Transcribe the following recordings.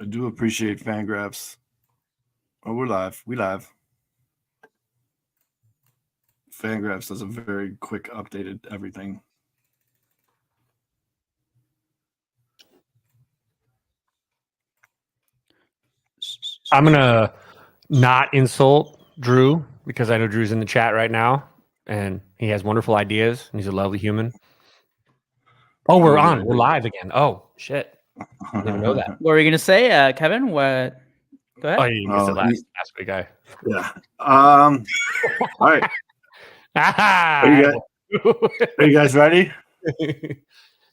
I do appreciate Fangraphs. Oh, we're live. We live. Fangraphs does a very quick updated everything. I'm going to not insult Drew because I know Drew's in the chat right now and he has wonderful ideas and he's a lovely human. Oh, we're on. We're live again. Oh, shit. I didn't know that. What were you going to say, Kevin? What? Go ahead. Oh, you missed it last week, guy. Yeah. All right. Are you guys ready?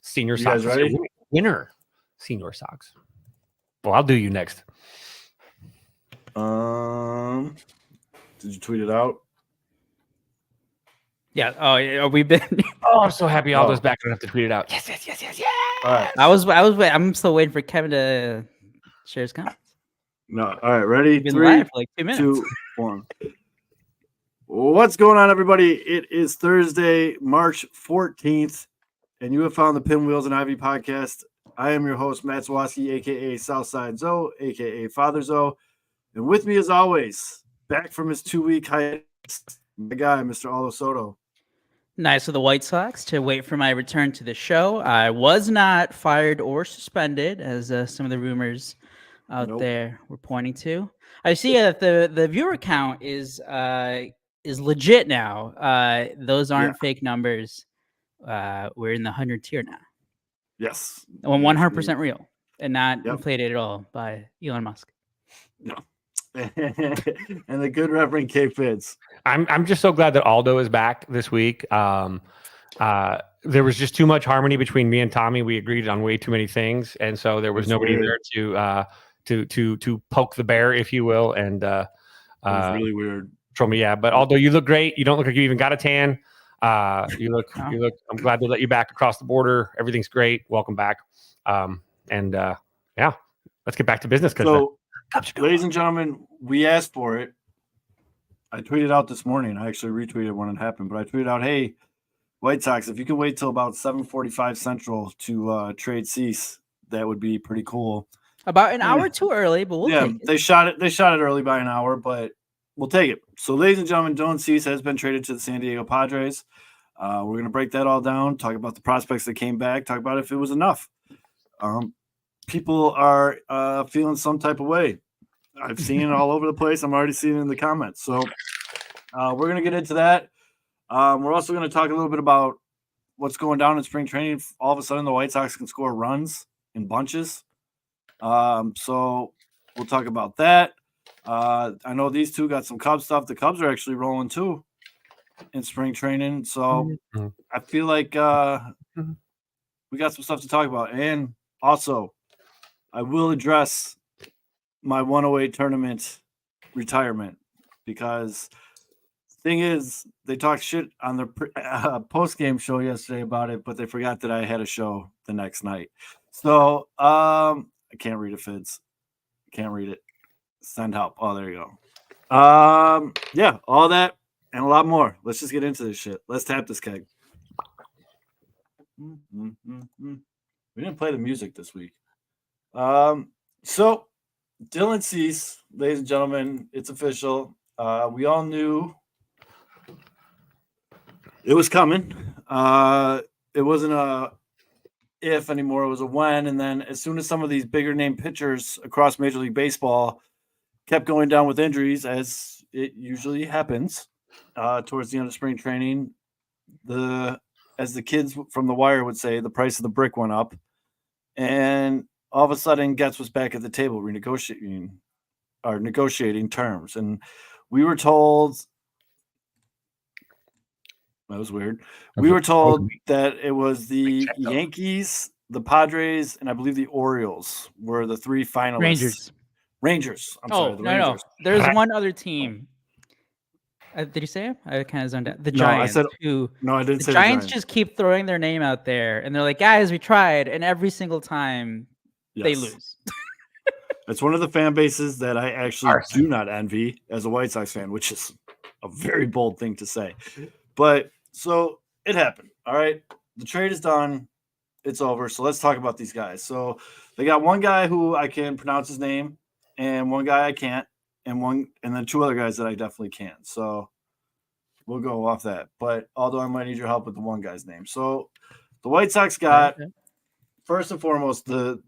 Senior Sox. Ready? Winner. Senior Sox. Well, I'll do you next. Did you tweet it out? Yeah. Oh, we've been. Oh, I'm so happy Aldo's back. I don't have to tweet it out. Yes. All right. I'm still waiting for Kevin to share his comments. No. All right. Ready? We've been 3, live for like 2 minutes. 2, 1. What's going on, everybody? It is Thursday, March 14th, and you have found the Pinwheels and Ivy podcast. I am your host, Matt Zwoski, a.k.a. Southside Zoe, a.k.a. Father Zoe. And with me, as always, back from his 2-week hiatus, my guy, Mr. Aldo Soto. Nice of the White Sox to wait for my return to the show. I was not fired or suspended, as some of the rumors out there were pointing to. I see that the viewer count is legit now. Those aren't fake numbers. We're in the 100 tier now. Yes. 100% real and not inflated at all by Elon Musk. No. And the good Reverend K. Fitz. I'm just so glad that Aldo is back this week. There was just too much harmony between me and Tommy. We agreed on way too many things, and so there was nobody there to poke the bear, if you will. And it was really weird. Told me, but Aldo, you look great. You don't look like you even got a tan. You look. I'm glad they let you back across the border. Everything's great. Welcome back. Let's get back to business. Ladies and gentlemen, we asked for it. I tweeted out this morning. I actually retweeted when it happened, but I tweeted out, "Hey, White Sox, if you can wait till about 7:45 Central to trade Cease, that would be pretty cool." About an hour too early, but we'll take it. They shot it early by an hour, but we'll take it. So, ladies and gentlemen, Dylan Cease has been traded to the San Diego Padres. We're going to break that all down, talk about the prospects that came back, talk about if it was enough. People are feeling some type of way. I've seen it all over the place. I'm already seeing it in the comments. So we're going to get into that. We're also going to talk a little bit about what's going down in spring training. All of a sudden, the White Sox can score runs in bunches. So we'll talk about that. I know these two got some Cubs stuff. The Cubs are actually rolling too in spring training. So I feel like we got some stuff to talk about. And also, I will address my 108 tournament retirement because the thing is, they talked shit on the post-game show yesterday about it, but they forgot that I had a show the next night. So I can't read it, Fids. Can't read it. Send help. Oh, there you go. All that and a lot more. Let's just get into this shit. Let's tap this keg. We didn't play the music this week. So Dylan Cease, ladies and gentlemen, it's official. We all knew it was coming. It wasn't a if anymore, it was a when. And then as soon as some of these bigger name pitchers across Major League Baseball kept going down with injuries, as it usually happens towards the end of spring training, as the kids from The Wire would say, the price of the brick went up. And all of a sudden, Getz was back at the table negotiating terms. And we were told that was weird. We were told that it was the Yankees, the Padres, and I believe the Orioles were the three finalists. Rangers. I'm sorry. The Rangers. No. There's one other team. Did you say it? I kind of zoned out. The Giants. I didn't say the Giants just keep throwing their name out there, and they're like, guys, we tried. And every single time they lose. It's one of the fan bases that I actually do not envy as a White Sox fan, which is a very bold thing to say. But so it happened. All right. The trade is done. it's over. So let's talk about these guys. So they got one guy who I can pronounce his name, and one guy I can't, and then two other guys that I definitely can. So we'll go off that. But although I might need your help with the one guy's name. So the White Sox got first and foremost the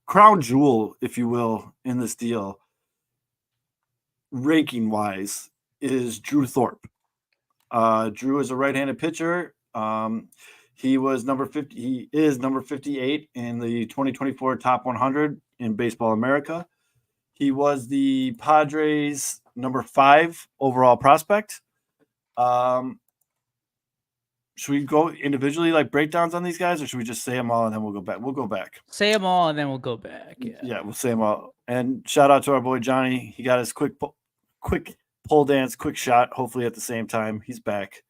crown jewel, if you will, in this deal, ranking wise, is Drew Thorpe. Drew is a right-handed pitcher. He was number 50. He is number 58 in the 2024 Top 100 in Baseball America. He was the Padres' number 5 overall prospect. Should we go individually, like breakdowns on these guys, or should we just say them all and then we'll go back? We'll go back. Say them all and then we'll go back. Yeah, we'll say them all. And shout out to our boy Johnny. He got his quick pole dance, quick shot. Hopefully at the same time, he's back.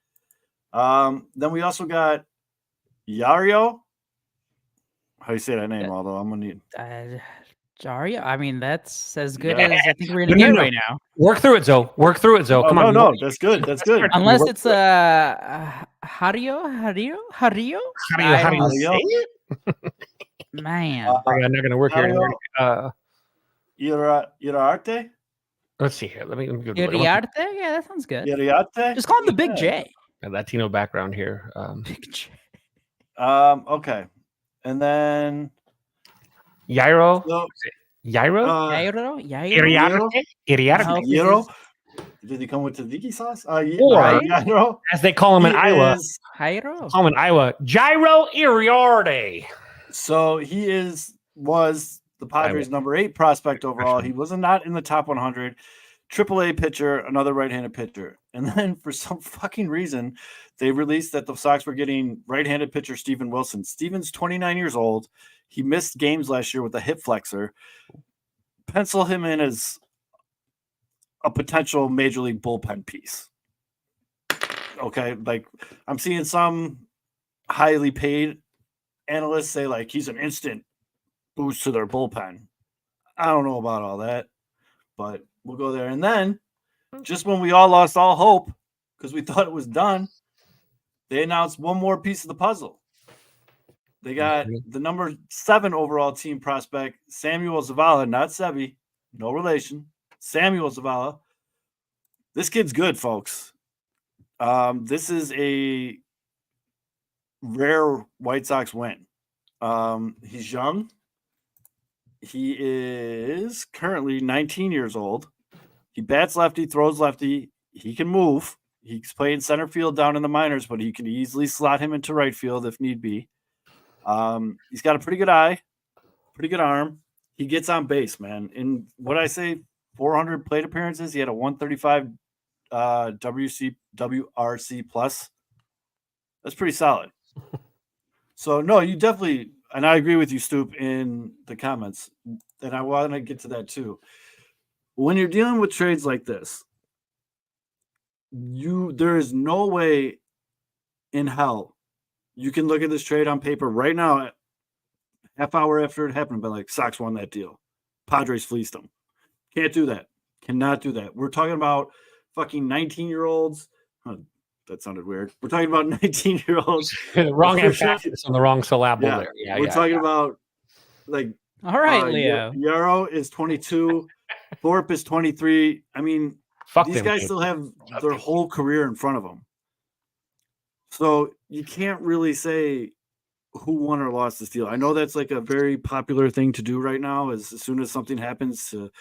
Then we also got Yario. How do you say that name? Although I'm gonna need Jaria. I mean, that's as good Yeah. as I think we're gonna get right now. Work through it, Zoe. Work through it, Zoe. Come on. No, that's good. That's good. Unless it's Hario. How do you say it? Man. I'm not gonna work here. Iriarte? Let's see here. Let me go. Iriarte? Yeah, that sounds good. Iriarte? Just call him the Big J. A Latino background here. Big J. Okay. And then Yairo. so, Yairo? Iriarte? Yairo? Did he come with tzatziki sauce? Or, Yairo? as they call him in Iowa. Jairo. Call him in Iowa. Gyro Iriarte. So he was the Padres' number 8 prospect overall. He was not in the top 100. AAA pitcher, another right-handed pitcher. And then for some fucking reason, they released that the Sox were getting right-handed pitcher Steven Wilson. Steven's 29 years old. He missed games last year with a hip flexor. Pencil him in as a potential major league bullpen piece. Okay, like I'm seeing some highly paid analysts say like he's an instant boost to their bullpen. I don't know about all that, but we'll go there. And then just when we all lost all hope because we thought it was done, they announced one more piece of the puzzle. They got the number 7 overall team prospect, Samuel Zavala, not Sebi, no relation. Samuel Zavala. This kid's good, folks. This is a rare White Sox win. He's young. He is currently 19 years old. He bats lefty, throws lefty. He can move. He's playing center field down in the minors, but he can easily slot him into right field if need be. He's got a pretty good eye, pretty good arm. He gets on base, man. In what I say, 400 plate appearances. He had a 135 WRC plus. That's pretty solid. So no, you definitely, and I agree with you, Stoop, in the comments, and I want to get to that too. When you're dealing with trades like this, there is no way in hell you can look at this trade on paper right now, half hour after it happened, but like Sox won that deal. Padres fleeced them. Can't do that. Cannot do that. We're talking about fucking 19-year-olds. Oh, that sounded weird. We're talking about 19-year-olds. Wrong emphasis on the wrong syllable there. Yeah, we're talking about like. All right, Leo. Yarrow is 22. Thorpe is 23. I mean, these guys still have their whole career in front of them. So you can't really say who won or lost this deal. I know that's like a very popular thing to do right now, as soon as something happens to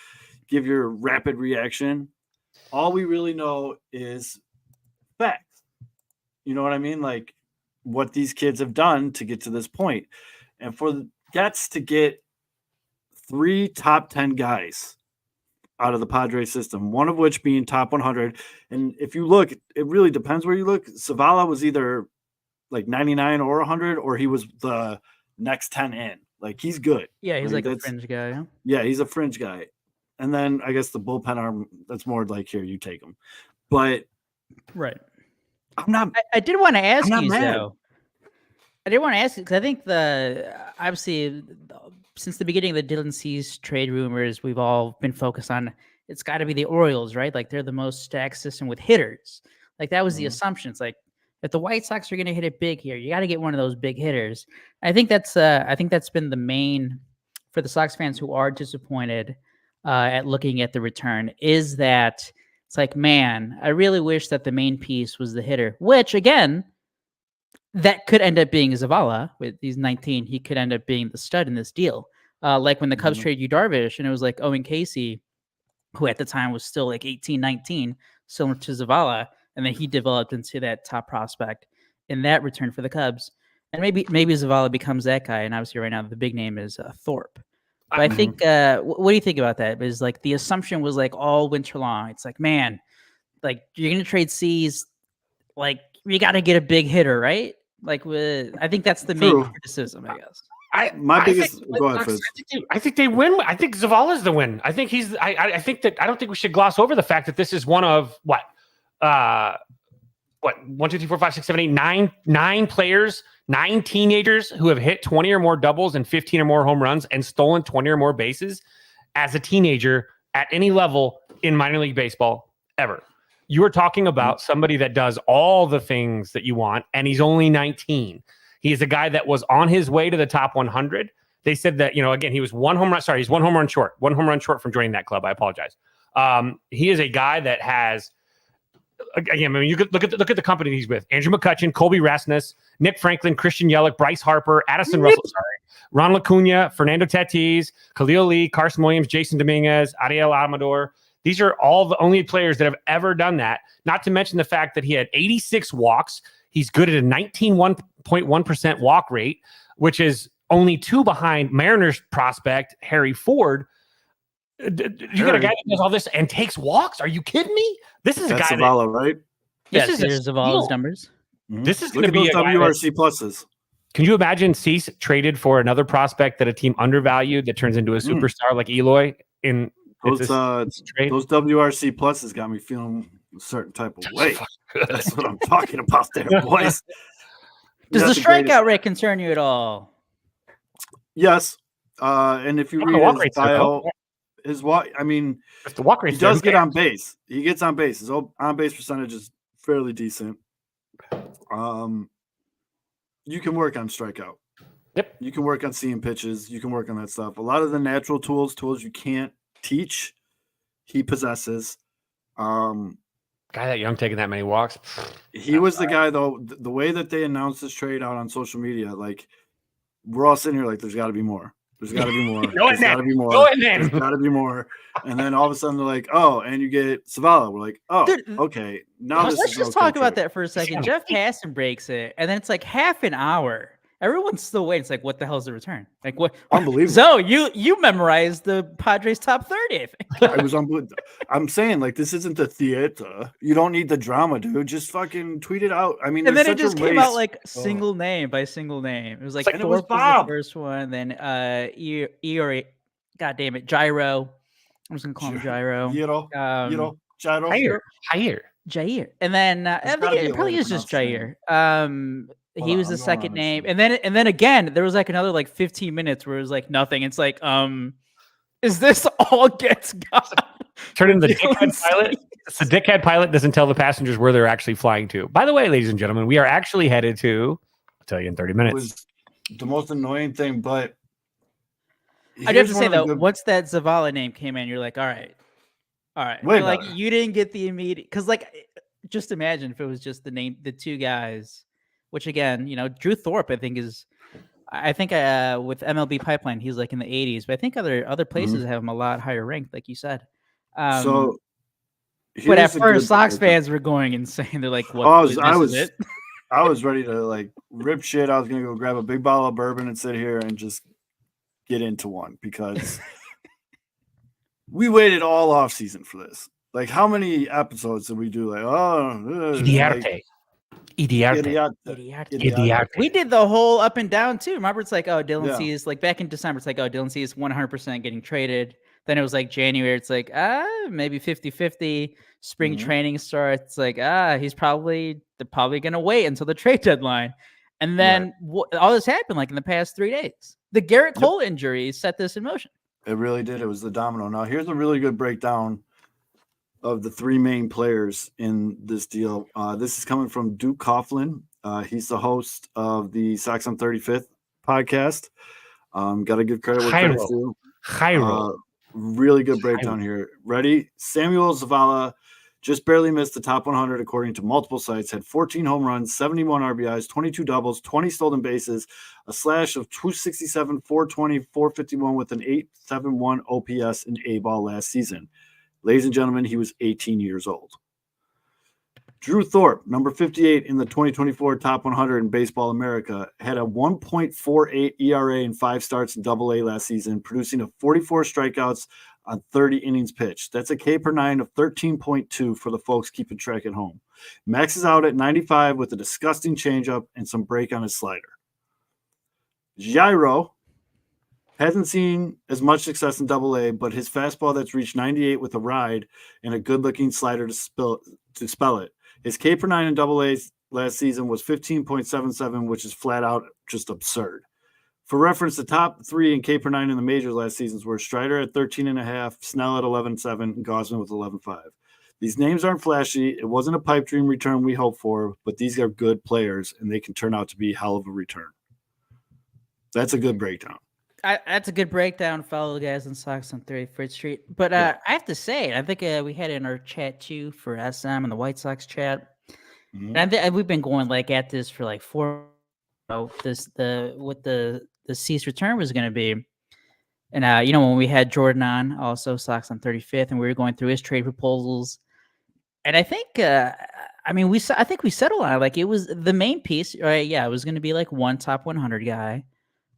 give your rapid reaction. All we really know is facts. You know what I mean? Like what these kids have done to get to this point. And for the Gets to get 3 top 10 guys out of the Padres system, one of which being top 100. And if you look, it really depends where you look. Zavala was either like 99 or 100, or he was the next 10 in. Like he's good. Yeah, he's like a fringe guy. Huh? Yeah, he's a fringe guy. And then I guess the bullpen arm, that's more like, here, you take him. But right. I'm not. I did want to ask you, mad. though. I did want to ask you because I think obviously since the beginning of the Dylan Cease trade rumors, we've all been focused on it's got to be the Orioles, right? Like they're the most stacked system with hitters. Like that was the assumption. It's like if the White Sox are going to hit it big here, you got to get one of those big hitters. I think that's been the main for the Sox fans who are disappointed at looking at the return is that it's like, man, I really wish that the main piece was the hitter, which again, that could end up being Zavala with these 19. He could end up being the stud in this deal. Like when the Cubs traded Yu Darvish and it was like Owen Casey, who at the time was still like 18, 19, similar to Zavala. And then he developed into that top prospect in that return for the Cubs. And maybe Zavala becomes that guy. And obviously right now the big name is Thorpe. But I think, what do you think about that? Is like the assumption was like all winter long. It's like, man, like you're going to trade C's, like you got to get a big hitter, right? Like I think that's the main criticism, I guess. Go ahead, Fizz. I think they win. I think Zavala's the win. I think he's. I think that I don't think we should gloss over the fact that this is one of what 1, 2, 3, 4, 5, 6, 7, 8, 9 players, 9 teenagers who have hit 20 or more doubles and 15 or more home runs and stolen 20 or more bases as a teenager at any level in minor league baseball ever. You are talking about somebody that does all the things that you want, and he's only 19. He is a guy that was on his way to the top 100. They said that, again, he was 1 home run. Sorry, he's 1 home run short. 1 home run short from joining that club. I apologize. He is a guy that has, again, I mean, you could look at the company he's with: Andrew McCutchen, Colby Rasmus, Nick Franklin, Christian Yelich, Bryce Harper, Addison Russell, Ron Acuna, Fernando Tatis, Khalil Lee, Carson Williams, Jason Dominguez, Ariel Amador. These are all the only players that have ever done that. Not to mention the fact that he had 86 walks. He's good at a 19.1% walk rate, which is only 2 behind Mariners prospect Harry Ford. You got a guy that does all this and takes walks? Are you kidding me? This is That's a guy Zavala, right? This is Zavala's numbers. Mm-hmm. This is going to be those WRC pluses. Can you imagine Cease traded for another prospect that a team undervalued that turns into a superstar like Eloy in those WRC pluses got me feeling a certain type of way. That's what I'm talking about there, boys. Does the strikeout rate concern you at all? Yes. And if you read his bio, I mean, the walk rate, he does get on base. He gets on base. His on base percentage is fairly decent. You can work on strikeout. Yep. You can work on seeing pitches. You can work on that stuff. A lot of the natural tools you can't teach, he possesses. Guy that young taking that many walks. He was the guy, though. The way that they announced this trade out on social media, like we're all sitting here like there's got to be more. There's got to be more. There's got to be more. There's got to be more. And then all of a sudden they're like, oh, and you get Zavala. We're like, oh, dude, okay. Now let's just talk about that for a second. Jeff Passan breaks it, and then it's like half an hour. Everyone's still waiting. It's like, what the hell is the return? Like, what? Unbelievable. So you memorized the Padres top 30. I think. I was unbelievable. I'm saying, like, this isn't the theater. You don't need the drama, dude. Just fucking tweet it out. I mean, and then it just came out like single name by single name. It was like Thorpe was the first one, then Eeyore, God damn it, Gyro. I'm just gonna call him Gyro. Jair. And then I think it probably is just Jair. He was the second name, and then again there was like another like 15 minutes where it was like nothing. It's like, is this all gets gone? Turn into the dickhead pilot. The dickhead pilot doesn't tell the passengers where they're actually flying to. By the way, ladies and gentlemen, we are actually headed to. I'll tell you in 30 minutes. It was the most annoying thing, but I do have to say though, once that Zavala name came in, you're like, all right. Like you didn't get the immediate, because like just imagine if it was just the 2 guys. Which again, Drew Thorpe, I think with MLB Pipeline, he's like in the 80s, but I think other places have him a lot higher ranked, like you said. But at first, Sox fans were going insane. They're like, "What? I was ready to like rip shit. I was gonna go grab a big bottle of bourbon and sit here and just get into one because we waited all off season for this. Like, how many episodes did we do? Like, Idiarte. We did the whole up and down too. Remember, it's like, oh, Dylan Cease, like back in December, it's like, oh, Dylan Cease 100% getting traded. Then it was like January, it's like, maybe 50-50. Spring training starts, like, they're probably going to wait until the trade deadline. And then all this happened like in the past 3 days. The Garrett Cole injury set this in motion. It really did. It was the domino. Now, here's a really good breakdown of the three main players in this deal. This is coming from Duke Coughlin. He's the host of the Sox on 35th podcast. Got to give credit where credit's due. Really good breakdown here. Ready? Samuel Zavala just barely missed the top 100 according to multiple sites, had 14 home runs, 71 RBIs, 22 doubles, 20 stolen bases, a slash of 267, 420, 451 with an 871 OPS in A-ball last season. Ladies and gentlemen, he was 18 years old. Drew Thorpe, number 58 in the 2024 top 100 in Baseball America, had a 1.48 ERA in 5 starts in Double-A last season, producing a 44 strikeouts on 30 innings pitched. That's a K per 9 of 13.2 for the folks keeping track at home. Maxes out at 95 with a disgusting changeup and some break on his slider. Jairo hasn't seen as much success in Double-A, but his fastball that's reached 98 with a ride and a good-looking slider to spell it. His K per 9 in Double-A last season was 15.77, which is flat out just absurd. For reference, the top 3 in K per 9 in the majors last seasons were Strider at 13.5, Snell at 11.7, and Gosman with 11.5. These names aren't flashy. It wasn't a pipe dream return we hoped for, but these are good players, and they can turn out to be a hell of a return. That's a good breakdown. That's a good breakdown. Follow the guys on Sox on 34th Street. But I have to say, I think we had it in our chat too for SM and the White Sox chat. Mm-hmm. And we've been going like at this for like 4. What the Cease return was going to be. And, when we had Jordan on, also Sox on 35th, and we were going through his trade proposals. And I think, I think we settled on it. Like, it was the main piece, right? Yeah, it was going to be like one top 100 guy.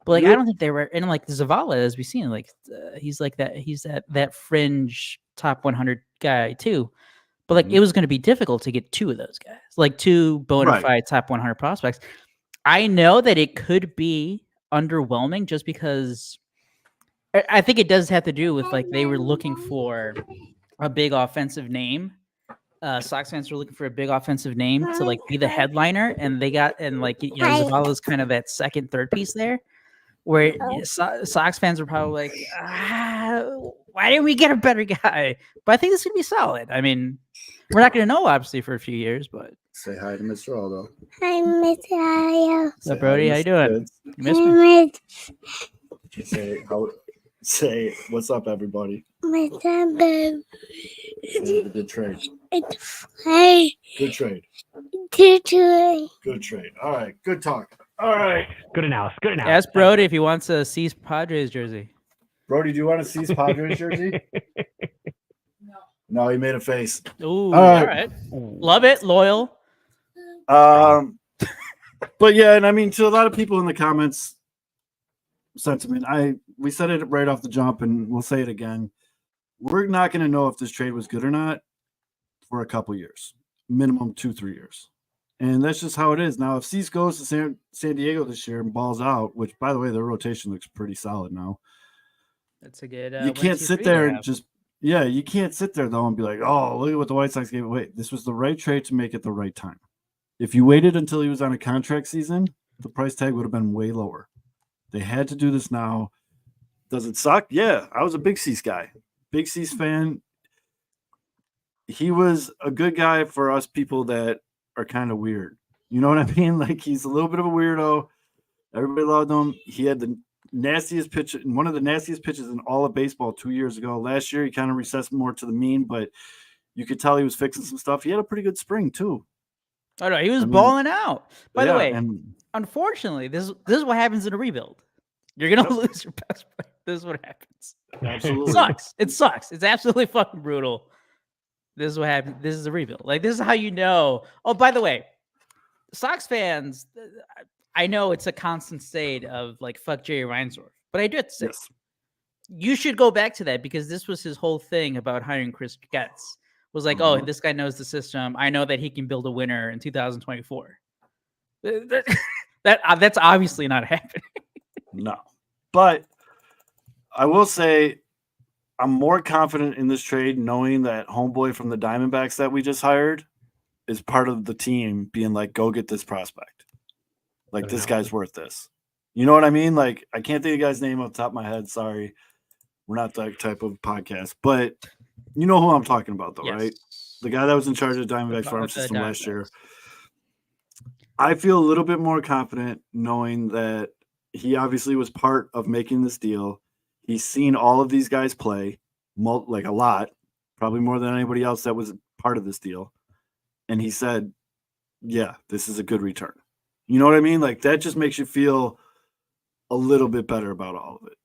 But, like, I don't think they were, and like Zavala, as we've seen, like, he's like that, he's that fringe top 100 guy, too. But, like, it was going to be difficult to get 2 of those guys, like 2 bona fide top 100 prospects. I know that it could be underwhelming just because I think it does have to do with like they were looking for a big offensive name. Sox fans were looking for a big offensive name to like be the headliner, and they got Zavala's kind of that second, third piece there, where Sox fans were probably like, why didn't we get a better guy? But I think this is gonna be solid. I mean, we're not gonna know obviously for a few years, but. Say hi to Mr. Aldo. Hi, Mr. Aldo. What's up, Brody? How you doing? You miss me? Say what's up, everybody. What's up, babe? Good trade. Good trade. Good trade. All right. Good talk. All right. Good analysis. Ask Brody if he wants a Cease Padres jersey. Brody, do you want a Cease Padres jersey? No, he made a face. Ooh, all right. Love it. Loyal. But yeah, and I mean, to a lot of people in the comments sentiment, we said it right off the jump, and we'll say it again. We're not going to know if this trade was good or not for a couple years, minimum 2-3 years. And that's just how it is. Now, if Cease goes to San Diego this year and balls out, which, by the way, their rotation looks pretty solid now. That's a good you can't sit there and just you can't sit there, though, and be like, oh, look at what the White Sox gave away. This was the right trade to make at the right time. If you waited until he was on a contract season, the price tag would have been way lower. They had to do this now. Does it suck? Yeah, I was a big Cease guy. Big Cease fan. He was a good guy for us people that are kind of weird. You know what I mean? Like, he's a little bit of a weirdo. Everybody loved him. He had the nastiest pitch, one of the nastiest pitches in all of baseball 2 years ago. Last year, he kind of recessed more to the mean, but you could tell he was fixing some stuff. He had a pretty good spring, too. Oh, no, he was balling out. By the way, unfortunately, this is what happens in a rebuild. You're going to lose your best player. This is what happens. Absolutely. It sucks. It's absolutely fucking brutal. This is what happens. This is a rebuild. Like, this is how you know. Oh, by the way, Sox fans, I know it's a constant state of, like, fuck Jerry Reinsdorf. But I do have to say, you should go back to that because this was his whole thing about hiring Chris Getz. Was like, oh, this guy knows the system. I know that he can build a winner in 2024. That's obviously not happening. No. But I will say I'm more confident in this trade knowing that homeboy from the Diamondbacks that we just hired is part of the team being like, go get this prospect. Like, this guy's worth this. You know what I mean? Like, I can't think of the guy's name off the top of my head. Sorry. We're not that type of podcast. But You know who I'm talking about, though, Yes. right? The guy that was in charge of the Diamondbacks farm The system last year. Diamondbacks. I feel a little bit more confident knowing that he obviously was part of making this deal. He's seen all of these guys play, like a lot, probably more than anybody else that was part of this deal. And he said, yeah, this is a good return. You know what I mean? Like, that just makes you feel a little bit better about all of it.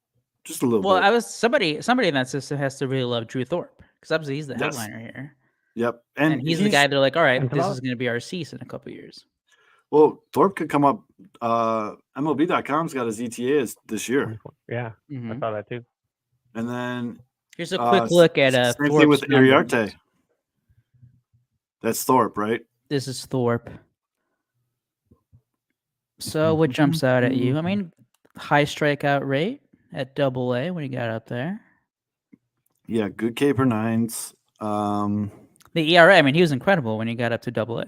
Just a little Well, bit. somebody in that system has to really love Drew Thorpe because obviously he's the Yes. headliner here. Yep. And he's the guy they're like, all right, And this tomorrow. is going to be our cease in a couple years. Well, Thorpe could come up. MLB.com's got his ETA this year. Yeah, I Mhm. saw that too. And then Here's a quick look at same Thorpe's thing with Iriarte. numbers. That's Thorpe, right? This is Thorpe. So what jumps out at you? I mean, high strikeout rate at AA when he got up there. Yeah, good K per nines. The ERA, I mean, he was incredible when he got up to AA.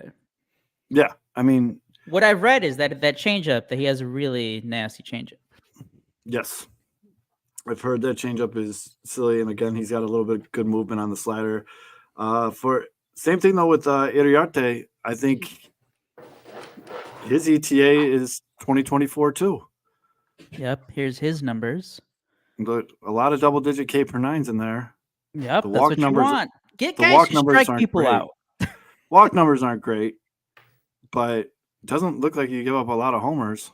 Yeah, I mean, What I've read is that changeup, that he has a really nasty changeup. yes. I've heard that changeup is silly, and again, he's got a little bit of good movement on the slider. For same thing though with Iriarte, I think his ETA is 2024 too. Yep, here's his numbers. But a lot of double-digit K per nines in there. Yep, The that's walk what numbers- you want. Get the guys walk who numbers strike aren't people great. out. Walk numbers aren't great, but it doesn't look like you give up a lot of homers.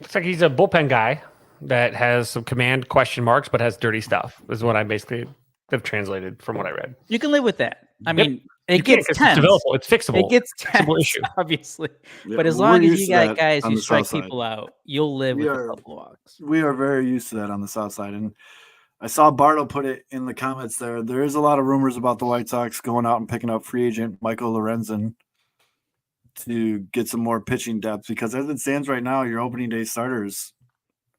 Looks like he's a bullpen guy that has some command question marks, but has dirty stuff. Is what I basically have translated from what I read. You can live with that. I Yep. mean, it You can't, gets 'cause tense. it's developable. It's fixable. It gets Fixable tense, issue. obviously. Yeah, But as we're long as used you to got that guys on who the strike south side. people out, you'll live We with are- a couple walks. We are very used to that on the south side, and I saw Bartle put it in the comments there. There is a lot of rumors about the White Sox going out and picking up free agent Michael Lorenzen to get some more pitching depth, because as it stands right now, your opening day starter is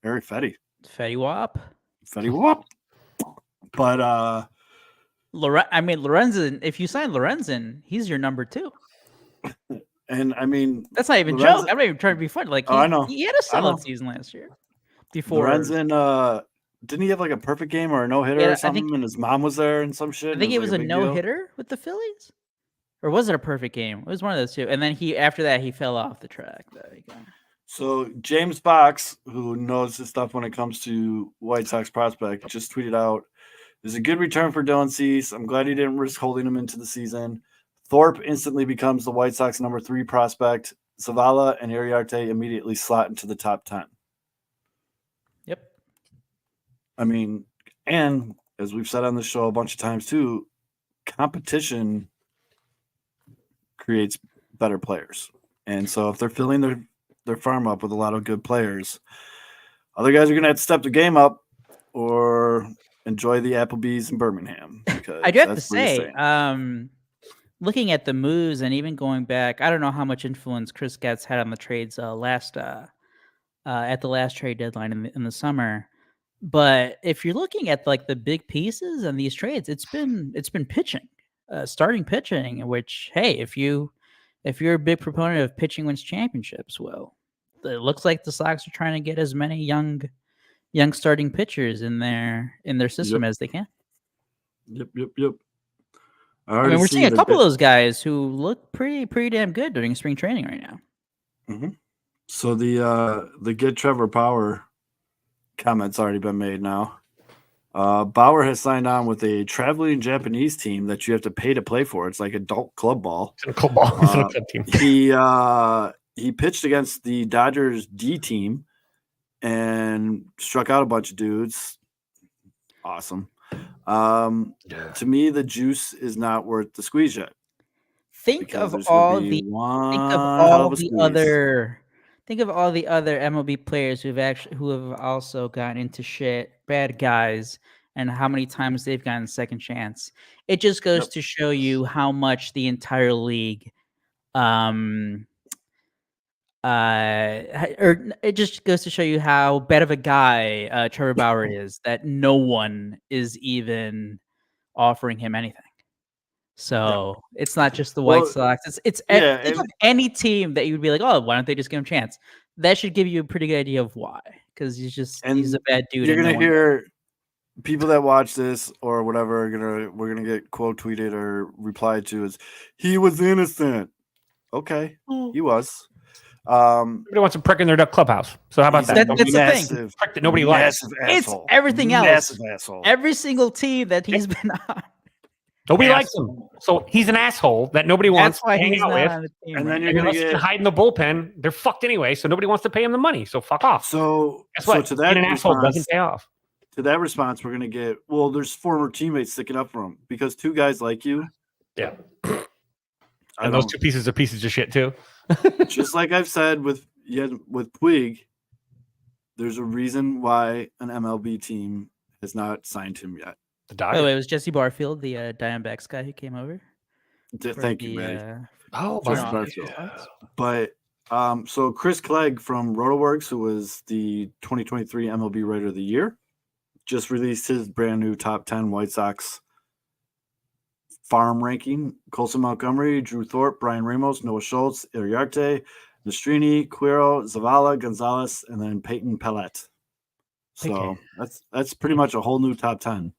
Eric Fetty. Fetty Wap. Fetty Wap. But Lorenzen, if you sign Lorenzen, he's your number 2. and I mean, That's not even a Lorenzen- joke. I'm not even trying to be funny. Like, Oh, I know. he had a I solid know. season last year. Before Lorenzen, didn't he have like a perfect game or a no hitter Yeah, or I something? think- And his mom was there and some shit. I and think it was like a big deal? no-hitter with the Phillies, or was it a perfect game? It was one of those two. And then after that, he fell off the track. There you go. So James Box, who knows his stuff when it comes to White Sox prospect, just tweeted out, "There's a good return for Dylan Cease. I'm glad he didn't risk holding him into the season. Thorpe instantly becomes the White Sox number 3 prospect. Zavala and Iriarte immediately slot into the top 10." Yep. I mean, and as we've said on the show a bunch of times too, competition creates better players. And so if they're filling their farm up with a lot of good players, other guys are going to have to step the game up or enjoy the Applebee's in Birmingham. Because I do have to that's where you're say, staying. looking at the moves and even going back, I don't know how much influence Chris Getz had on the trades at the last trade deadline in the summer. But if you're looking at like the big pieces and these trades, it's been pitching, starting pitching. Which, hey, if you're a big proponent of pitching wins championships, well, it looks like the Sox are trying to get as many young starting pitchers in their system as they can. Yep. I mean, we're seeing a couple of those guys who look pretty damn good during spring training right now. Mm-hmm. So the get Trevor Bauer comment's already been made now. Bauer has signed on with a traveling Japanese team that you have to pay to play for. It's like adult club ball. It's a cool ball. It's a club team. He pitched against the Dodgers D team and struck out a bunch of dudes. Awesome. To me, the juice is not worth the squeeze yet. Think because of there's gonna all be the one think of hell all of a the squeeze. other MLB players who have also gotten into shit, bad guys, and how many times they've gotten second chance. It just goes to show you how much the entire league, or it just goes to show you how bad of a guy Trevor Bauer is, that no one is even offering him anything. So it's not just the White Sox. It's think of any team that you would be like, oh, why don't they just give him a chance? That should give you a pretty good idea of why, because he's a bad dude. You're gonna hear people that watch this or whatever we're gonna get quote tweeted or replied to is he was innocent. Okay, he was. Nobody wants a prick in their duck clubhouse. So how about that? That's the thing. Massive, Prick that nobody likes. massive It's asshole. everything else. Massive asshole. Every single team that he's been on. Nobody likes him. So he's an asshole that nobody wants That's why to hang he's out not with. on the team. And then right you're And gonna unless you get hide in the bullpen, they're fucked anyway. So nobody wants to pay him the money. So fuck off. so Guess so what? to that Being an asshole response, doesn't pay off. to that response, we're gonna get there's former teammates sticking up for him because two guys like you. Yeah. I And those don't- two pieces are pieces of shit too. just like I've said with Puig, there's a reason why an MLB team has not signed him yet. The By the Dodgers. way, it was Jesse Barfield, the Diamondbacks guy who came over. for Thank you, the, Maddie. Oh, Jesse front office Barfield. response. But so Chris Clegg from RotoWorks, who was the 2023 MLB Writer of the Year, just released his brand new top 10 White Sox farm ranking. Colson Montgomery, Drew Thorpe, Brian Ramos, Noah Schultz, Iriarte, Nastrini, Quiro, Zavala, Gonzalez, and then Peyton Pellett. So that's pretty much a whole new top 10.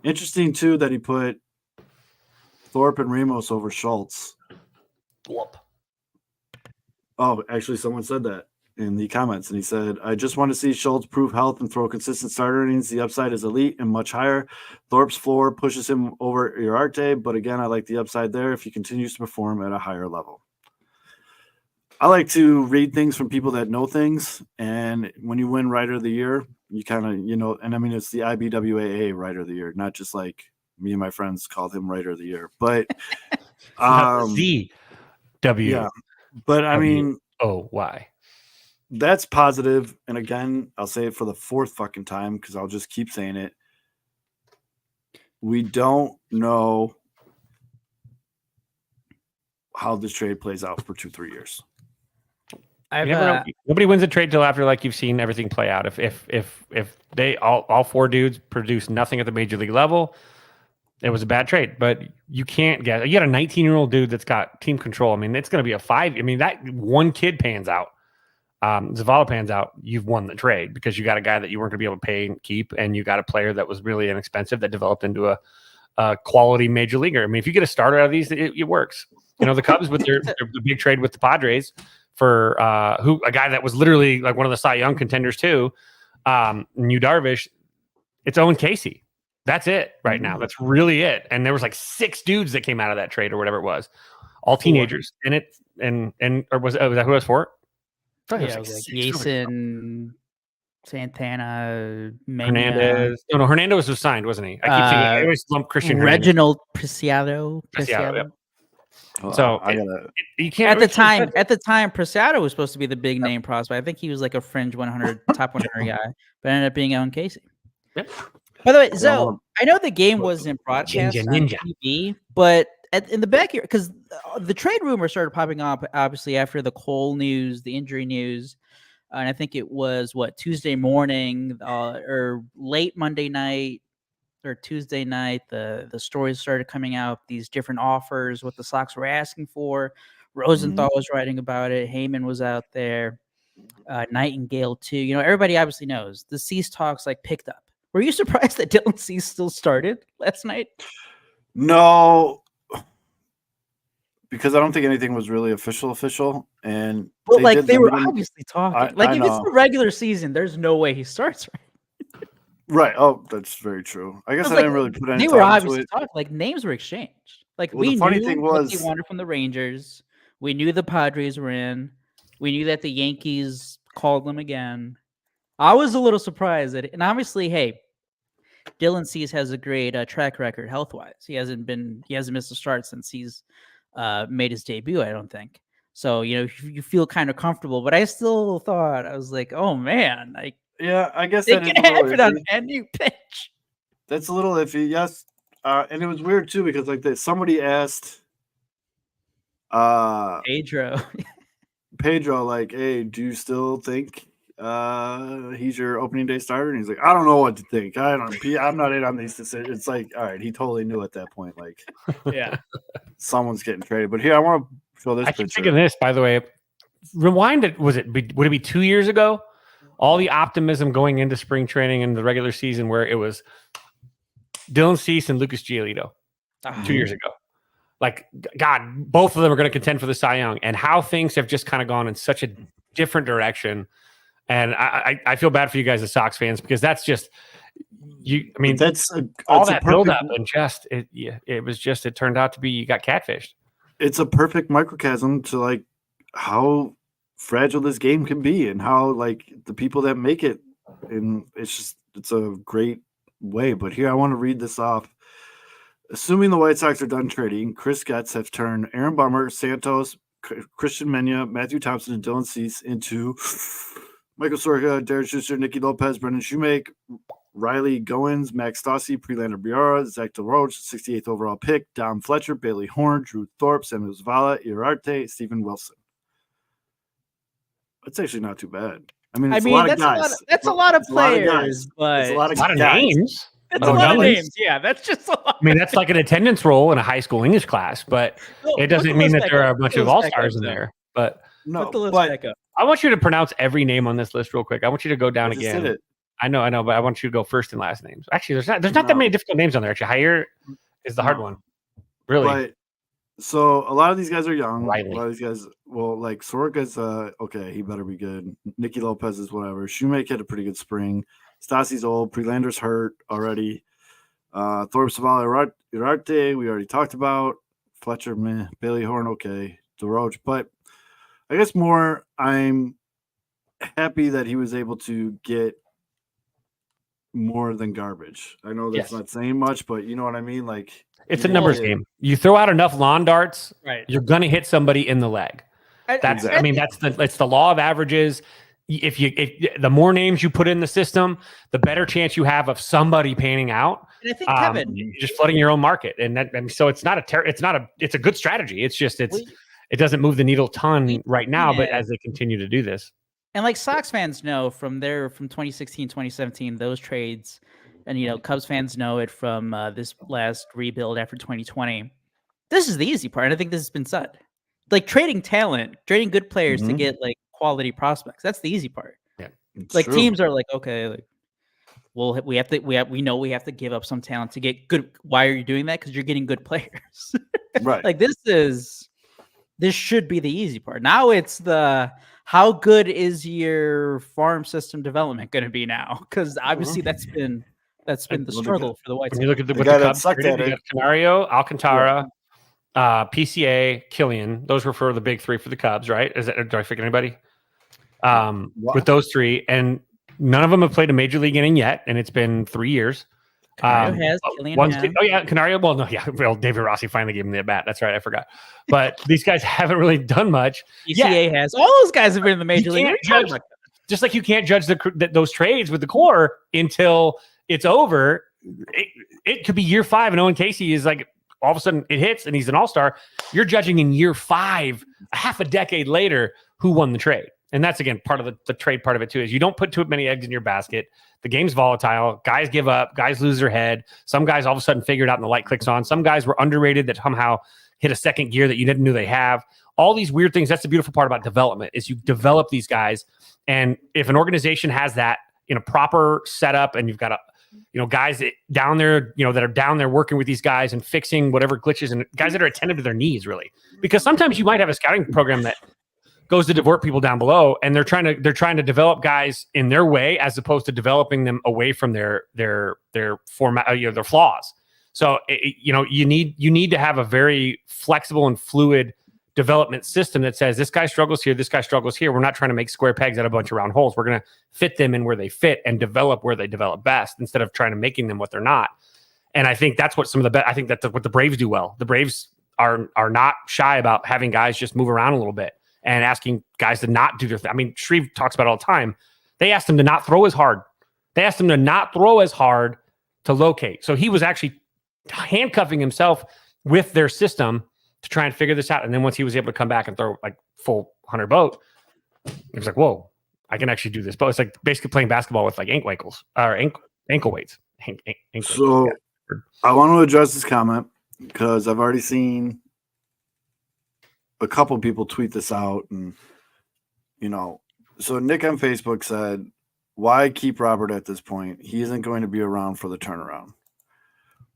Interesting too that he put Thorpe and Ramos over Schultz. Whoop. Oh, actually, someone said that in the comments, and he said, "I just want to see Schultz prove health and throw consistent starter innings. The upside is elite and much higher. Thorpe's floor pushes him over Iriarte, but again, I like the upside there if he continues to perform at a higher level." I like to read things from people that know things, and when you win Writer of the Year, you kind of, and I mean, it's the IBWAA Writer of the Year, not just like me and my friends called him Writer of the Year, but Z W yeah, but I mean, O Y. that's positive. And again, I'll say it for the fourth fucking time because I'll just keep saying it. We don't know how this trade plays out for 2-3 years. I've, You never know. Nobody wins a trade till after like you've seen everything play out. If they all four dudes produce nothing at the major league level, it was a bad trade. But you can't get. You got a 19-year-old dude that's got team control. I mean, it's going to be a 5. I mean, that one kid pans out. Zavala pans out. You've won the trade because you got a guy that you weren't going to be able to pay and keep, and you got a player that was really inexpensive that developed into a quality major leaguer. I mean, if you get a starter out of these, it works. The Cubs with their big trade with the Padres for a guy that was literally like one of the Cy Young contenders too. Yu Darvish, it's Owen Casey. That's it right now. That's really it. And there was like 6 dudes that came out of that trade or whatever it was, all teenagers. Or was that who it was for? I thought it yeah, was like 6. Jason, Santana, Mena, Hernandez. No, Hernandez was signed, wasn't he? I keep thinking I always lump Christian Hernandez. Reginald Preciado. Yep. Well, So I gotta. you can't At the time, Preciado was supposed to be the big name prospect. I think he was like a fringe 100, top 100 guy, but ended up being Owen Casey. Yep. By the way, Yeah, so I know the game wasn't broadcast on Ninja. TV, but in the back here, because the trade rumor started popping up obviously after the Cole news, the injury news, and I think it was Tuesday morning or late Monday night or Tuesday night. The stories started coming out, these different offers, what the Sox were asking for. Rosenthal was writing about it. Heyman was out there. Nightingale too. Everybody obviously knows the Cease talks picked up. Were you surprised that Dylan Cease still started last night? No, because I don't think anything was really official. And But they were limit him. obviously talking. I If it's know. the regular season, there's no way he starts. Right? Right. Oh, that's very true. I guess I didn't really put any They were thought into obviously it. talking. Names were exchanged. Well, We the funny knew thing what they was- wanted from the Rangers. We knew the Padres were in. We knew that the Yankees called them again. I was a little surprised and obviously, hey, Dylan Cease has a great track record health-wise. He hasn't missed a start since he's made his debut, I don't think. So, you feel kind of comfortable, but I still thought, I was like, oh man, Yeah, I guess it that is can a little happen on iffy. any pitch. That's a little iffy, yes. And it was weird too because somebody asked Pedro. Pedro, hey, do you still think he's your opening day starter? And he's like, I don't know what to think. I'm not in on these decisions. It's all right, he totally knew at that point, Yeah. someone's getting traded. But here, I want to show this I keep picture. thinking this, by the way. Rewind it. Would it be 2 years ago all the optimism going into spring training and the regular season, where it was Dylan Cease and Lucas Giolito 2 years ago. Like, God, both of them are going to contend for the Cy Young, and how things have just kind of gone in such a different direction. And I feel bad for you guys as Sox fans, because that's just you. I mean, all that buildup and just it turned out to be you got catfished. It's a perfect microcosm to like how fragile this game can be, and how like the people that make it, and it's a great way. But here I want to read this off. Assuming the White Sox are done trading, Chris Getz have turned Aaron Bummer, Santos, Christian Mena, Matthew Thompson, and Dylan Cease into Michael Soroka, Derek Schuster, Nicky Lopez, Brendan Shoemake, Riley Goins, Max Stassi, Prelander Biara, Zach DeRoche, 68th overall pick, Dom Fletcher, Bailey Horn, Drew Thorpe, Samuel Zavala, Irarte, Stephen Wilson. That's actually not too bad. I mean, a lot of guys. That's a lot of players, but it's a lot of names. That's a lot of names. Yeah, that's just a lot. I mean, that's like an attendance roll in a high school English class, but it doesn't mean that there are a bunch of all-stars in there. But no, I want you to pronounce every name on this list real quick. I want you to go down again. I know, but I want you to go first and last names. Actually, there's not that many difficult names on there. Actually, Jair is the hard one. Really. But, so a lot of these guys are young. Riley. A lot of these guys, well, like Soroka's okay, he better be good. Nicky Lopez is whatever. Shoemake had a pretty good spring. Stassi's old. Prelander's hurt already. Thorpe, Zavala, Irarte, we already talked about. Fletcher, meh. Bailey Horn, okay. DeRoche. But I guess more I'm happy that he was able to get more than garbage. I know that's not saying much, but you know what I mean? Like, it's a numbers game. You throw out enough lawn darts, right, you're going to hit somebody in the leg. I mean, it's the law of averages. If the more names you put in the system, the better chance you have of somebody panning out. And I think Kevin, you're just flooding your own market, and so it's a good strategy. It's just it doesn't move the needle a ton right now, but as they continue to do this, and like Sox fans know from 2016, 2017, those trades, and Cubs fans know it from this last rebuild after 2020. This is the easy part, and I think this has been said. Like trading talent, trading good players to get like quality prospects. That's the easy part. Yeah, like true. Teams are like, okay, like, well, we know we have to give up some talent to get good. Why are you doing that? Because you're getting good players, right? Like this should be the easy part. Now it's the how good is your farm system development going to be now? Because obviously that's been the struggle for the White Sox. When you look at the Cubs, you got Canario, Alcantara. PCA, Killian, those were for the big three for the Cubs, right? Do I forget anybody? With those three, and none of them have played a major league inning yet, and it's been 3 years. Canario has, Killian has. Oh yeah, Canario. Well, no, yeah. Well, David Rossi finally gave him the at bat. That's right, I forgot. But these guys haven't really done much. PCA has. All those guys have been in the major league. Just like you can't judge those trades with the core until it's over. It could be year 5, and Owen Casey is like. All of a sudden it hits and he's an all-star. You're judging in year 5, half a decade later, who won the trade. And that's, again, part of the trade part of it too, is you don't put too many eggs in your basket. The game's volatile. Guys give up. Guys lose their head. Some guys all of a sudden figure it out and the light clicks on. Some guys were underrated that somehow hit a second gear that you didn't know they have. All these weird things. That's the beautiful part about development is you develop these guys. And if an organization has that in a proper setup and you've got guys down there, that are down there working with these guys and fixing whatever glitches, and guys that are attentive to their needs, really. Because sometimes you might have a scouting program that goes to divert people down below, and they're trying to develop guys in their way as opposed to developing them away from their format, their flaws. So you need to have a very flexible and fluid development system that says this guy struggles here, this guy struggles here. We're not trying to make square pegs out of a bunch of round holes. We're going to fit them in where they fit and develop where they develop best instead of trying to making them what they're not. And I think that's what I think that's what the Braves do well. The Braves are not shy about having guys just move around a little bit and asking guys to not do their thing. I mean, Shreve talks about it all the time. They asked him to not throw as hard. They asked him to not throw as hard to locate. So he was actually handcuffing himself with their system to try and figure this out. And then once he was able to come back and throw like full 100 boat, he was like, whoa, I can actually do this. But it's like basically playing basketball with like ankle weights. So I want to address this comment because I've already seen a couple people tweet this out. And, so Nick on Facebook said, why keep Robert at this point? He isn't going to be around for the turnaround.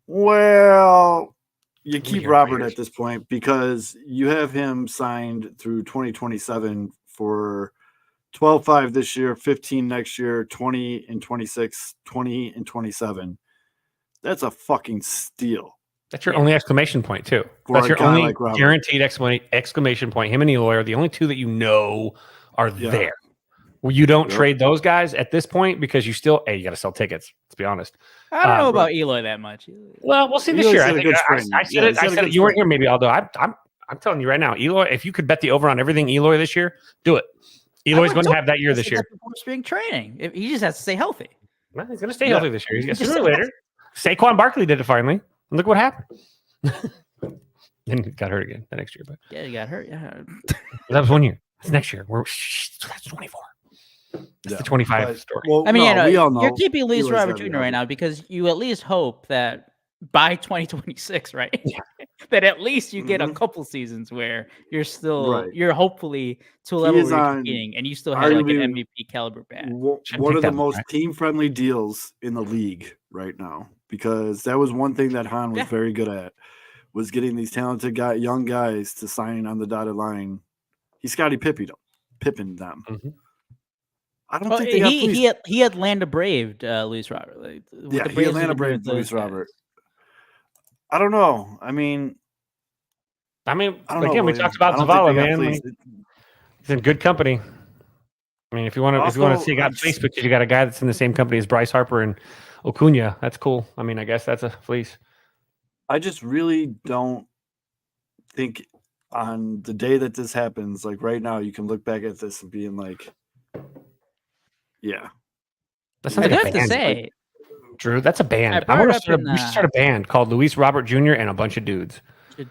Well, you keep Robert at this point because you have him signed through 2027 for 12.5 this year, 15 next year, 20 and 26, 20 and 27. That's a fucking steal. That's your only exclamation point, too. For That's a your guy only like Robert. guaranteed exclamation point. Him and Eloy are the only two that you know are there. Well, you don't trade those guys at this point because you still, you got to sell tickets. Let's be honest. I don't know about Eloy that much. Well, we'll see this Eloy's year. had I a think good spring. I said it. I said it. You weren't here, maybe. Although I'm telling you right now, Eloy. If you could bet the over on everything Eloy this year, do it. Eloy's going to have that year this year. Before spring training, he just has to stay healthy. Well, he's going to stay healthy this year. He's sooner or later. Saquon Barkley did it finally. And look what happened. Then he got hurt again the next year. But yeah, he got hurt. Yeah, that was 1 year. That's next year. That's 24. That's the 25 story. Well, I mean, we all know you're keeping Luis Eloy's Robert gotta be Jr. right healthy. now because you at least hope that by 2026, right? Yeah. That at least you get a couple seasons where you're still Right. you're hopefully to a level where you're competing and you still have like an arguably MVP caliber bat. One of the most team-friendly deals in the league right now, because that was one thing that Han was very good at, was getting these talented young guys to sign on the dotted line. He Scottie Pippen them. Mm-hmm. I don't think they got he Atlanta braved Luis Robert. Like, he Atlanta braved Luis Robert. I don't know. I mean, again, we talked about Zavala, man. He's in good company. I mean, if you want to see a guy on Facebook, you got a guy that's in the same company as Bryce Harper and Acuna. That's cool. I mean, I guess that's a fleece. I just really don't think on the day that this happens, like right now, you can look back at this and being like, yeah. That's I like have to say, Drew, that's a band. We should start a band called Luis Robert Jr. and a bunch of dudes.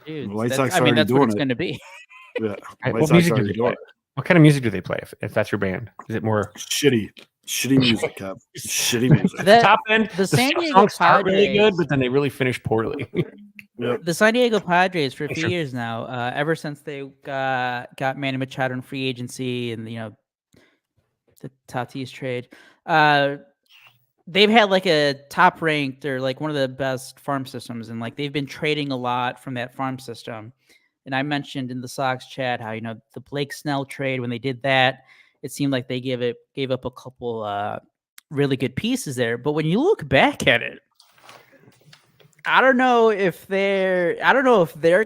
White Sox I mean, that's what it's doing going to be. Yeah. What music do they play? What kind of music do they play if that's your band? Is it more shitty music, Kev? Shitty music. The top end, the San Diego songs start Padres really good, but then they really finish poorly. The San Diego Padres for a few years now, ever since they got Manny Machado in free agency and the Tatis trade, they've had like a top ranked or like one of the best farm systems, and like they've been trading a lot from that farm system. And I mentioned in the Sox chat how the Blake Snell trade, when they did that, it seemed like they gave up a couple really good pieces there. But when you look back at it, I don't know if they're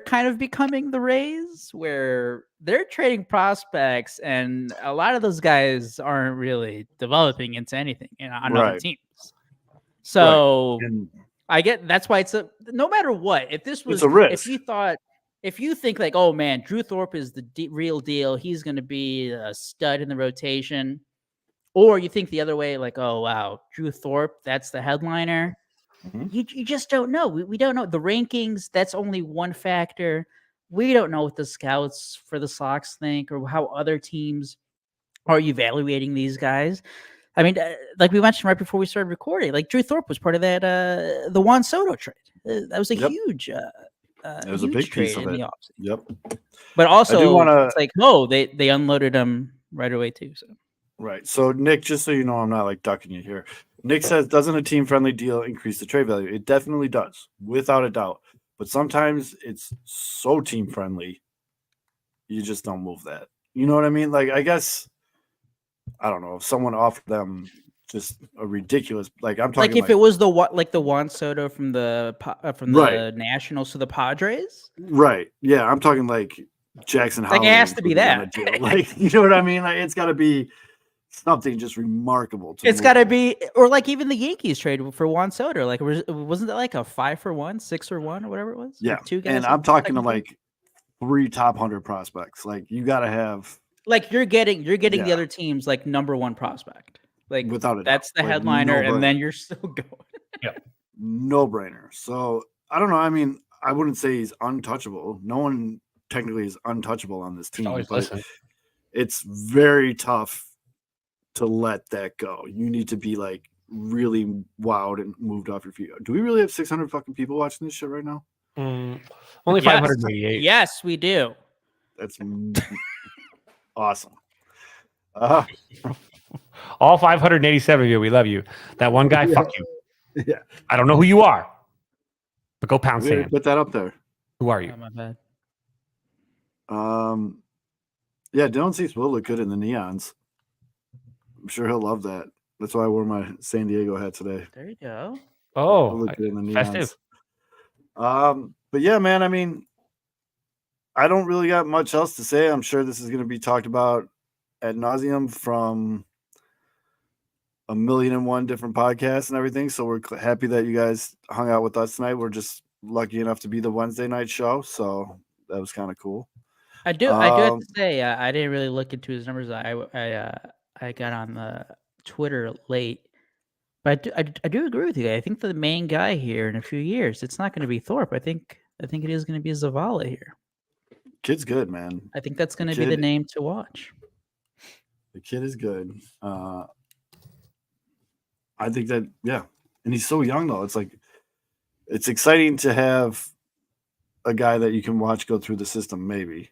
kind of becoming the Rays, where they're trading prospects and a lot of those guys aren't really developing into anything on other teams. So I get that's why it's no matter what. If this was it's a risk. If you think like, oh man, Drew Thorpe is the real deal, he's going to be a stud in the rotation, or you think the other way, like, oh wow, Drew Thorpe, that's the headliner. Mm-hmm. You just don't know. We don't know the rankings. That's only one factor. We don't know what the scouts for the Sox think or how other teams are evaluating these guys. I mean, like we mentioned right before we started recording, like Drew Thorpe was part of that the Juan Soto trade. That was a huge. It was a big piece of it. Yep. But also, it's like, they unloaded him right away too. So. Right. So Nick, just so you know, I'm not like ducking you here. Nick says, doesn't a team-friendly deal increase the trade value? It definitely does, without a doubt. But sometimes it's so team-friendly, you just don't move that. You know what I mean? Like, I guess, I don't know, if someone offered them just a ridiculous, like I'm talking, like if it was the Juan Soto from the Nationals to the Padres, right? Yeah, I'm talking like Jackson Holiday. Like it has to be that. Like, you know what I mean? Like it's got to be something just remarkable. It's got to be, or like even the Yankees trade for Juan Soto. Like wasn't that like a 5-for-1, 6-for-1, or whatever it was? Yeah, like 2 guys. And I'm talking to like 3 top 100 prospects. Like you got to have. Like you're getting the other team's like number 1 prospect. Like without it, that's the headliner, and then you're still going. Yeah, no brainer. So I don't know. I mean, I wouldn't say he's untouchable. No one technically is untouchable on this team, but it's very tough to let that go. You need to be like really wowed and moved off your feet. Do we really have 600 fucking people watching this shit right now? Only 588. Yes, we do. That's awesome. All 587 of you, we love you. That one guy, fuck you. Yeah. I don't know who you are, but go pound We gotta sand. put that up there. Who are you? Oh, my bad. Yeah, Dylan Cease will look good in the neons. I'm sure he'll love that. That's why I wore my San Diego hat today. There you go. He'll Oh, look good in the neons. festive. But yeah, man, I mean, I don't really got much else to say. I'm sure this is going to be talked about ad nauseum from 1,000,001 different podcasts and everything. So we're happy that you guys hung out with us tonight. We're just lucky enough to be the Wednesday night show. So that was kind of cool. I do have to say, I didn't really look into his numbers. I got on the Twitter late, but I do agree with you. I think the main guy here in a few years, it's not going to be Thorpe. I think it is going to be Zavala here. Kid's good, man. I think that's going to be the name to watch. The kid is good. I think that, yeah. And he's so young, though. It's like, it's exciting to have a guy that you can watch go through the system, maybe.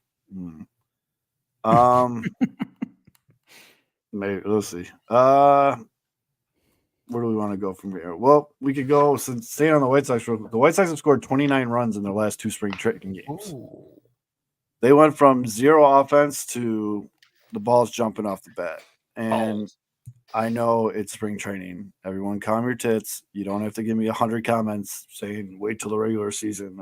Maybe. Let's see. Where do we want to go from here? Well, we could go, since staying on the White Sox. The White Sox have scored 29 runs in their last 2 spring training games. Ooh. They went from 0 offense to the ball's jumping off the bat. And I know it's spring training. Everyone calm your tits. You don't have to give me 100 comments saying wait till the regular season.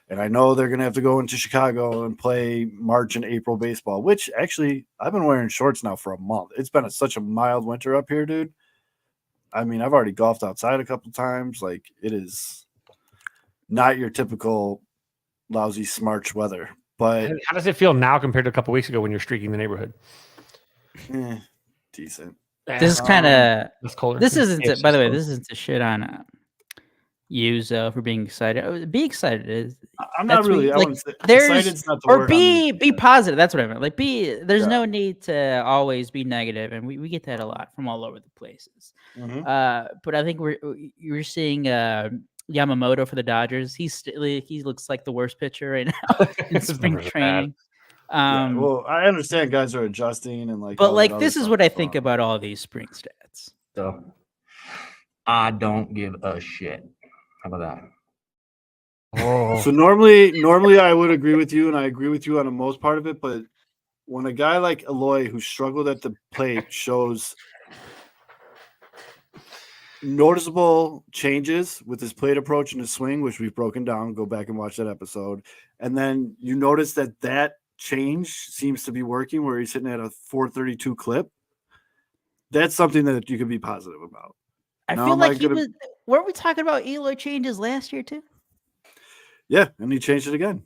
And I know they're going to have to go into Chicago and play March and April baseball, which actually I've been wearing shorts now for a month. It's been such a mild winter up here, dude. I mean, I've already golfed outside a couple times. Like, it is not your typical lousy smarch weather. But How does it feel now compared to a couple weeks ago when you're streaking the neighborhood? Decent. This is kind of It's colder. This isn't. It's By the way, close. this isn't to shit on you for being excited. Be excited. I'm not That's really. what- I like, wouldn't say there's- excited's not the Or word. be positive. That's what I meant. Like there's Yeah. no need to always be negative, and we get that a lot from all over the places. Mhm. But I think you're seeing Yamamoto for the Dodgers. He looks like the worst pitcher right now in His spring numbers are bad. training. Yeah, well, I understand guys are adjusting and like. But all like that this other is stuff what I that's think going on. about all these spring stats. So I don't give a shit. How about that? Oh. So normally I would agree with you, and I agree with you on the most part of it. But when a guy like Eloy, who struggled at the plate, shows noticeable changes with his plate approach and his swing, which we've broken down, go back and watch that episode, and then you notice that change seems to be working, where he's hitting at a 432 clip. That's something that you can be positive about. I Now, feel am I like he gonna- was. Weren't we talking about Eloy changes last year too? Yeah, and he changed it again.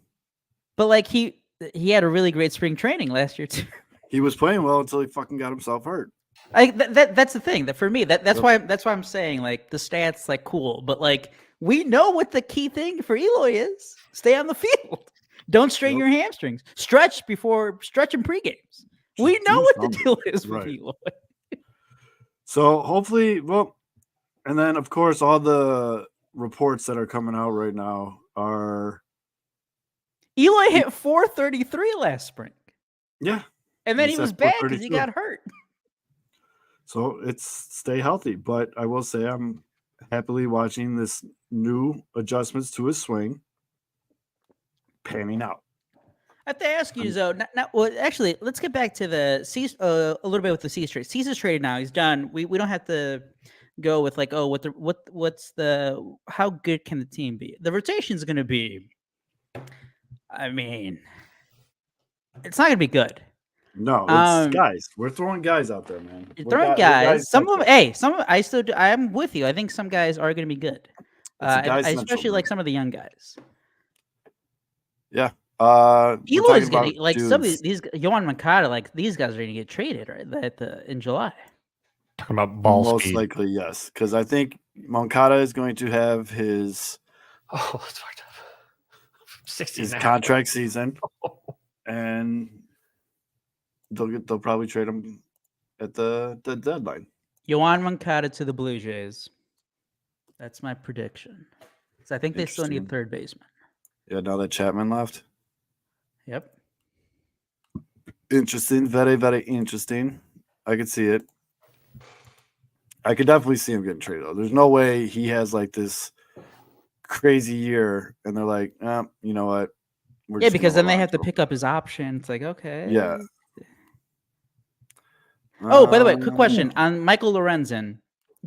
But like he had a really great spring training last year too. He was playing well until he fucking got himself hurt. That's the thing that for me that's Yep. why I'm saying like the stats like cool, but like we know what the key thing for Eloy is: stay on the field, don't strain Yep. your hamstrings, stretch in pregames. We Just know do what the something. deal is with Right. Eloy. So hopefully, well, and then of course all the reports that are coming out right now are Eloy hit 433 last spring, yeah. and then He's he was at bad because he 432. got hurt. So it's stay healthy, but I will say I'm happily watching this new adjustments to his swing panning out. I have to ask you, though. Well, actually, let's get back to the Cease a little bit with the Cease trade. Cease is traded now; he's done. We don't have to go with like, oh, how good can the team be? The rotation is going to be. I mean, it's not going to be good. No, it's guys. We're throwing guys out there, man. You're We're throwing we're guys. Some of them. central. Hey, some. I still. I'm with you. I think some guys are going to be good. It's a guy I central, especially man. like some of the young guys. Yeah. We're Eloy's talking gonna about like some of dudes. these. Yohan Moncada, like these guys are going to get traded right in July. Talking about ball Most speed. likely, yes, because I think Moncada is going to have his Oh, that's fucked up. 60 his now. contract season, and they'll probably trade him at the deadline. Yohan Moncada to the Blue Jays. That's my prediction. So I think they still need Interesting. third baseman. Yeah, now that Chapman left. Yep. Interesting, very very interesting. I could see it. I could definitely see him getting traded though. There's no way he has like this crazy year and they're like, you know what? We're Yeah, just because gonna then they hold on have to to him. pick up his option. It's like, okay. Yeah. Oh, by the way, quick Um, question on Michael Lorenzen.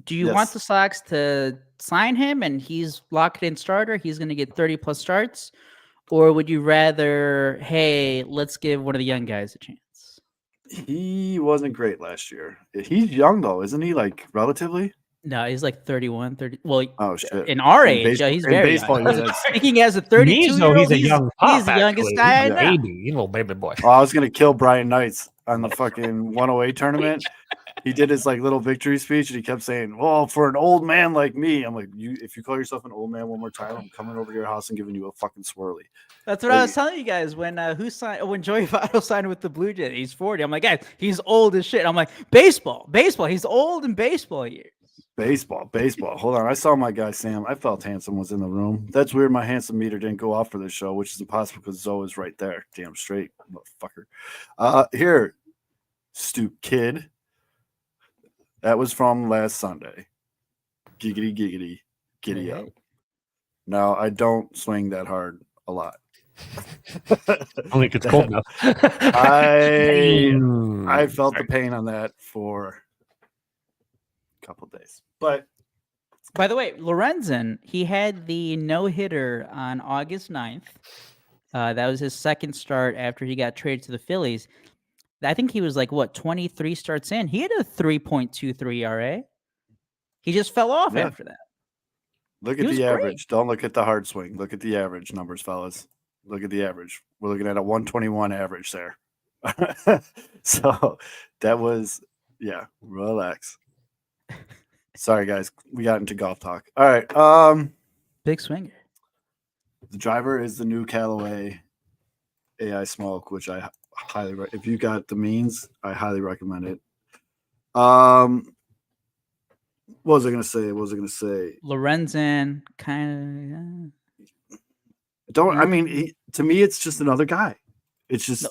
Do you want Yes. the Sox to sign him and he's locked in starter? He's going to get 30 plus starts, or would you rather, hey, let's give one of the young guys a chance? He wasn't great last year. He's young though, isn't he? Like relatively. No, he's like 31, 30. Well, Oh shit. in our In age, baseball- he's in very baseball, young. yeah, that's- Speaking as a To me, though, 32-year-old, he's a young pup. he's the youngest actually. guy I He's a know. baby, little baby boy. Oh, I was gonna kill Brian Knights on the fucking 108 tournament. He did his like little victory speech and he kept saying, "Well, for an old man like me," I'm like, if you call yourself an old man one more time, I'm coming over to your house and giving you a fucking swirly." That's what I was telling you guys when when Joey Votto signed with the Blue Jays. He's 40. I'm like, guys, he's old as shit. I'm like, baseball. He's old in baseball years. Baseball. Hold on. I saw my guy Sam. I felt handsome was in the room. That's weird. My handsome meter didn't go off for this show, which is impossible because Zoe is right there. Damn straight, motherfucker. Here, Stu kid. That was from last Sunday. Giggity, giddy up. Now I don't swing that hard a lot. Only if it's cold enough. I felt the pain on that for a couple days. But by the way, Lorenzen, he had the no-hitter on August 9th. That was his second start after he got traded to the Phillies. I think he was like, 23 starts in. He had a 3.23 ERA. He just fell off after that. Look at the average. Don't look at the hard swing. Look at the average numbers, fellas. Look at the average. We're looking at a 121 average there. So that was, relax. Sorry, guys. We got into golf talk. All right. Big swinger. The driver is the new Callaway AI Smoke, which I highly if you got the means, I highly recommend it. What was I gonna say? Lorenzen kind of don't. I mean, to me, it's just another guy. It's just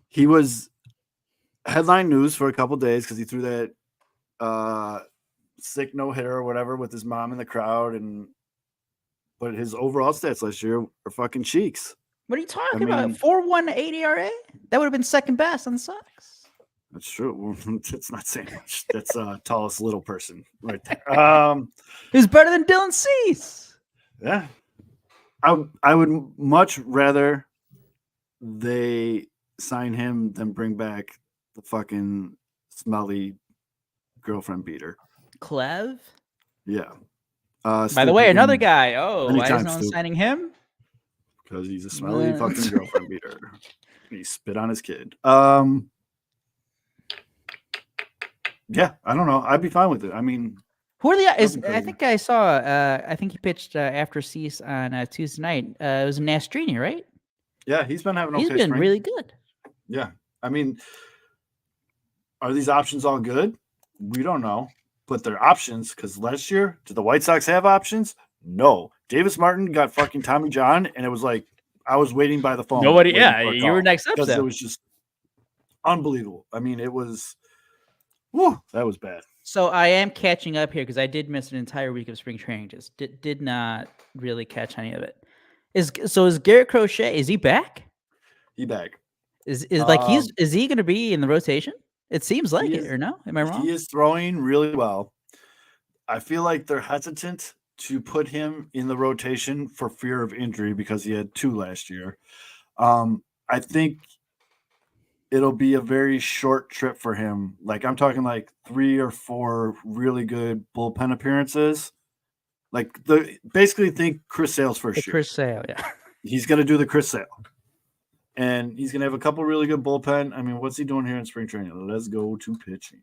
he was headline news for a couple days because he threw that sick no hitter or whatever with his mom in the crowd, but his overall stats last year are fucking cheeks. What are you talking about? 4.18 ERA? That would have been second best on the Sox. That's true. That's not saying much. That's tallest little person right there. He's better than Dylan Cease. Yeah. I would much rather they sign him than bring back the fucking smelly girlfriend beater. Clev? Yeah. By the way, another guy. Oh, why is no one signing him? Because he's a smelly fucking girlfriend beater. He spit on his kid. Yeah, I don't know. I'd be fine with it. I mean, who are the guys? I think I saw. I think he pitched after Cease on Tuesday night. It was Nastrini, right? Yeah, he's been having. He's been really good. Yeah, I mean, are these options all good? We don't know, but they're options. Because last year, did the White Sox have options? No. Davis Martin got fucking Tommy John, and it was like I was waiting by the phone. Nobody. Yeah, you were next up. Because it was just unbelievable. I mean, it was. Whew, that was bad. So I am catching up here because I did miss an entire week of spring training. Just did not really catch any of it. Is Garrett Crochet? Is he back? He back. Is he going to be in the rotation? It seems like it, or no? Am I wrong? He is throwing really well. I feel like they're hesitant to put him in the rotation for fear of injury because he had 2 last year. I think it'll be a very short trip for him. Like I'm talking like 3 or 4 really good bullpen appearances. Like basically think Chris Sale's first year. Chris Sale, yeah. He's going to do the Chris Sale. And he's going to have a couple really good bullpen. I mean, what's he doing here in spring training? Let's go to pitching.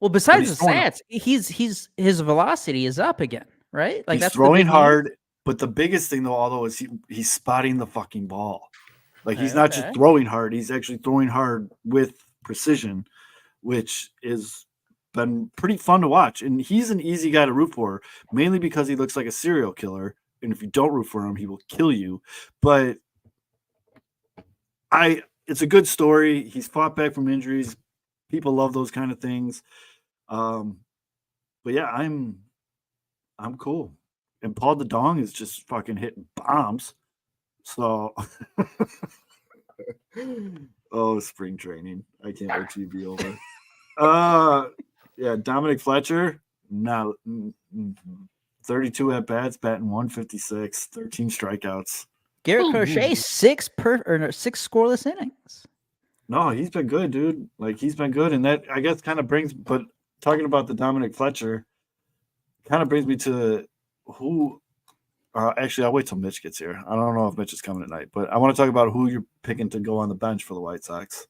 Well, besides the stats, his velocity is up again, right? Like he's that's throwing hard. But the biggest thing though, although, is he's spotting the fucking ball. Like he's not just throwing hard; he's actually throwing hard with precision, which is been pretty fun to watch. And he's an easy guy to root for, mainly because he looks like a serial killer. And if you don't root for him, he will kill you. But it's a good story. He's fought back from injuries. People love those kind of things. But yeah, I'm cool. And Paul the Dong is just fucking hitting bombs. So oh, spring training. I can't wait till you be over. Yeah, Dominic Fletcher, no 32 at bats, batting 156, 13 strikeouts. Garrett Crochet, 6 scoreless innings. No, he's been good, dude. Like he's been good, and that I guess kind of brings. But talking about the Dominic Fletcher, kind of brings me to who. Actually, I'll wait till Mitch gets here. I don't know if Mitch is coming tonight, but I want to talk about who you're picking to go on the bench for the White Sox.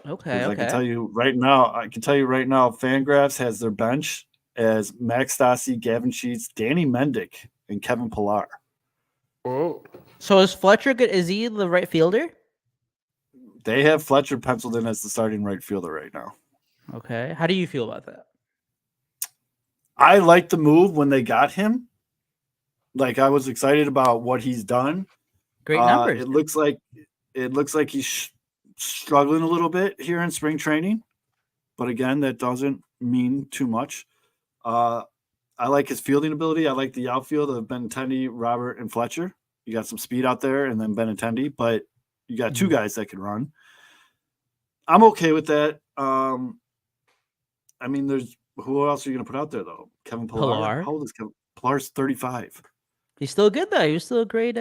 Okay. I can tell you right now. Fangraphs has their bench as Max Stassi, Gavin Sheets, Danny Mendick, and Kevin Pillar. Oh. So is Fletcher good? Is he the right fielder? They have Fletcher penciled in as the starting right fielder right now. Okay. How do you feel about that? I like the move when they got him. Like I was excited about what he's done. Great numbers. It looks like he's struggling a little bit here in spring training, but again, that doesn't mean too much. I like his fielding ability. I like the outfield of Benintendi, Robert, and Fletcher. You got some speed out there, and then Benintendi, but you got two guys that can run. I'm okay with that. I mean, there's who else are you going to put out there though? Kevin Pillar. How old is Kevin? Pillar's 35. He's still good though. He was still a great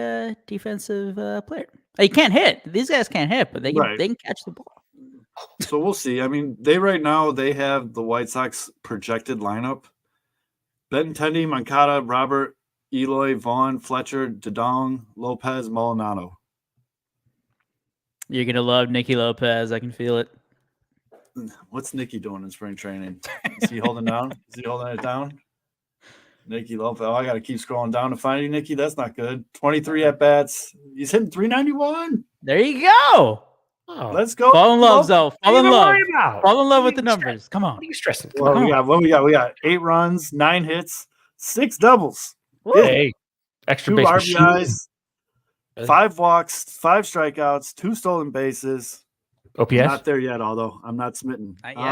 defensive player. He can't hit. These guys can't hit, but they can catch the ball. So we'll see. I mean, they have the White Sox projected lineup: Benintendi, Moncada, Robert, Eloy, Vaughn, Fletcher, DeDong, Lopez, Molinaro. You're gonna love Nicky Lopez. I can feel it. What's Nicky doing in spring training? Is he holding down? Is he holding it down? Nicky Lopez. Oh, I got to keep scrolling down to find you, Nicky. That's not good. 23 at bats. He's hitting 391. There you go. Oh. Let's go. Fall in love, Zoe. Fall in love. Fall in love with the What numbers. Come on. are you stressing? Well, we got 8 runs, 9 hits, 6 doubles. Hey, extra 2 base RBIs, machine. 5 walks, 5 strikeouts, 2 stolen bases. OPS? Not there yet, although I'm not smitten. Not yet?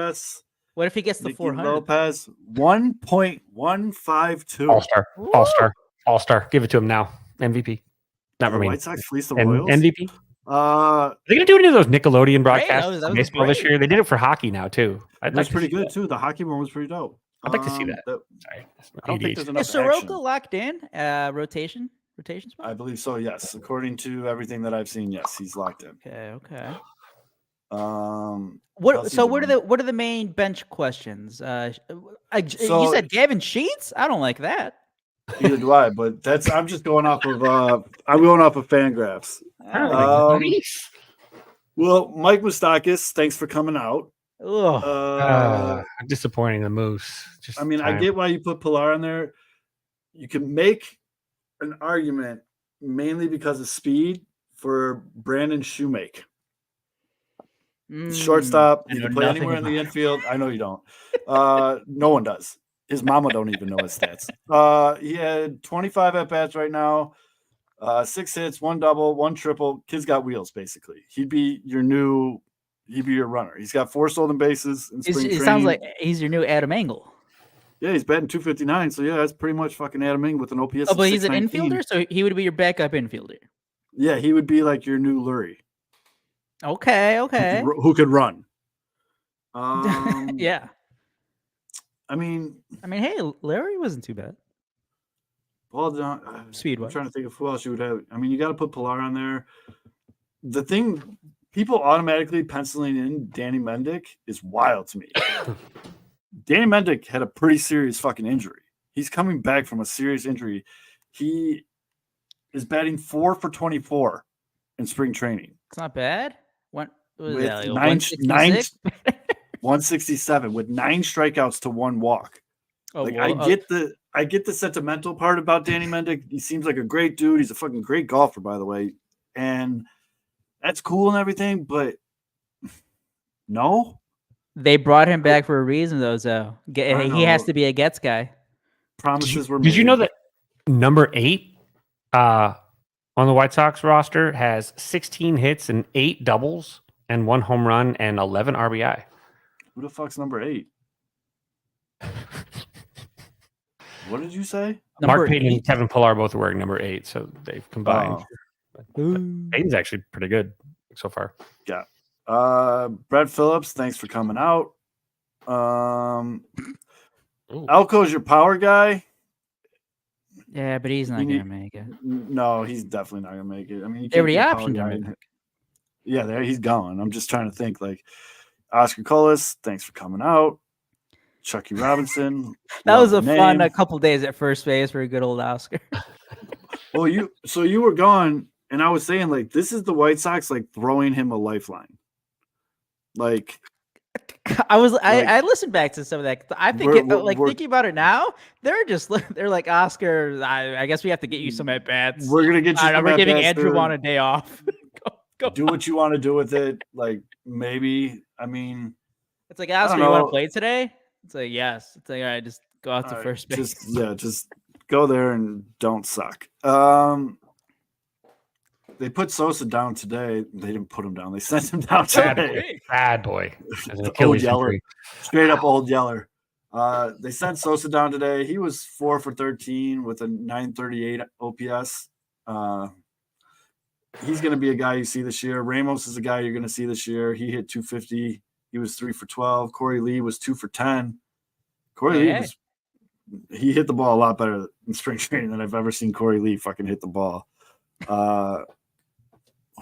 OPS. What if he gets the Nicky 400? Lopez 1.152. All-star. Give it to him now. MVP. Not The remaining. White Sox fleece the Royals. MVP. Are they gonna do any of those Nickelodeon broadcasts that was for baseball this great. year? They did it for hockey now too. That's pretty good too. The hockey one was pretty dope. I'd like to see that. Sorry, I don't think there's enough Is Soroka action. locked in? Rotation spot? I believe so. Yes, according to everything that I've seen, yes, he's locked in. Okay. How's What he are doing? the main bench questions? You So- said Gavin Sheets? I don't like that. Neither do I, but I'm just going off of Fangraphs. Nice. Well, Mike Moustakis, thanks for coming out. Disappointing the Moose. Just I mean, I get why you put Pillar on there. You can make an argument mainly because of speed for Brandon Shoemake. Shortstop. I You know can play nothing anywhere in the about infield. I know you don't. No one does. His mama don't even know his stats. He had 25 at bats right now, 6 hits, 1 double, 1 triple. Kid's got wheels, basically. He'd be your runner. He's got 4 stolen bases in spring It training. sounds like he's your new Adam Engel. Yeah, he's batting 259. So yeah, that's pretty much fucking Adam Engel with an OPS. Oh, but of he's an 619. infielder, so he would be your backup infielder. Yeah, he would be like your new Lurie. Okay. Who could run? Yeah. I mean, hey, Larry wasn't too bad. well, Speed I'm wise. trying to think of who else you would have. I mean, you got to put Pillar on there. The thing, people automatically penciling in Danny Mendick is wild to me. Danny Mendick had a pretty serious fucking injury. He's coming back from a serious injury. He is batting 4 for 24 in spring training. It's not bad. What was With that? Like 166? 167? 167 with 9 strikeouts to 1 walk. Oh, I get the sentimental part about Danny Mendick. He seems like a great dude. He's a fucking great golfer, by the way. And that's cool and everything, but no. They brought him back for a reason, though. So he has to be a gets guy. Promises were made. Did you know that number 8 on the White Sox roster has 16 hits and 8 doubles and 1 home run and 11 RBI? Who the fuck's number 8? What did you say? Mark Number Payton and 8. Kevin Pillar are both wearing number 8, so they've combined. Ooh. Payton's actually pretty good so far. Brett Phillips, thanks for coming out. Ooh. Elko's your power guy. Yeah, but he's not You going to need- make it. No, he's definitely not gonna make it. I mean, you They can't already be a power optioned guy. him. Yeah, there he's gone. I'm just trying to think. Like Oscar Colas, thanks for coming out. Chucky Robinson. That love was the a fun name. couple days at first base for a good old Oscar. Well, you were gone, and I was saying like this is the White Sox like throwing him a lifeline. Like I listened back to some of that. I think we're- thinking about it now, they're like Oscar. I guess we have to get you some at bats. we're gonna get you. some We're giving at-bats, Andrew dude. Vaughn a day off. go. Do what you want to do with it. Like maybe. I mean, It's like Oscar, you know. want to play today? It's like yes. It's like all right, just go out to all right, first base. just go there and don't suck. They put Sosa down today. They didn't put him down. They sent him down today. Bad boy. As an Old Achilles Yeller. injury. Straight up old Yeller. They sent Sosa down today. He was 4 for 13 with a 938 OPS. He's going to be a guy you see this year. Ramos is a guy you're going to see this year. He hit 250. He was 3 for 12. Corey Lee was 2 for 10. Corey Lee he hit the ball a lot better in spring training than I've ever seen Corey Lee fucking hit the ball.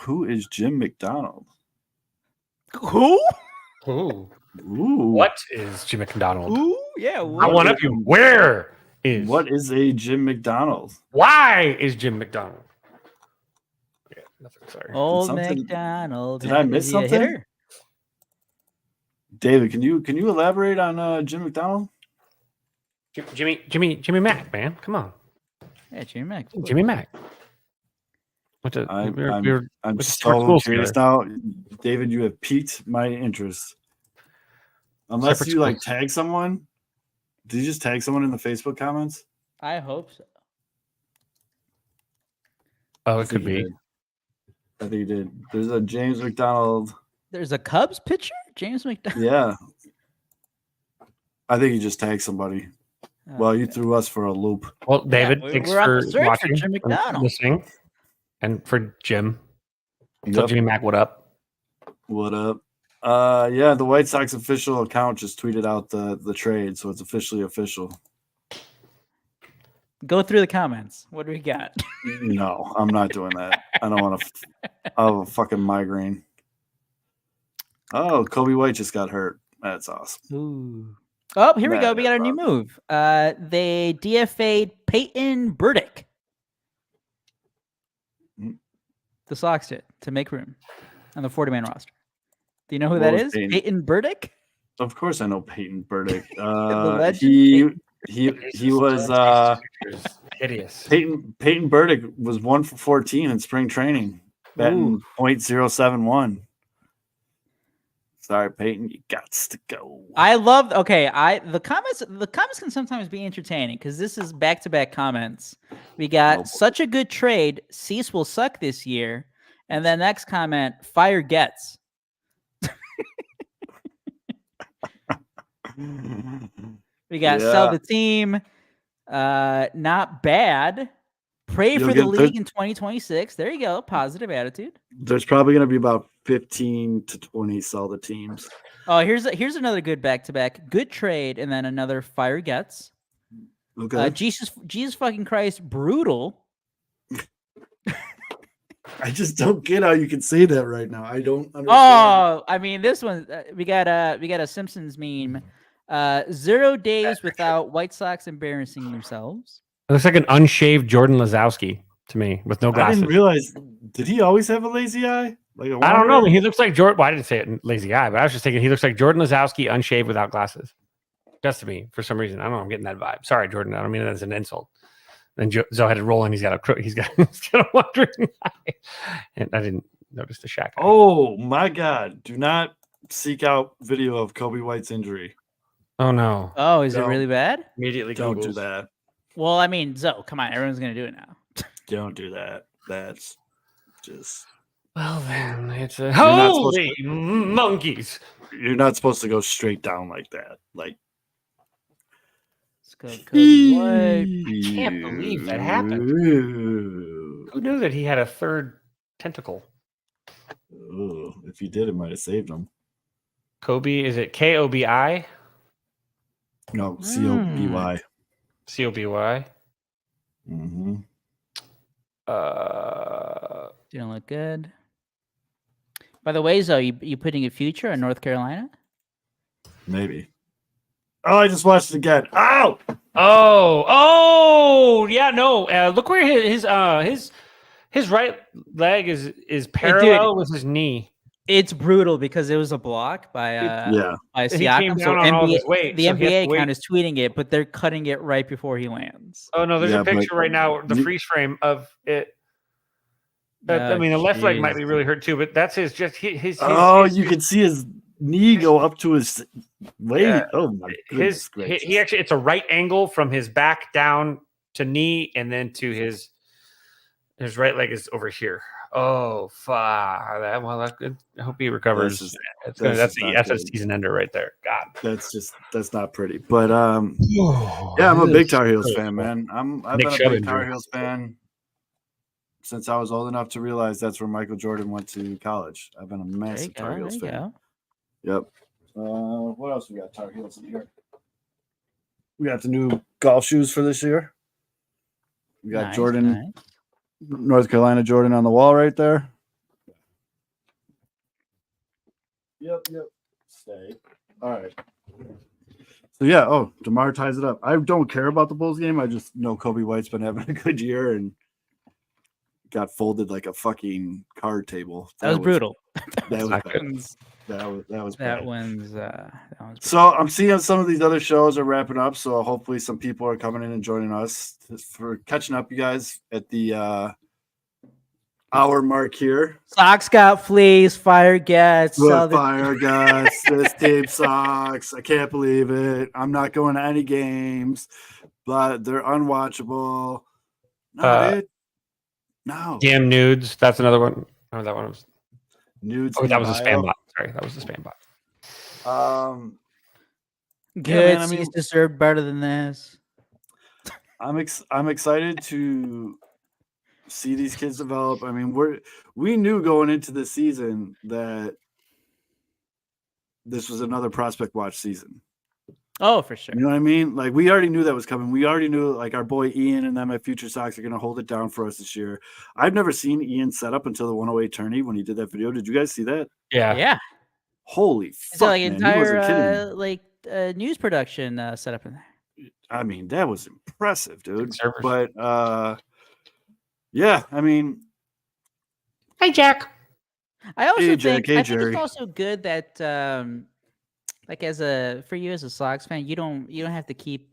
Who is Jim McDonald? Who? Ooh. Ooh. What is Jim McDonald? Who? Yeah. I What? want up you. Where is What is a Jim McDonald? Why is Jim McDonald? Yeah, nothing. Sorry. Old something- McDonald. did I miss Is he a something? hitter? David, can you elaborate on Jim McDonald? Jimmy Mack, man. Come on. Yeah, Jimmy Mack. Jimmy Mack. What's it? I'm What's the so schools curious now. David, you have piqued my interest. Unless Separate you like schools. tag someone. Did you just tag someone in the Facebook comments? I hope so. Oh, I it could think you be. did. I think you did. There's a James McDonald. There's a Cubs pitcher, James McDonald. Yeah. I think you just tagged somebody. Well, you threw us for a loop. Well, David, we're- thanks we're on for the search for watching Jim and McDonald. listening. And for Jim. Tell Yep. Jimmy Mack what up. What up? Yeah, the White Sox official account just tweeted out the trade, so it's officially official. Go through the comments. What do we got? No, I'm not doing that. I don't want to. I have a fucking migraine. Oh, Kobe White just got hurt. That's awesome. Ooh. Oh, here we go. That We got a new move. They DFA'd Peyton Burdick. Mm. The Sox did to make room on the 40-man roster. Do you know who What that was is? Peyton? Peyton Burdick? Of course, I know Peyton Burdick. legend He was hideous. Peyton Burdick was 1 for 14 in spring training, batting .071. Sorry, Peyton, you got to go. I love. Okay, the comments can sometimes be entertaining because this is back-to-back comments. We got boy. such a good trade. Cease will suck this year, and then next comment: fire Getz. We got sell the team. Not bad. Pray You'll for the get league in 2026. There you go. Positive attitude. There's probably going to be about 15 to 20 sell the teams. Oh, here's another good back-to-back. Good trade, and then another fire Getz. Okay. Jesus fucking Christ, brutal. I just don't get how you can say that right now. I don't understand. Oh, I mean, this one we got a Simpsons meme. 0 days without White Sox embarrassing themselves. It looks like an unshaved Jordan Lazowski to me with no I glasses. didn't realize. Did he always have a lazy eye? Like I don't know. He looks like Jordan. Well, I didn't say it in lazy eye, but I was just thinking he looks like Jordan Lazowski unshaved without glasses. Just to me, for some reason. I don't know. I'm getting that vibe. Sorry, Jordan. I don't mean that as an insult. Then Zoe had it rolling. He's got a wandering eye. And I didn't notice the Shaq eye. Oh my God! Do not seek out video of Kobe White's injury. Oh no. Oh, is it Don't- really bad? Immediately Don't do Googles. that. Well, I mean, Zoe, come on, everyone's gonna do it now. Don't do that. That's just. Well then, it's a not supposed holy monkeys. You're not supposed to go straight down like that. Like Let's go Kobe White. I can't believe that happened. Who knew that he had a third tentacle? Ooh, if he did, it might have saved him. Kobe, is it Kobi? No, Coby. Coby. Mm-hmm. Didn't look good. By the way, Zoe, you putting a future in North Carolina? Maybe. Oh, I just watched it again. Ow! Oh, yeah, no. Look where his right leg is parallel with his knee. It's brutal because it was a block by Yeah. by He came Siakam. down on all of his weight, the so he has to NBA wait. account is tweeting it, but they're cutting it right before he lands. Oh no, there's Yeah, a picture but- right now, the freeze frame of it. I mean, the left leg might be really hurt too, but that's his. You can see his knee go up to his waist. Yeah. Oh my goodness gracious. He actually, it's a right angle from his back down to knee, and then to his right leg is over here. Oh fuck! That's good. I hope he recovers. That's a season ender right there. God, that's not pretty. But yeah, I'm a big Tar Heels fan, man. I've been a big Tar Heels fan since I was old enough to realize that's where Michael Jordan went to college. I've been a massive Tar Heels fan. Yep. What else we got? Tar Heels in here. We got the new golf shoes for this year. We got Jordan, North Carolina Jordan on the wall right there. Yep. Stay. All right. So yeah. Oh, DeMar ties it up. I don't care about the Bulls game. I just know Kobe White's been having a good year and got folded like a fucking card table. That was brutal. That was that one's so I'm seeing some of these other shows are wrapping up, so hopefully some people are coming in and joining us for catching up, you guys, at the hour mark here. Sox got fleas, Fire gets Fire guts. This team sucks. I can't believe it. I'm not going to any games, but they're unwatchable. No. Damn nudes. That's another one. Oh, that one was nudes. Oh, that was a spam bot. Sorry, that was the spam bot. Good. Yeah, man, he's deserved better than this. I'm excited to see these kids develop. I mean, we knew going into the season that this was another prospect watch season. Oh, for sure. You know what I mean? Like, we already knew that was coming. We already knew, like, our boy Ian and them at Future Sox are going to hold it down for us this year. I've never seen Ian set up until the 108 tourney when he did that video. Did you guys see that? Yeah. Holy fuck, so, like, man. entire news production set up in there. I mean, that was impressive, dude. But yeah, I mean, hey Jack. I also think it's also good that like for you as a Sox fan, you don't have to keep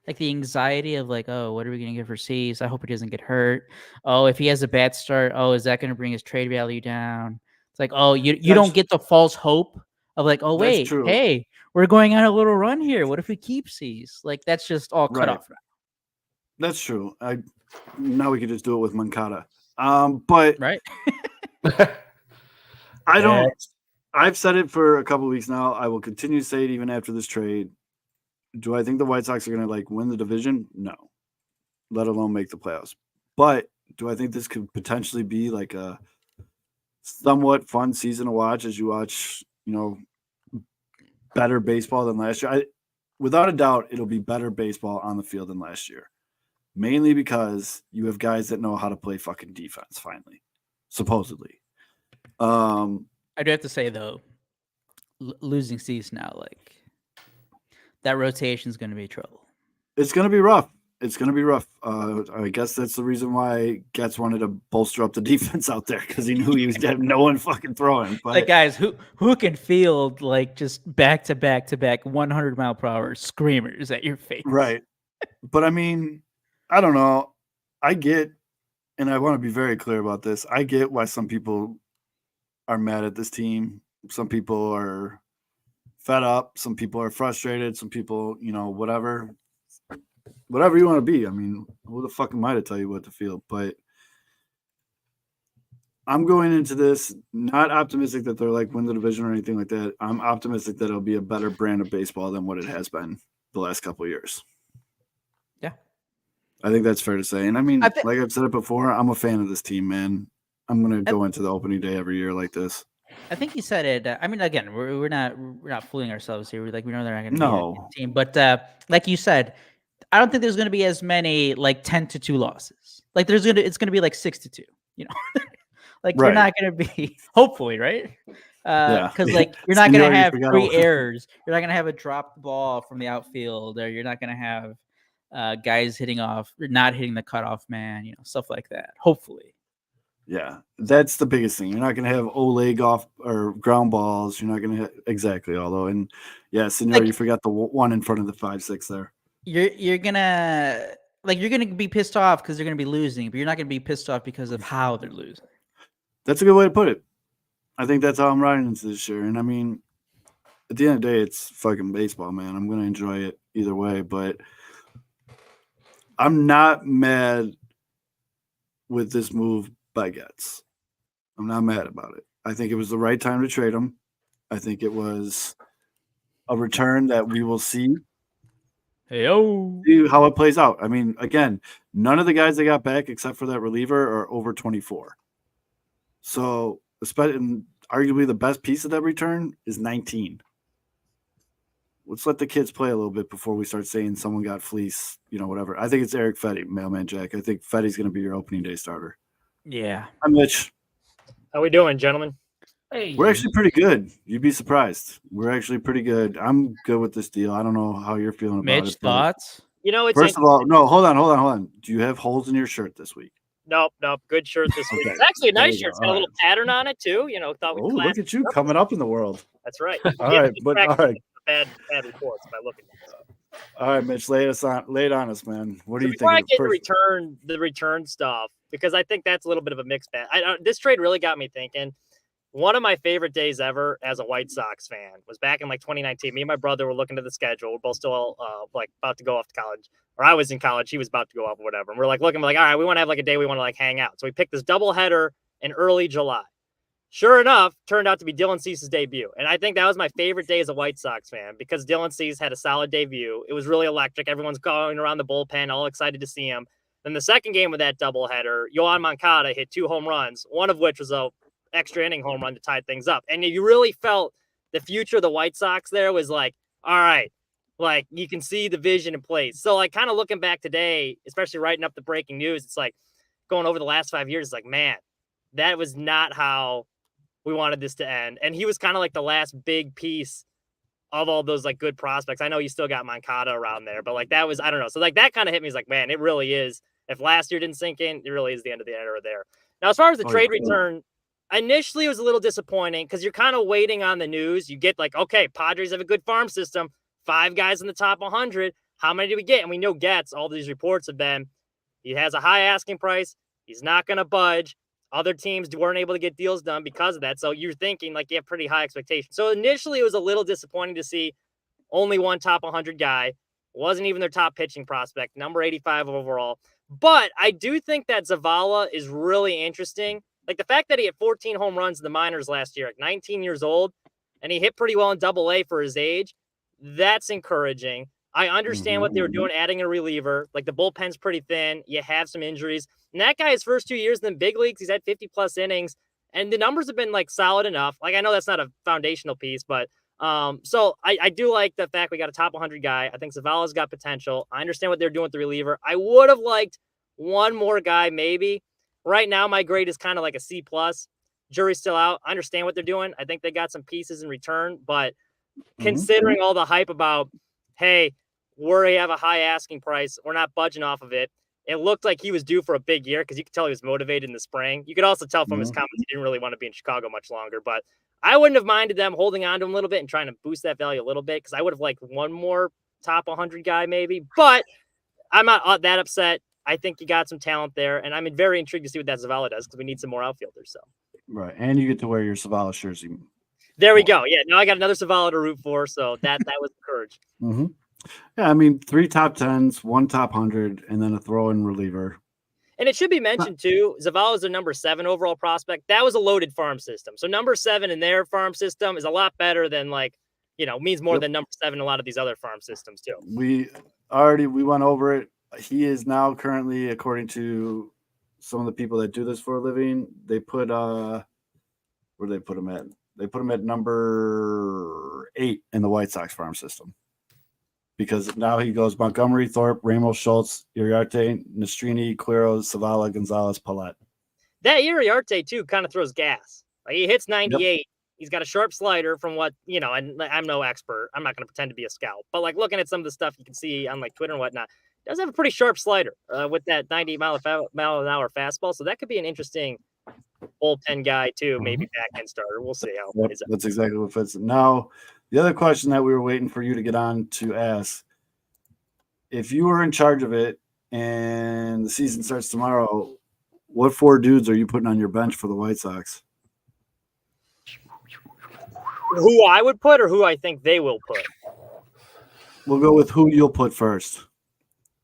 like the anxiety of like, oh, what are we gonna get for Cease? I hope he doesn't get hurt. Oh, if he has a bad start, oh, is that gonna bring his trade value down? It's like, oh, you don't get the false hope of like, oh wait, hey, we're going on a little run here. What if we keep Cease? Like, that's just all cut off now. That's true. Now we could just do it with Moncada. But right. I don't. I've said it for a couple of weeks now. I will continue to say it even after this trade. Do I think the White Sox are going to like win the division? No, let alone make the playoffs. But do I think this could potentially be like a somewhat fun season to watch as you watch, better baseball than last year? Without a doubt, it'll be better baseball on the field than last year. Mainly because you have guys that know how to play fucking defense, finally. Supposedly. I do have to say, though, losing Cease now, like, that rotation is going to be trouble. It's going to be rough. I guess that's the reason why Getz wanted to bolster up the defense out there, because he knew he was going to have no one fucking throwing. But like, guys, who can field, like, just back-to-back 100-mile-per-hour screamers at your face? Right. But, I mean, I don't know. I get, and I want to be very clear about this, I get why some people are mad at this team. Some people are fed up. Some people are frustrated. Some people, whatever you want to be. I mean, who the fuck am I to tell you what to feel? But I'm going into this not optimistic that they're like win the division or anything like that. I'm optimistic that it'll be a better brand of baseball than what it has been the last couple of years. I think that's fair to say. And I mean, I thi- like I've said it before, I'm a fan of this team, man. I'm gonna go into the opening day every year like this. I think you said it. I mean, again, we're not fooling ourselves here. We know they're not going to be a No. good team, but like you said, I don't think there's going to be as many like 10-2 losses. Like it's going to be like 6-2. You know, like you're Right. not going to be hopefully right. Yeah. Because like you're not going Senor, to you have forgot 3 all- errors. You're not going to have a dropped ball from the outfield, or you're not going to have guys hitting off or not hitting the cutoff man. You know, stuff like that. Hopefully. Yeah, that's the biggest thing. You're not going to have leg off or ground balls. You're not going to hit exactly. Although, and yeah, Senor, Like- you forgot the one in front of the 5-6 there. You're gonna be pissed off because they're gonna be losing, but you're not gonna be pissed off because of how they're losing. That's a good way to put it. I think that's how I'm riding into this year. And I mean, at the end of the day, it's fucking baseball, man. I'm going to enjoy it either way. But I'm not mad with this move by Getz. I'm not mad about it. I think it was the right time to trade him. I think it was a return that we will see how it plays out. I mean, again, none of the guys they got back except for that reliever are over 24. So, arguably the best piece of that return is 19. Let's let the kids play a little bit before we start saying someone got fleeced, whatever. I think it's Eric Fetty, Mailman Jack. I think Fetty's going to be your opening day starter. Yeah. I'm Mitch. How we doing, gentlemen? Hey, We're actually pretty good. You'd be surprised. We're actually pretty good. I'm good with this deal. I don't know how you're feeling about Mitch, it. but thoughts? You know, it's First of all, no, hold on. Do you have holes in your shirt this week? nope. Good shirt this week. Okay. It's actually a There nice you shirt. go. It's got a All little pattern on it too. Thought Oh, we'd look class at you it up. coming up in the world. That's right. All right, but all right. Bad reports by looking at it. All right, Mitch, lay it on us, man. What do you Before I think? get the return stuff, because I think that's a little bit of a mixed bag. This trade really got me thinking. One of my favorite days ever as a White Sox fan was back in like 2019. Me and my brother were looking at the schedule. We're both still like about to go off to college, or I was in college. He was about to go off or whatever. And we're like looking, we're like, all right, we want to have like a day we want to like hang out. So we picked this doubleheader in early July. Sure enough, turned out to be Dylan Cease's debut. And I think that was my favorite day as a White Sox fan because Dylan Cease had a solid debut. It was really electric. Everyone's going around the bullpen, all excited to see him. Then the second game of that doubleheader, Yoan Moncada hit 2 home runs, one of which was a extra inning home run to tie things up. And you really felt the future of the White Sox there was like, all right, like you can see the vision in place. So like kind of looking back today, especially writing up the breaking news, it's like going over the last 5 years, it's like, man, that was not how we wanted this to end. And he was kind of like the last big piece of all those like good prospects. I know you still got Moncada around there, but like that was, I don't know. So like that kind of hit me. It's like, man, it really is. If last year didn't sink in, it really is the end of the era there. Now, as far as the trade return, initially it was a little disappointing because you're kind of waiting on the news. You get like, okay, Padres have a good farm system, 5 guys in the top 100. How many do we get? And we know Getz, all these reports have been, he has a high asking price. He's not going to budge. Other teams weren't able to get deals done because of that. So you're thinking like you have pretty high expectations. So initially it was a little disappointing to see only one top 100 guy. Wasn't even their top pitching prospect, number 85 overall. But I do think that Zavala is really interesting. Like the fact that he hit 14 home runs in the minors last year at 19 years old, and he hit pretty well in Double-A for his age, that's encouraging. I understand what they were doing, adding a reliever. Like the bullpen's pretty thin. You have some injuries. And that guy, his first 2 years in the big leagues, he's had 50-plus innings. And the numbers have been like solid enough. Like I know that's not a foundational piece, but so I do like the fact we got a top 100 guy. I think Zavala's got potential. I understand what they're doing with the reliever. I would have liked one more guy maybe. Right now, my grade is kind of like a C+. Jury's still out. I understand what they're doing. I think they got some pieces in return. But considering all the hype about, hey, we have a high asking price, we're not budging off of it. It looked like he was due for a big year because you could tell he was motivated in the spring. You could also tell from his comments he didn't really want to be in Chicago much longer. But I wouldn't have minded them holding on to him a little bit and trying to boost that value a little bit because I would have liked one more top 100 guy maybe. But I'm not that upset. I think you got some talent there, and I'm very intrigued to see what that Zavala does because we need some more outfielders. So Right, and you get to wear your Zavala jersey. there we go. Yeah, now I got another Zavala to root for, so that was encouraged. Yeah, I mean 3 top 10s, 1 top 100, and then a throw-in reliever. And it should be mentioned too, Zavala is their number 7 overall prospect. That was a loaded farm system. So number 7 in their farm system is a lot better than means more than number 7 in a lot of these other farm systems too. We went over it he is now currently, according to some of the people that do this for a living, they put where do they put him at? They put him at number 8 in the White Sox farm system. Because now he goes Montgomery, Thorpe, Ramos, Schultz, Uriarte, Nastrini, Quero, Zavala, Gonzalez, Paulette. That Uriarte too kind of throws gas. Like he hits 98. Yep. He's got a sharp slider from what, and I'm no expert. I'm not going to pretend to be a scout. But like looking at some of the stuff you can see on like Twitter and whatnot, does have a pretty sharp slider with that 90 mile an hour fastball. So that could be an interesting bullpen guy too, maybe back end starter. We'll see how. Yep, that's exactly what fits. Now, the other question that we were waiting for you to get on to ask, if you were in charge of it and the season starts tomorrow, what 4 dudes are you putting on your bench for the White Sox? Who I would put or who I think they will put? We'll go with who you'll put first.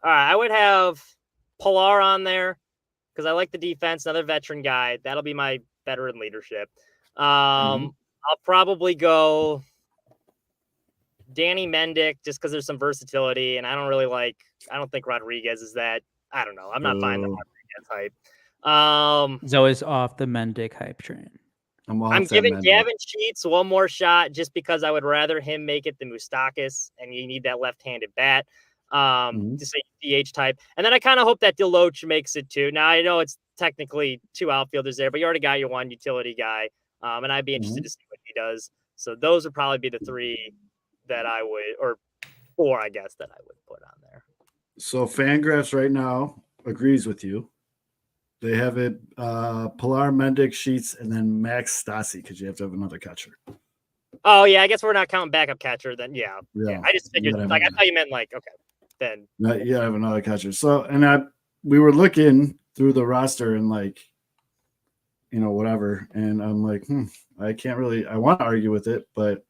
All right, I would have Pilar on there because I like the defense, another veteran guy. That'll be my veteran leadership. I'll probably go Danny Mendick just because there's some versatility, and I don't think Rodriguez is that. I don't know. I'm not buying the Rodriguez hype. He's always off the Mendick hype train. I'm giving Gavin Sheets one more shot just because I would rather him make it than Moustakas, and you need that left-handed bat. To say DH type. And then I kind of hope that Deloach makes it too. Now, I know it's technically 2 outfielders there, but you already got your 1 utility guy, and I'd be interested to see what he does. So those would probably be the 3 that I would, or 4, I guess, that I would put on there. So Fangraphs right now agrees with you. They have it Pilar, Mendick, Sheets, and then Max Stassi because you have to have another catcher. Oh, yeah, I guess we're not counting backup catcher then. Yeah. I just figured, I thought you meant like, okay, then. Yeah, I have another catcher. So, and we were looking through the roster and like, whatever. And I'm like, I can't really, I want to argue with it, but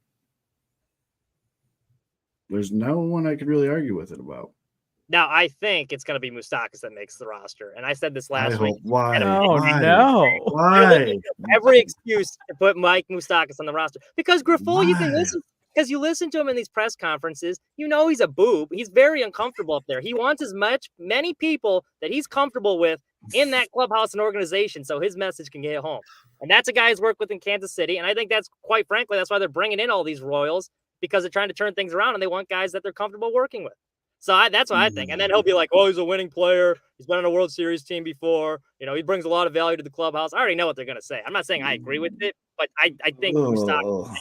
there's no one I could really argue with it about. Now, I think it's going to be Moustakas that makes the roster. And I said this last week. Why? No. Why? Every excuse to put Mike Moustakas on the roster. Because Grifol, you can listen. Because you listen to him in these press conferences, he's a boob. He's very uncomfortable up there. He wants many people that he's comfortable with in that clubhouse and organization so his message can get home. And that's a guy he's worked with in Kansas City. And I think that's, quite frankly, that's why they're bringing in all these Royals, because they're trying to turn things around and they want guys that they're comfortable working with. So that's what I think. And then he'll be like, oh, he's a winning player. He's been on a World Series team before. He brings a lot of value to the clubhouse. I already know what they're going to say. I'm not saying I agree with it, but I think Moustakas.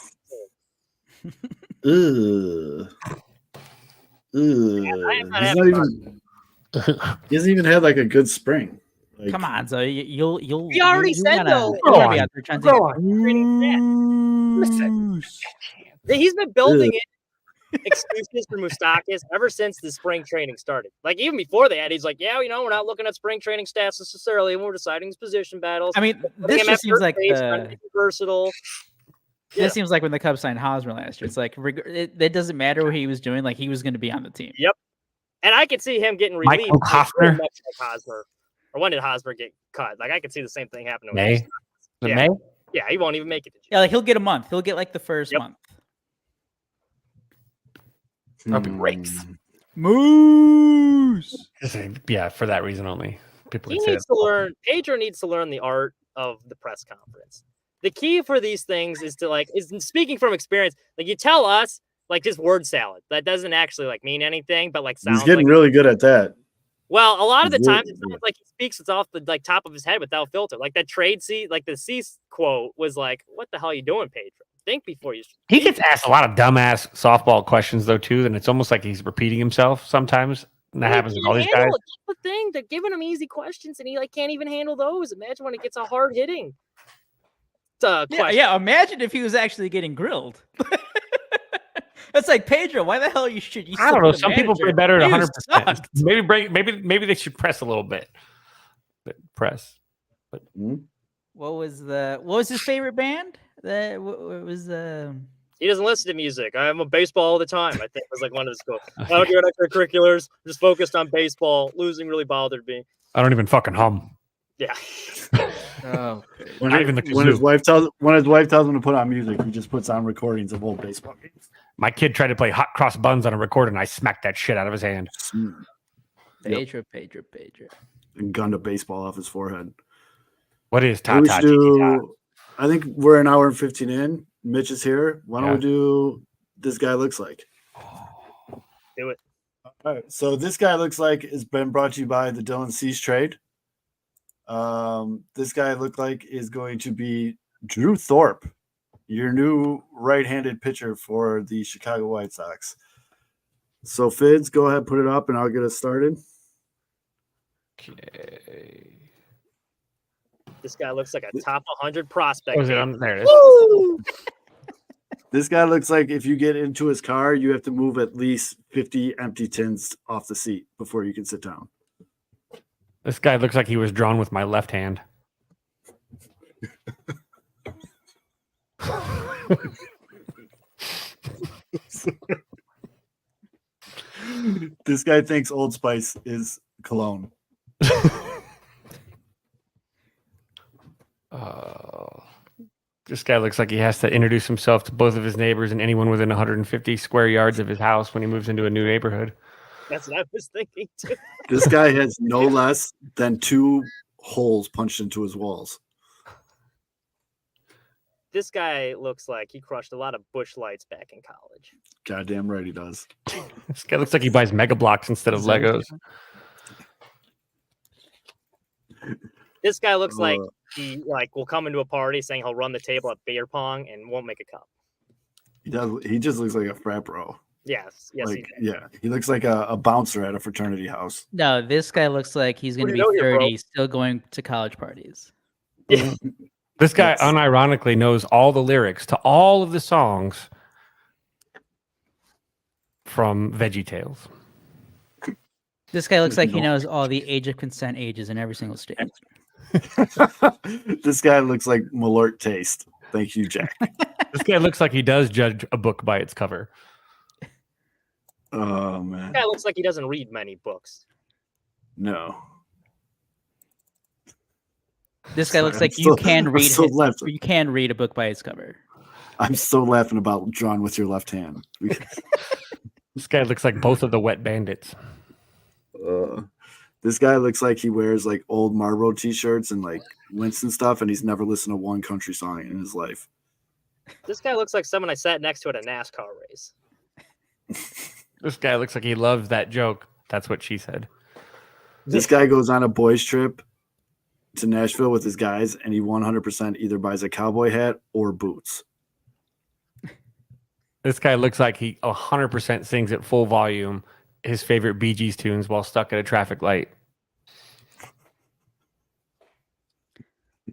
He hasn't even had like a good spring. Like, come on, so you'll. He already said though. Listen, he's been building it. Excuses for Moustakas ever since the spring training started. Like even before that, he's like, yeah, we're not looking at spring training stats necessarily, when we're deciding his position battles. I mean, this just seems like versatile. This seems like when the Cubs signed Hosmer last year. It's like it doesn't matter what he was doing; like he was going to be on the team. Yep. And I could see him getting relieved. Hosmer. Or when did Hosmer get cut? Like I could see the same thing happening. May. May. Yeah, he won't even make it. Yeah, like he'll get a month. He'll get like the first month. That'd be great. Moose. Yeah, for that reason only. Pedro needs to learn the art of the press conference. The key for these things is speaking from experience. Like you tell us, like just word salad. That doesn't actually like mean anything, but like sounds. He's getting really good at that. Well, a lot of the time it sounds like he speaks it's off the top of his head without filter. Like that trade like the Cease quote was like, "What the hell are you doing, Pedro? Think before you." He gets asked a lot of dumbass softball questions though too, and it's almost like he's repeating himself sometimes. And that happens with all these guys. That's the thing. They're giving him easy questions, and he can't even handle those. Imagine when it gets a hard hitting. Yeah. Imagine if he was actually getting grilled. It's like, Pedro, why the hell should you? I don't know. Some people play better at 100%. Maybe they should press a little bit. Press. But what was his favorite band? He doesn't listen to music. I'm a baseball all the time. I think was like one of his goals. I don't do extracurriculars. I'm just focused on baseball. Losing really bothered me. I don't even fucking hum. Yeah. When his wife tells him to put on music, he just puts on recordings of old baseball games. My kid tried to play hot cross buns on a recorder, and I smacked that shit out of his hand. Pedro. And gunned a baseball off his forehead. What is Maybe we ta should ta? do, I think we're an hour and 15 in. Mitch is here. Why don't Yeah. we do This Guy Looks Like? Do it. All right. So This Guy Looks Like has been brought to you by the Dylan Cease trade. This guy looked like is going to be Drew Thorpe, your new right-handed pitcher for the Chicago White Sox. So Fids, go ahead, put it up, and I'll get us started. Okay. This guy looks like a top 100 prospect. Was it baby. on there? It is. This guy looks like if you get into his car, you have to move at least 50 empty tins off the seat before you can sit down. This guy looks like he was drawn with my left hand. This guy thinks Old Spice is cologne. This guy looks like he has to introduce himself to both of his neighbors and anyone within 150 square yards of his house when he moves into a new neighborhood. That's what I was thinking too. This guy has no less than 2 holes punched into his walls. This guy looks like he crushed a lot of bush lights back in college. Goddamn right he does. This guy looks like he buys Mega Blocks instead of Legos. This guy looks like Uh, he will come into a party saying he'll run the table at beer pong and won't make a cup. He does. He just looks like a frat bro. Yes, he Like, does. yeah, he looks like a bouncer at a fraternity house. No, this guy looks like he's going What to do you be know here, bro? 30, still going to college parties. This guy Yes. unironically knows all the lyrics to all of the songs from Veggie Tales. This guy looks like he No. knows all the age of consent ages in every single state. This guy looks like Malort Taste. Thank you, Jack. This guy looks like he does judge a book by its cover. Oh man, This guy looks like he doesn't read many books. no. This guy looks I'm like so- you can I'm read so his, left. you can read a book by its cover. I'm so laughing about drawn with your left hand. This guy looks like both of the Wet Bandits. This guy looks like he wears like old Marlboro t-shirts and like Winston stuff, and he's never listened to one country song in his life. This guy looks like someone I sat next to at a NASCAR race. This guy looks like he loves that joke. That's what she said. This guy goes on a boys trip to Nashville with his guys, and he 100% either buys a cowboy hat or boots. This guy looks like he 100% sings at full volume his favorite Bee Gees tunes while stuck at a traffic light.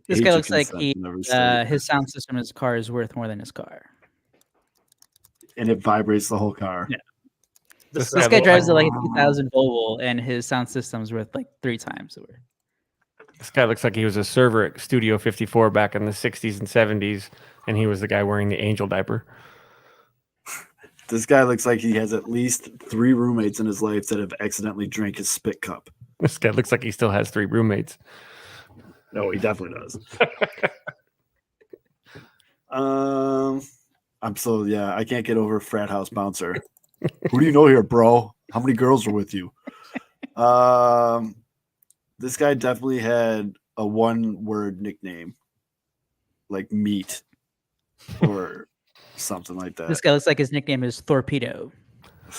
This Age guy of looks like consent he in every state. his sound system in his car is worth more than his car. And it vibrates the whole car. Yeah. This This guy guy looks drives like- like a 2000 Volvo, and his sound system's worth like 3 times the worth. This guy looks like he was a server at Studio 54 back in the 60s and 70s, and he was the guy wearing the angel diaper. This guy looks like he has at least 3 roommates in his life that have accidentally drank his spit cup. This guy looks like he still has 3 roommates. No, he definitely does. I can't get over frat house bouncer. Who do you know here, bro? How many girls are with you? This guy definitely had a 1-word nickname, like meat or something like that. This guy looks like his nickname is Torpedo.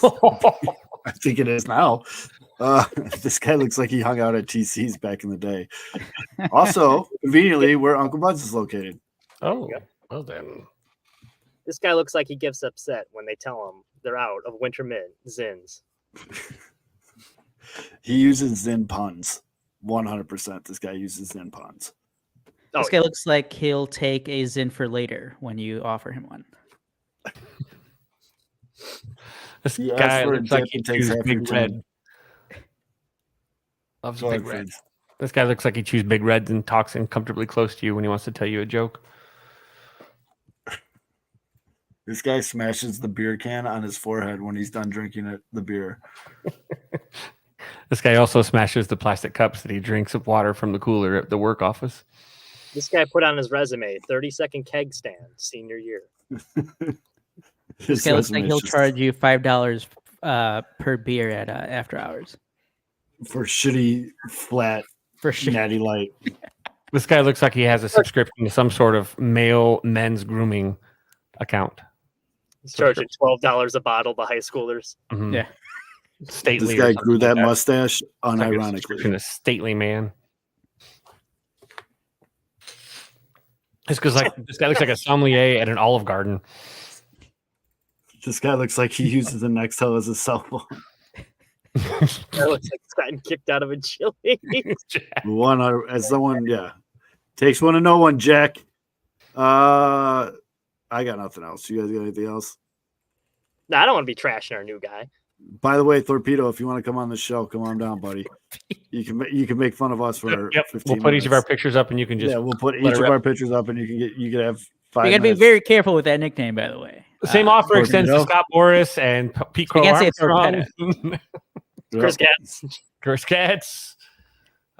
I think it is now. This guy looks like he hung out at TC's back in the day. Also, conveniently, where Uncle Bud's is located. Oh, well then. This guy looks like he gets upset when they tell him they're out of winter zins. He uses Zen puns. 100%. This guy uses Zen puns. This guy looks like he'll take a Zin for later when you offer him one. This He guy asked for a looks like dip he and takes chews half Big your Red. time. Loves Go Big ahead, Red. Fritz. This guy looks like he chews Big Reds and talks uncomfortably close to you when he wants to tell you a joke. This guy smashes the beer can on his forehead when he's done drinking the beer. This guy also smashes the plastic cups that he drinks of water from the cooler at the work office. This guy put on his resume 30-second keg stand senior year. This guy looks like he'll charge you $5 per beer at after hours. for shitty flat For sure. natty light. This guy looks like he has a subscription to some sort of male men's grooming account. He's charging $12 a bottle to high schoolers. Mhm. Yeah. Stately. This or guy something grew like that mustache It's like a unironically. subscription to stately man. It's because like this guy looks like a sommelier at an Olive Garden. This guy looks like he uses the Nextel as a cell phone. That looks like he's gotten kicked out of a chili. As someone, takes one to know one. Jack. I got nothing else. You guys got anything else? No, I don't want to be trashing our new guy. By the way, Torpedo, if you want to come on the show, come on down, buddy. You can make fun of us for Yep. 15 We'll put each of our minutes. pictures up, and you can just We'll put let each it of rip. our pictures up, and you can have 5 You got to be minutes. very careful with that nickname, by the way. Same offer Torpedo. extends to Scott Morris and Pete You can't say Armstrong. Chris Gatz. Chris Katz.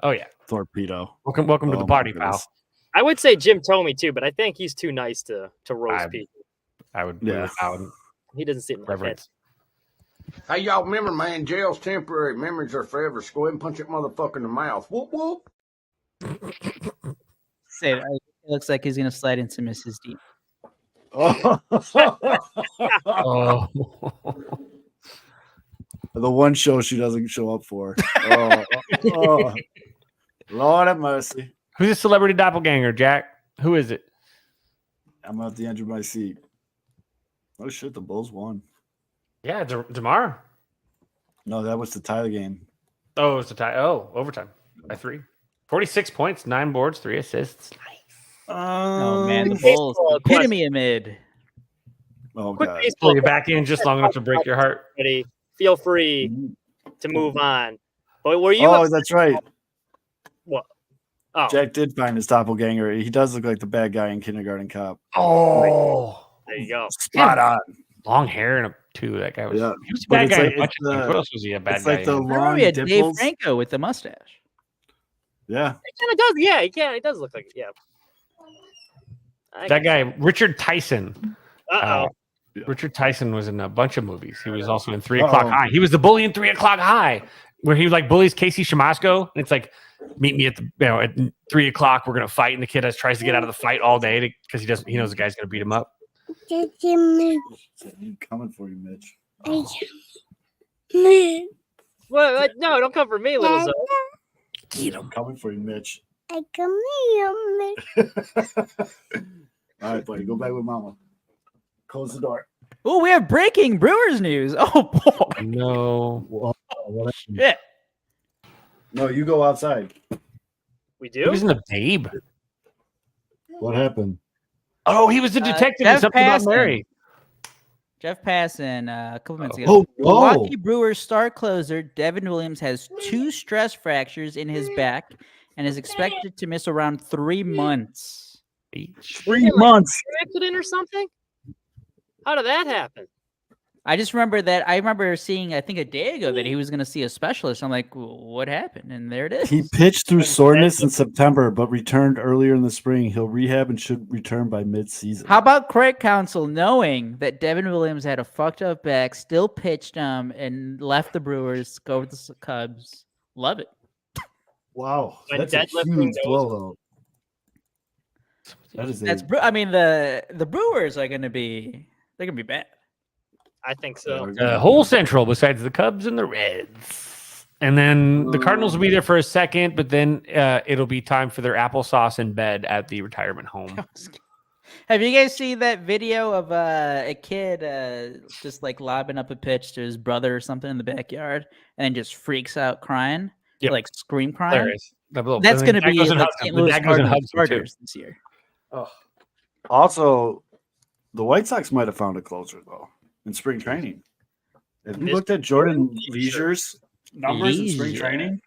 Oh yeah, Torpedo. welcome to Oh, the my party, goodness. pal. I would say Jim Tomey too, but I think he's too nice to roast people. I would, Yeah. I would He doesn't seem like that. reverence. Hey, y'all remember, man, jail's temporary. Memories are forever. So go ahead and punch that motherfucker in the mouth. Whoop, whoop. Say that. It looks like he's going to slide into Mrs. D. Oh. Oh, The one show she doesn't show up for. Oh. Lord have mercy. who's a celebrity doppelganger, Jack? Who is it? I'm at the edge of my seat. Oh shit, the Bulls won. Yeah, Demar. No, that was to tie the game. Oh, it's a tie. Oh, overtime by 3. 46 points, 9 boards, 3 assists. Nice. Oh, man. The baseball Bulls. Epitome of mid. Oh Quick god. baseball Pull you back in just long enough to break your heart. buddy. Feel free to move on. But were you? Oh, that's right. What? Oh, Jack did find his doppelganger. He does look like the bad guy in Kindergarten Cop. Oh, there you go. Spot on. long hair and too. That guy was. Yeah. He was a But bad it's guy. like- in a bunch it's of things. the- What else was he a bad It's guy? like the in? Remember long we had Dave dimples. Franco with the mustache. Yeah. It kind of does. Yeah, he does look like it. Yeah. That guy, Richard Tyson. Uh oh. Richard Tyson was in a bunch of movies. He was also in 3 Uh-oh. O'Clock High. He was the bully in 3 O'Clock High, where he like bullies Casey Shamasco. And it's like, meet me at at 3 o'clock. We're gonna fight, and the kid tries to get out of the fight all day because he knows the guy's gonna beat him up. Coming for you, Mitch. Well, no, don't come for me, little Zoe. Get him. Coming for you, Mitch. I come here, All right, buddy. Go back with mama. Close the door. Oh, we have breaking Brewers news. Oh, boy. No, Shit. No, you go outside. We he do. was in the Babe. What happened? Oh, he was the detective in Jeff something about Passan. Mary. Jeff Passan, a couple minutes ago. Oh, Milwaukee Brewers star closer Devin Williams has 2 stress fractures in his back and is expected to miss around 3 months. 3 months. Accident or something? How did that happen? I just remember that. I remember seeing, I think a day ago, that he was going to see a specialist. I'm like, what happened? And there it is. He pitched through soreness in September, but returned earlier in the spring. He'll rehab and should return by mid-season. How about Craig Counsell knowing that Devin Williams had a fucked up back, still pitched him, and left the Brewers, go with the Cubs? Love it. Wow, When that's a deadlifting huge goes- blow, though. That is That's. I mean, the Brewers are going to be. They're going to be bad. I think so. Whole Central besides the Cubs and the Reds. And then the Cardinals will be there for a second, but then it'll be time for their applesauce in bed at the retirement home. Have you guys seen that video of a kid just like lobbing up a pitch to his brother or something in the backyard and then just freaks out crying? Yep. Like scream crying? Hilarious. That's going to be the St. Louis Cardinals starters this year. Also, the White Sox might have found a closer, though, in spring training. Have you looked at Jordan Leisure's numbers in spring Leisure. training?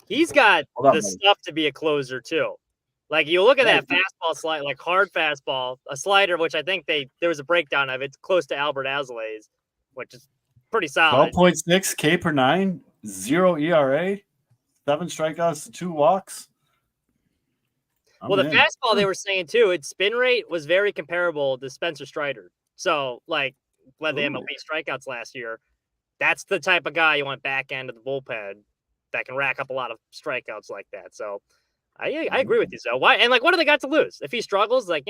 He's got Hold on, the buddy. stuff to be a closer too. Like you look at that fastball slide, like hard fastball, a slider, which I think there was a breakdown of. It's close to Albert Azoulay, which is pretty solid. 12.6 K per 9, 0 ERA, 7 strikeouts, 2 walks. Well, the fastball they were saying too, its spin rate was very comparable to Spencer Strider. So, like, led the MLB strikeouts last year. That's the type of guy you want back end of the bullpen that can rack up a lot of strikeouts like that. So I agree with you. So why and like what do they got to lose if he struggles? Like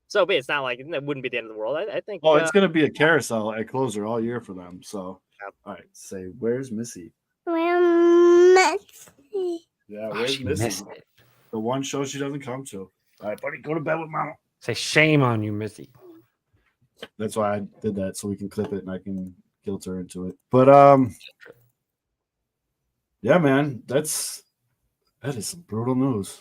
so be it. It's not like it wouldn't be the end of the world. I think. Oh, it's gonna be a carousel at closer all year for them. So all right, say where's Missy? Messy. Yeah, Oh, where's she Missy? missed it. The one show she doesn't come to. All right, buddy, go to bed with mama. Say shame on you, Missy. That's why I did that so we can clip it and I can guilt her into it. But yeah, man, that is some brutal news.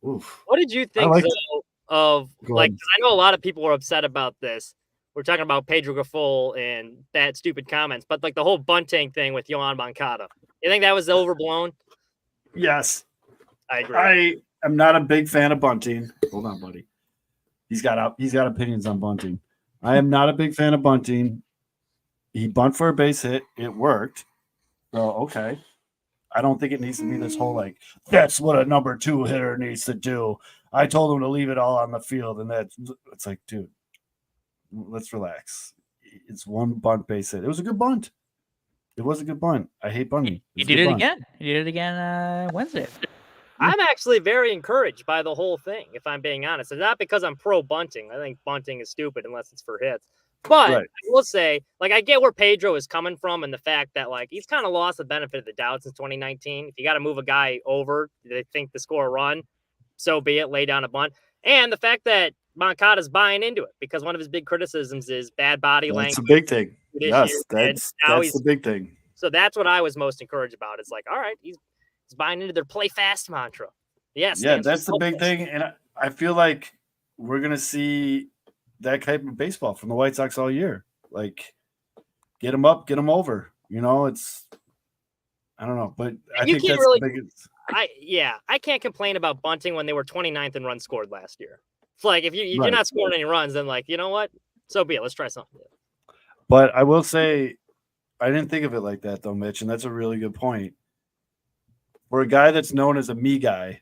Oof. What did you think like though, of Go like? ahead. 'Cause I know a lot of people were upset about this. We're talking about Pedro Gaffol and that stupid comments, but like the whole bunting thing with Yohan Moncada. You think that was overblown? Yes, I agree. I am not a big fan of bunting. Hold on, buddy. He's got opinions on bunting. I am not a big fan of bunting. He bunt for a base hit. It worked. So okay. I don't think it needs to be this whole like that's what a number 2 hitter needs to do. I told him to leave it all on the field, and it's like, dude, let's relax. It's one bunt base hit. It was a good bunt. It was a good bunt. I hate bunting. He did it again. He did it again Wednesday. I'm actually very encouraged by the whole thing, if I'm being honest. It's not because I'm pro bunting. I think bunting is stupid unless it's for hits. But Right. I will say, like, I get where Pedro is coming from and the fact that, like, he's kind of lost the benefit of the doubt since 2019. If you got to move a guy over, they think to score a run, so be it, lay down a bunt. And the fact that Moncada's buying into it because one of his big criticisms is bad body language. That's a big thing. issues, Yes, and that's now the big thing. So that's what I was most encouraged about. It's like, all right, he's buying into their play fast mantra. Yes. Yeah, that's the big thing. And I feel like we're going to see that type of baseball from the White Sox all year. Like, get them up, get them over. I don't know. But I think that's the biggest. I can't complain about bunting when they were 29th in runs scored last year. It's like, if you're not scoring any runs, then, like, you know what? So be it. Let's try something. But I will say, I didn't think of it like that, though, Mitch, and that's a really good point. For a guy that's known as a me guy,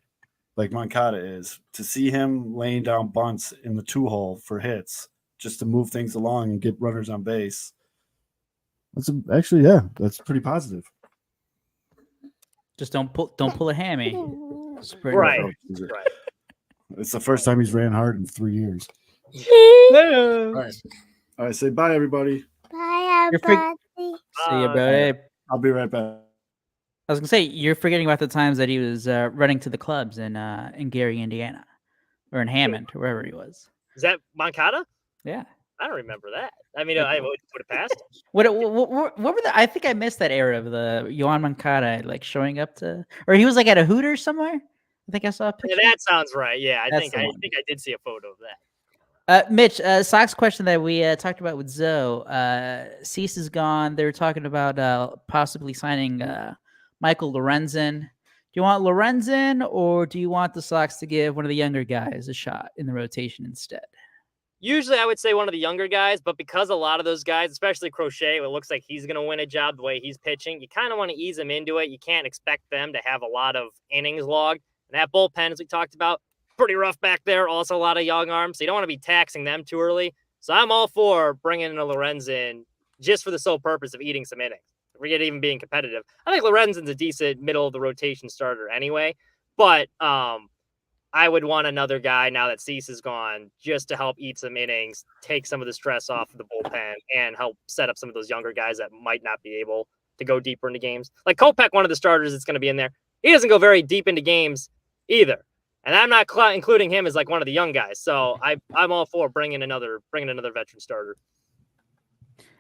like Moncada is, to see him laying down bunts in the 2-hole for hits just to move things along and get runners on base. That's pretty positive. Just don't pull a hammy. Right. Right. It's the first time he's ran hard in 3 years. All All right, say bye, everybody. Bye, You're everybody. See you, buddy. I'll be right back. I was gonna say you're forgetting about the times that he was running to the clubs in Gary, Indiana, or in Hammond, or wherever he was. Is that Moncada? Yeah. I don't remember that. I mean, I would put it past him. What were the? I think I missed that era of the Yohan Moncada like showing up to, or he was like at a Hooters somewhere. I think I saw a picture. Yeah, that sounds right. Yeah, I That's think the I one. did see a photo of that. Mitch, Sox question that we talked about with Zoe. Cease is gone. They were talking about possibly signing Michael Lorenzen. Do you want Lorenzen, or do you want the Sox to give one of the younger guys a shot in the rotation instead? Usually, I would say one of the younger guys, but because a lot of those guys, especially Crochet, it looks like he's going to win a job the way he's pitching. You kind of want to ease him into it. You can't expect them to have a lot of innings logged. And that bullpen, as we talked about, pretty rough back there. Also, a lot of young arms. So you don't want to be taxing them too early. So I'm all for bringing in a Lorenzen just for the sole purpose of eating some innings. Forget even being competitive. I think Lorenzen's a decent middle of the rotation starter anyway. But I would want another guy now that Cease is gone just to help eat some innings, take some of the stress off of the bullpen, and help set up some of those younger guys that might not be able to go deeper into games. Like Kopech, one of the starters that's going to be in there, he doesn't go very deep into games either. And I'm not including him as like one of the young guys. So I'm all for bringing another veteran starter.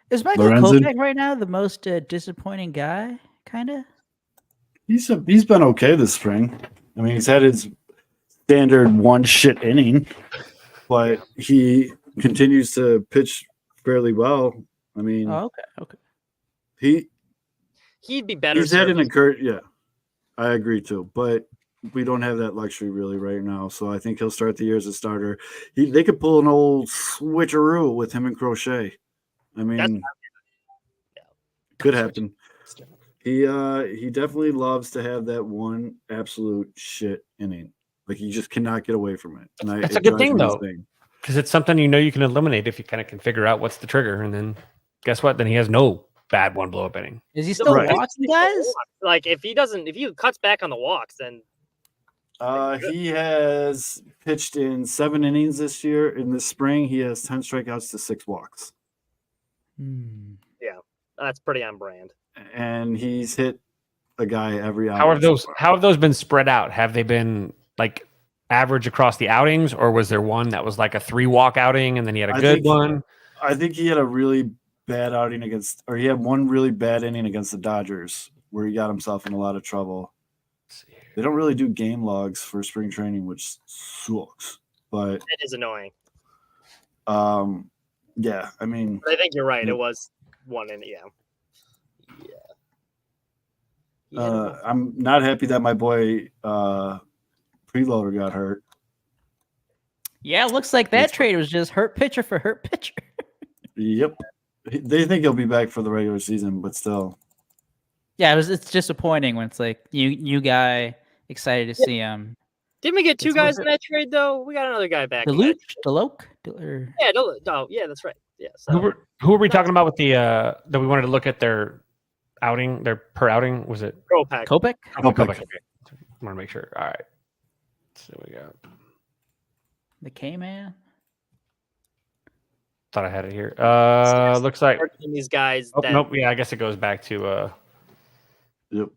Is Michael Lorenzen? Kopech right now the most disappointing guy? Kind of. He's been okay this spring. I mean, he's had his standard one shit inning, but he continues to pitch fairly well. I mean, Okay. He'd be better. He's had an encourage. Yeah, I agree too. But we don't have that luxury really right now. So I think he'll start the year as a starter. They could pull an old switcheroo with him and Crochet. I mean, could happen. He definitely loves to have that one absolute shit inning. Like he just cannot get away from it. And That's a good thing though, because it's something you can eliminate if you kind of can figure out what's the trigger, and then guess what? Then he has no bad one blow up inning. Is he still Right. walking, guys? Like if he cuts back on the walks, then He has pitched in 7 innings this year. In the spring, he has 10 strikeouts to 6 walks, that's pretty on brand. and he's hit a guy every outing. How have those been spread out? Have they been like average across the outings, or was there one that was like a 3 walk outing and then he had a good one? I think he had a really bad outing he had one really bad inning against the Dodgers where he got himself in a lot of trouble. They don't really do game logs for spring training, which sucks. But It is annoying. yeah, I mean, But I think you're right. It was one in, I'm not happy that my boy Preloader got hurt. Yeah, it looks like that trade was just hurt pitcher for hurt pitcher. Yep, they think he'll be back for the regular season, but still. Yeah, it's disappointing when it's like new guy, excited to see him. Didn't we get 2 It's guys worth in that trade though? We got another guy back. Deloke? Yeah, that's right. Yeah. So. Who were we talking about with the that we wanted to look at their outing, their per outing? Was it Kopech. Kopech? Kopech? Okay. I want to make sure. All right. So we got. The K-Man? Thought I had it here. Looks like These guys. Oh, nope. Yeah, I guess it goes back to. Yep.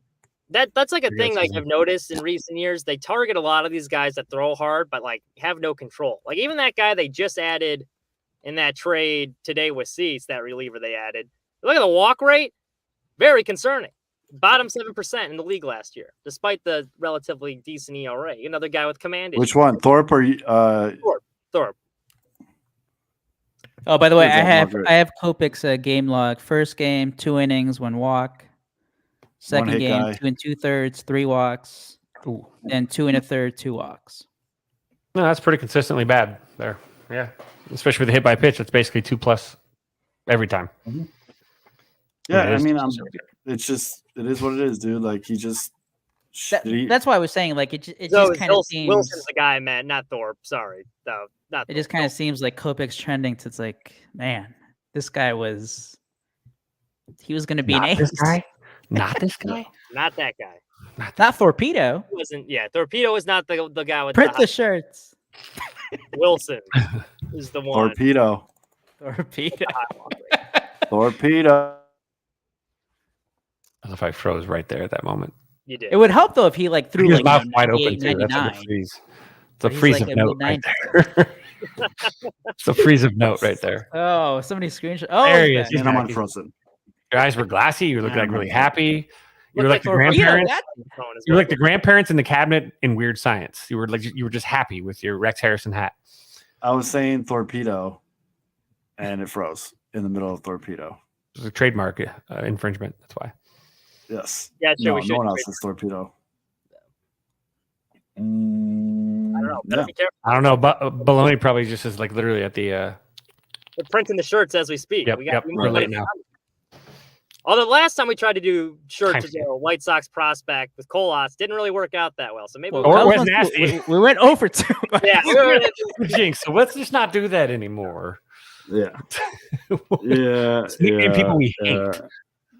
That's like a thing like season. I've noticed in recent years. They target a lot of these guys that throw hard, but like have no control. Like even that guy they just added in that trade today with Cease, that reliever they added. Look at the walk rate. Very concerning. Bottom 7% in the league last year, despite the relatively decent ERA. Another guy with command issues. Which one, Thorpe or Thorpe. Oh, by the way, Who's I that walk rate? have Kopech's game log. First game, 2 innings, 1 walk. Second hit game, guy. 2 2/3, 3 walks. Ooh. Then 2 1/3, 2 walks. No, that's pretty consistently bad there. Yeah, especially with the hit by pitch, it's basically 2+ every time. Yeah, it I is mean, consistent. it is what it is, dude. Like he just That's why I was saying, like, it So just kind of seems. Wilson's the guy, man, not Thorpe. Sorry, no, not. It just kind of seems like Kopech's trending to. It's like, man, this guy was. He was going to be an Not ace. this guy. Not this guy. Not that guy. Not Torpedo. He wasn't. Yeah, Torpedo is not the guy with Print the the shirts. Wilson is the one. Torpedo. Torpedo. Torpedo. I don't know if I froze right there at that moment. You did. It would help though if he like threw His like mouth wide 98, open too. That's like a 99. freeze. It's a He's freeze like of a note right mid-90s. there. It's a freeze of note right there. Oh, somebody screenshot. Oh, There he okay. is. He's And I'm back. unfrozen. Your eyes were glassy. You were looking like really happy. You were Looked like the like Torpedo, grandparents. that- You were like the grandparents in the cabinet in Weird Science. You were just happy with your Rex Harrison hat. I was saying torpedo, and it froze in the middle of torpedo. It was a trademark infringement. That's why. Yes. Yeah, sure. No, we should. no one else says torpedo. I don't know. Better Yeah. be careful. I don't know, but Baloney probably just is like literally at the. We're printing the shirts as we speak. Yep, we yep, we we're might- late now. Although last time we tried to do shirts Time with a White Sox prospect with Colas, didn't really work out that well. So maybe Well, we'll- Or it was Cubs nasty. We went over 2. yeah, Jinx. So let's just not do that anymore. Yeah. Yeah. Nickname people we hate.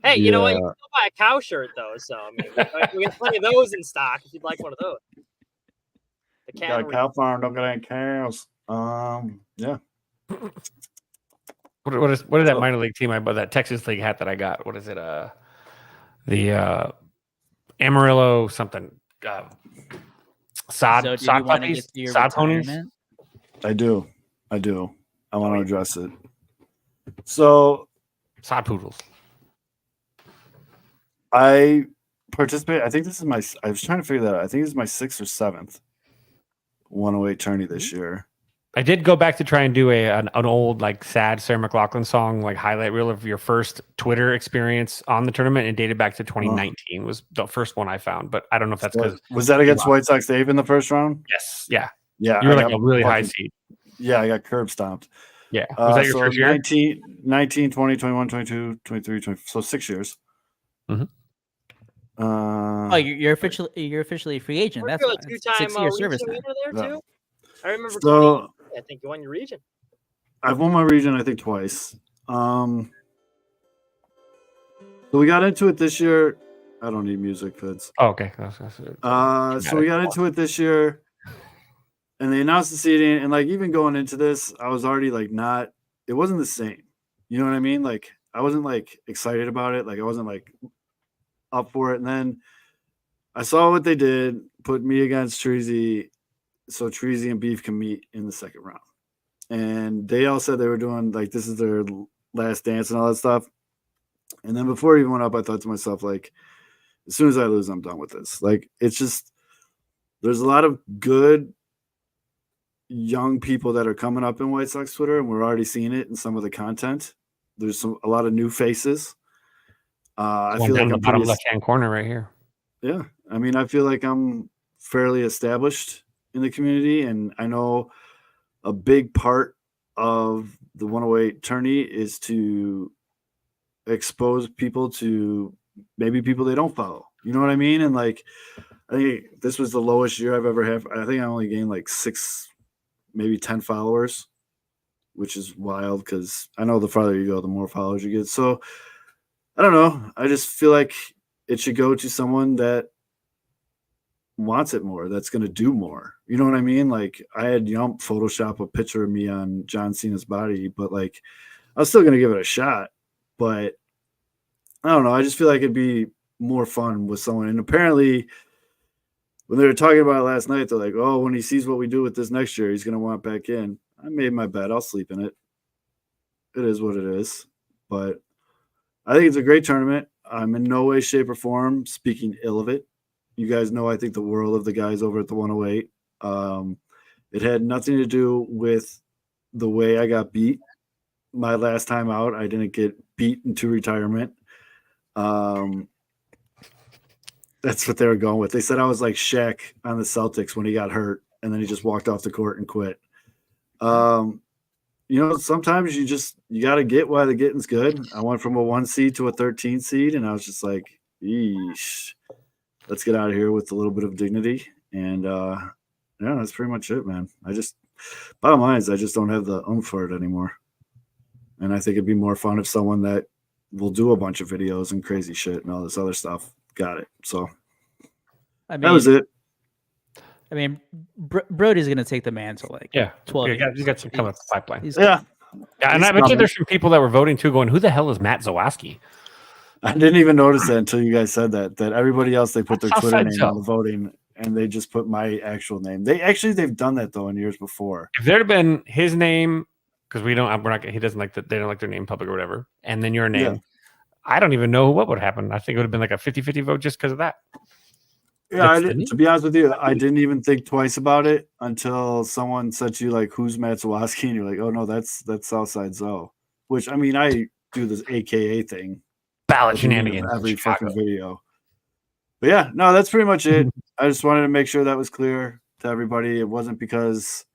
Hey, you know what? You Yeah. can still buy a cow shirt though. So I mean, we got plenty of those in stock if you'd like one of those. The Got a cat. cow farm, don't got any cows. Yeah. What is that minor league team? That Texas League hat that I got. What is it? The Amarillo something. Sod So do you sod wanna puppies, get to your sod ponies. retirement? I do. I want to address it. So Sod poodles. I participate. I think this is I was trying to figure that out. I think this is my 6th or 7th 108 tourney this year. I did go back to try and do an old like sad Sarah McLachlan song, like highlight reel of your first Twitter experience on the tournament, and dated back to 2019 was the first one I found. But I don't know if that's because Was that against White Sox Dave in the first round? yes, yeah, Yeah. you were I like got a really high fucking- seed. Yeah, I got curb stomped. Yeah, was that your so first year? 19, 20, 21, 22, 23, 20, so 6 years. Mhm. Oh, you're officially a free agent. Weren't That's you why. a It's two-time 6-year service region now. winner there Yeah. too? I remember. So I think you won your region. I've won my region, I think, twice. So we got into it this year. I don't need music, Fids. Oh, okay. So we got into it this year, and they announced the seating, and like even going into this, I was already like not. It wasn't the same. You know what I mean? Like I wasn't like excited about it. Like I wasn't like up for it. And then I saw what they did, put me against Treasy, so Treasy and Beef can meet in the second round. And they all said they were doing like this is their last dance and all that stuff. And then before he went up, I thought to myself, like, as soon as I lose, I'm done with this. Like, it's just there's a lot of good young people that are coming up in White Sox Twitter, and we're already seeing it in some of the content. There's a lot of new faces. I feel like the I'm bottom pretty, left-hand corner right here. yeah. I mean, I feel like I'm fairly established in the community, and I know a big part of the 108 tourney is to expose people to maybe people they don't follow. You know what I mean? And like, I think this was the lowest year I've ever had. I think I only gained like 6, maybe 10 followers, which is wild because I know the farther you go, the more followers you get. So I don't know. I just feel like it should go to someone that wants it more, that's going to do more. You know what I mean? Like I had Yump Photoshop a picture of me on John Cena's body, but like I was still going to give it a shot. But I don't know. I just feel like it'd be more fun with someone. And apparently when they were talking about it last night, they're like, oh, when he sees what we do with this next year, he's going to want back in. I made my bed. I'll sleep in it. It is what it is. But I think it's a great tournament. I'm in no way, shape, or form speaking ill of it. You guys know I think the world of the guys over at the 108. It had nothing to do with the way I got beat my last time out. I didn't get beat into retirement. That's what they were going with. They said I was like Shaq on the Celtics when he got hurt, and then he just walked off the court and quit. You know, sometimes you got to get while the getting's good. I went from a 1 seed to a 13 seed, and I was just like, yeesh. Let's get out of here with a little bit of dignity. And yeah, that's pretty much it, man. Bottom line is I just don't have the oomph for it anymore. And I think it'd be more fun if someone that will do a bunch of videos and crazy shit and all this other stuff got it. So that was it. I mean, Brody's going to take the mantle like 12 years. He's got some coming up the pipeline. Yeah. And I bet you there's some people that were voting too going, who the hell is Matt Zawaski? I didn't even notice that until you guys said that everybody else, they put their Twitter name on the voting and they just put my actual name. They've done that though in years before. If there'd have been his name, because he doesn't like that, they don't like their name public or whatever, and then your name, I don't even know what would happen. I think it would have been like a 50-50 vote just because of that. Yeah, to be honest with you, I didn't even think twice about it until someone said to you, like, who's Matt Zawaski? And you're like, oh no, that's Southside Zoe. Which I mean, I do this AKA thing. Ballot shenanigans. Every fucking video. But yeah, no, that's pretty much it. I just wanted to make sure that was clear to everybody. It wasn't because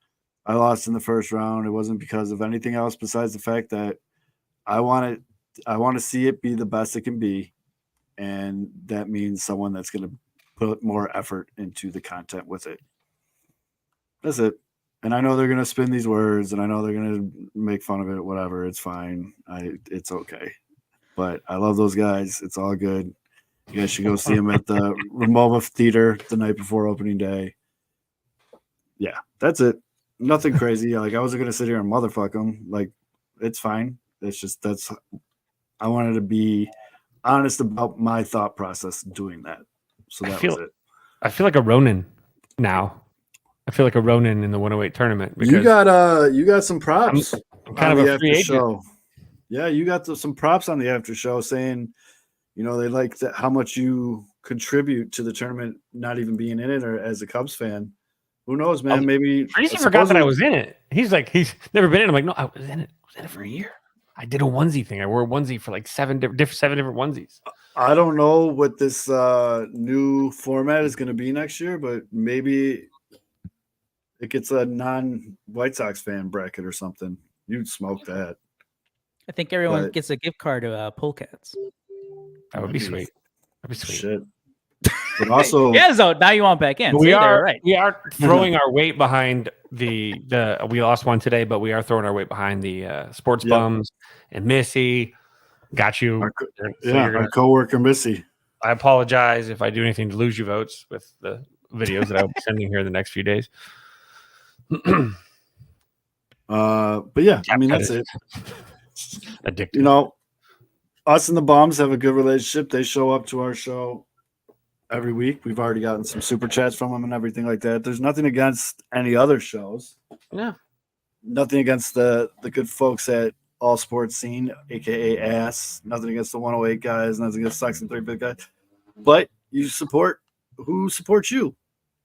I lost in the first round. It wasn't because of anything else besides the fact that I want to see it be the best it can be. And that means someone that's going to put more effort into the content with it. That's it. And I know they're going to spin these words and I know they're going to make fun of it, whatever. It's fine. It's okay. But I love those guys. It's all good. You guys should go see them at the Ramova Theater the night before opening day. Yeah, that's it. Nothing crazy. Like I wasn't going to sit here and motherfuck them. Like it's fine. It's just I wanted to be honest about my thought process doing that. So that was it. I feel like a Ronin now. I feel like a Ronin in the 108 tournament. You got some props. I'm kind of a free agent. Show. Yeah, you got some props on the after show saying, you know, they like how much you contribute to the tournament, not even being in it, or as a Cubs fan. Who knows, man? Maybe Tracy forgot that I was in it. He's like, he's never been in it. I'm like, no, I was in it. I was in it for a year. I did a onesie thing. I wore a onesie for like seven different onesies. I don't know what this new format is going to be next year, but maybe it gets a non-White Sox fan bracket or something. You'd smoke that. I think everyone gets a gift card to Polecats. That would be sweet. That'd be sweet. Shit. But also, so now you want back in. We are throwing our weight behind the. We lost one today, but we are throwing our weight behind the sports bums and Missy. Got you. Our, So yeah, you're gonna, our coworker Missy. I apologize if I do anything to lose you votes with the videos that I'll be sending here in the next few days. But yeah, I mean that's it. Addictive. You know, us and the Bums have a good relationship. They show up to our show every week. We've already gotten some super chats from them and everything like that. There's nothing against any other shows. Yeah. Nothing against the good folks at All Sports Scene, aka ASS. Nothing against the 108 guys. Nothing against Sucks and 3-Bit guys. But you support who supports you.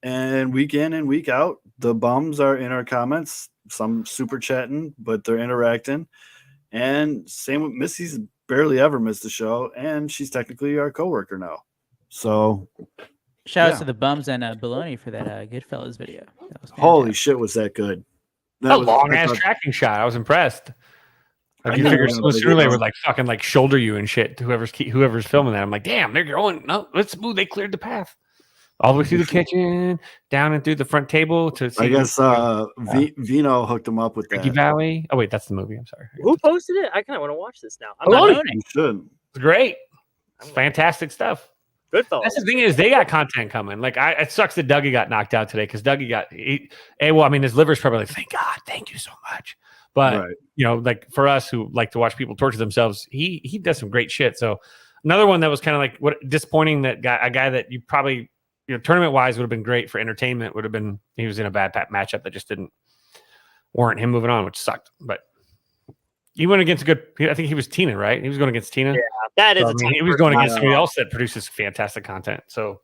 And week in and week out, the Bums are in our comments. Some super chatting, but they're interacting. And same with Missy's barely ever missed a show, and she's technically our coworker now. So Shout out to the Bums and Baloney for that Goodfellas video. That was holy fantastic. shit, was that good? That was long ass tracking shot. I was impressed. Like you figure so sooner they would like fucking like shoulder you and shit. To whoever's filming that, I'm like, damn, they're going. No, let's move. They cleared the path all the way through the kitchen, down and through the front table to see. I guess Vino hooked him up with Ricky that. Valley. Oh wait, that's the movie. I'm sorry. Who posted it? I kind of want to watch this now. I'm Baloney. not You should. It's great. It's fantastic stuff. good fellas. That's the thing is they got content coming. Like it sucks that Dougie got knocked out today because Dougie got. Well, I mean, his liver's probably like, thank God, thank you so much. But Right. you know, like for us who like to watch people torture themselves, he does some great shit. So another one that was kind of like what disappointing that a guy that you probably tournament wise would have been great for entertainment would have been he was in a bad matchup that just didn't warrant him moving on, which sucked. But he went against a good. I think he was Tina, right? He was going against Tina. Yeah, that is. So, I mean, he was going against somebody else that produces fantastic content. So.